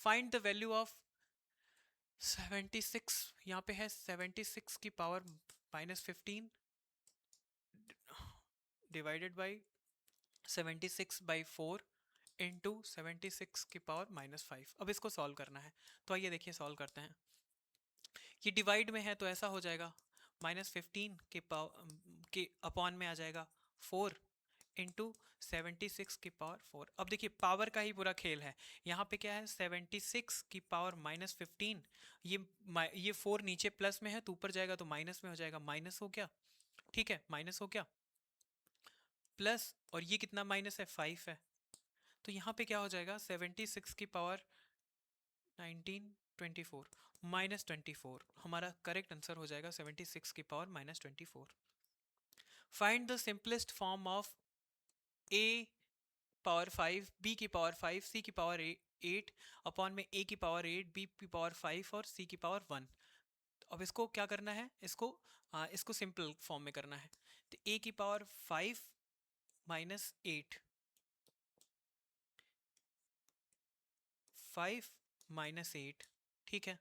Find the value of 76। यहाँ पे है 76 की पावर -15 डिवाइडेड बाई 76/4 इंटू 76 की पावर -5। अब इसको सॉल्व करना है, तो आइए देखिए सॉल्व करते हैं। ये डिवाइड में है तो ऐसा हो जाएगा, -15 के पावर के अपॉन में आ जाएगा 4 इंटू 76 की पावर 4। अब देखिए पावर का ही पूरा खेल है। यहाँ पे क्या है? 76 की पावर -15। ये 4 नीचे प्लस में है तो ऊपर जाएगा तो माइनस में हो जाएगा, माइनस हो गया। ठीक है, माइनस हो गया। प्लस, और ये कितना माइनस है? 5 है। तो यहाँ पे क्या हो जाएगा? 76 की पावर 19 24 -24। हमारा करेक्ट आंसर हो जाएगा 76 की power -24। Find the simplest form of a power 5, b की पावर 5, c की पावर 8 अपॉन में a की पावर 8, b की पावर 5 और c की पावर 1। अब इसको क्या करना है? इसको सिंपल फॉर्म में करना है। तो a की पावर 5 -8, 5 -8, ठीक है,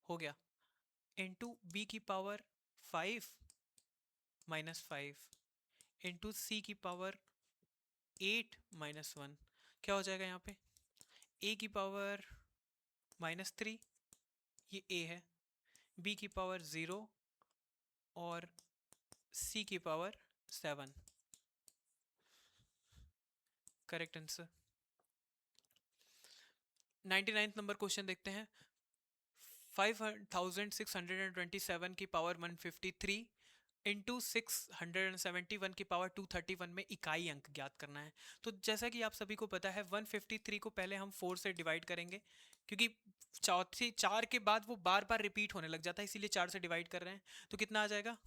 हो गया, इंटू b की पावर 5 -5 इंटू c की पावर 8 -1। क्या हो जाएगा यहाँ पे? a की पावर -3, ये a है, b की पावर 0 और c की power 7। Correct answer. 99 number question देखते हैं। 5627 की पावर 153 इंटू 671 की पावर 231 में इकाई अंक ज्ञात करना है। तो जैसा कि आप सभी को पता है 153 को पहले हम 4 से डिवाइड करेंगे, क्योंकि चौथी 4 के बाद वो बार बार रिपीट होने लग जाता है, इसीलिए 4 से डिवाइड कर रहे हैं। तो कितना आ जाएगा?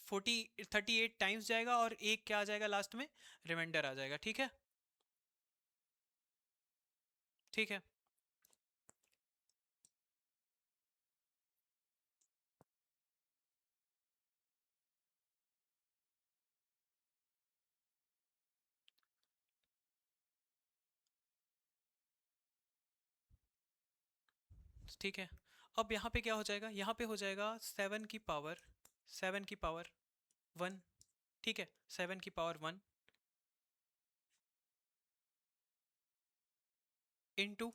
38 टाइम्स जाएगा और एक क्या आ जाएगा लास्ट में? रिमाइंडर आ जाएगा। ठीक है, ठीक है। ठीक है, अब यहाँ पे क्या हो जाएगा? यहाँ पे हो जाएगा 7 की पावर 1। ठीक है, 7 की पावर 1 इंटू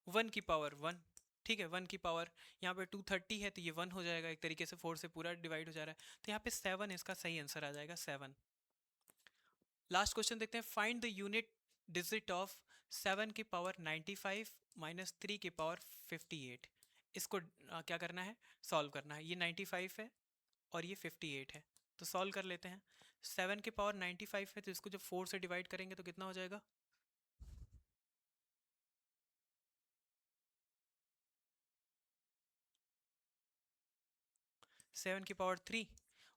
1 की पावर 1। ठीक है, 1 की पावर, यहाँ पे 230 है तो ये 1 हो जाएगा, एक तरीके से 4 से पूरा डिवाइड हो जा रहा है, तो यहाँ पे 7 इसका सही आंसर आ जाएगा, 7। लास्ट क्वेश्चन देखते हैं। Find the unit digit of 7 की पावर 95 माइनस 3 की पावर 58, इसको क्या करना है, सॉल्व करना है। ये 95 है और ये 58 है, तो सॉल्व कर लेते हैं। 7 की पावर 95 है, तो इसको जब 4 से डिवाइड करेंगे तो कितना हो जाएगा, 7 की पावर 3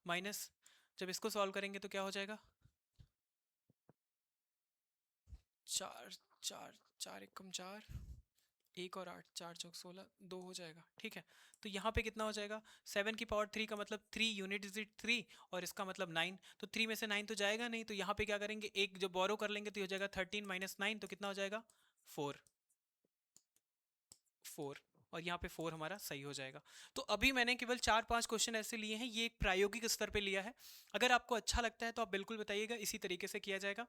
माइनस, जब इसको सॉल्व करेंगे तो क्या हो जाएगा, 4 4 4 एकम 4, 1 और 8, 4 चौक 16, 2 हो जाएगा, ठीक है। तो यहाँ पे कितना हो जाएगा, 7 की पावर 3 का मतलब 3 यूनिट इज इट 3, और इसका मतलब 9, तो 3 में से 9 तो जाएगा नहीं, तो यहाँ पे क्या करेंगे, एक जो बोरो कर लेंगे तो ये हो जाएगा 13 - 9, तो कितना हो जाएगा, 4 4, और यहाँ पे 4 हमारा सही हो जाएगा। तो अभी मैंने केवल 4-5 क्वेश्चन ऐसे लिए हैं, ये एक प्रायोगिक स्तर पे लिया है। अगर आपको अच्छा लगता है तो आप बिल्कुल बताइएगा, इसी तरीके से किया जाएगा।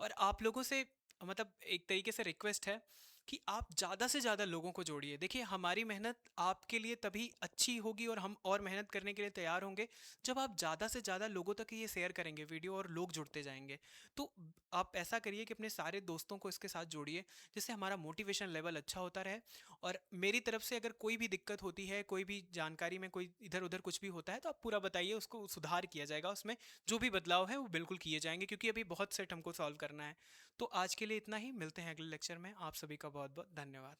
और आप लोगों से मतलब एक तरीके से रिक्वेस्ट है कि आप ज़्यादा से ज़्यादा लोगों को जोड़िए। देखिए, हमारी मेहनत आपके लिए तभी अच्छी होगी और हम और मेहनत करने के लिए तैयार होंगे जब आप ज़्यादा से ज़्यादा लोगों तक ये शेयर करेंगे वीडियो, और लोग जुड़ते जाएंगे। तो आप ऐसा करिए कि अपने सारे दोस्तों को इसके साथ जोड़िए, जिससे हमारा मोटिवेशन लेवल अच्छा होता रहे। और मेरी तरफ से अगर कोई भी दिक्कत होती है, कोई भी जानकारी में कोई इधर उधर कुछ भी होता है, तो आप पूरा बताइए, उसको सुधार किया जाएगा। उसमें जो भी बदलाव है वो बिल्कुल किए जाएंगे, क्योंकि अभी बहुत सेट हमको सॉल्व करना है। तो आज के लिए इतना ही, मिलते हैं अगले लेक्चर में। आप सभी का बहुत बहुत धन्यवाद।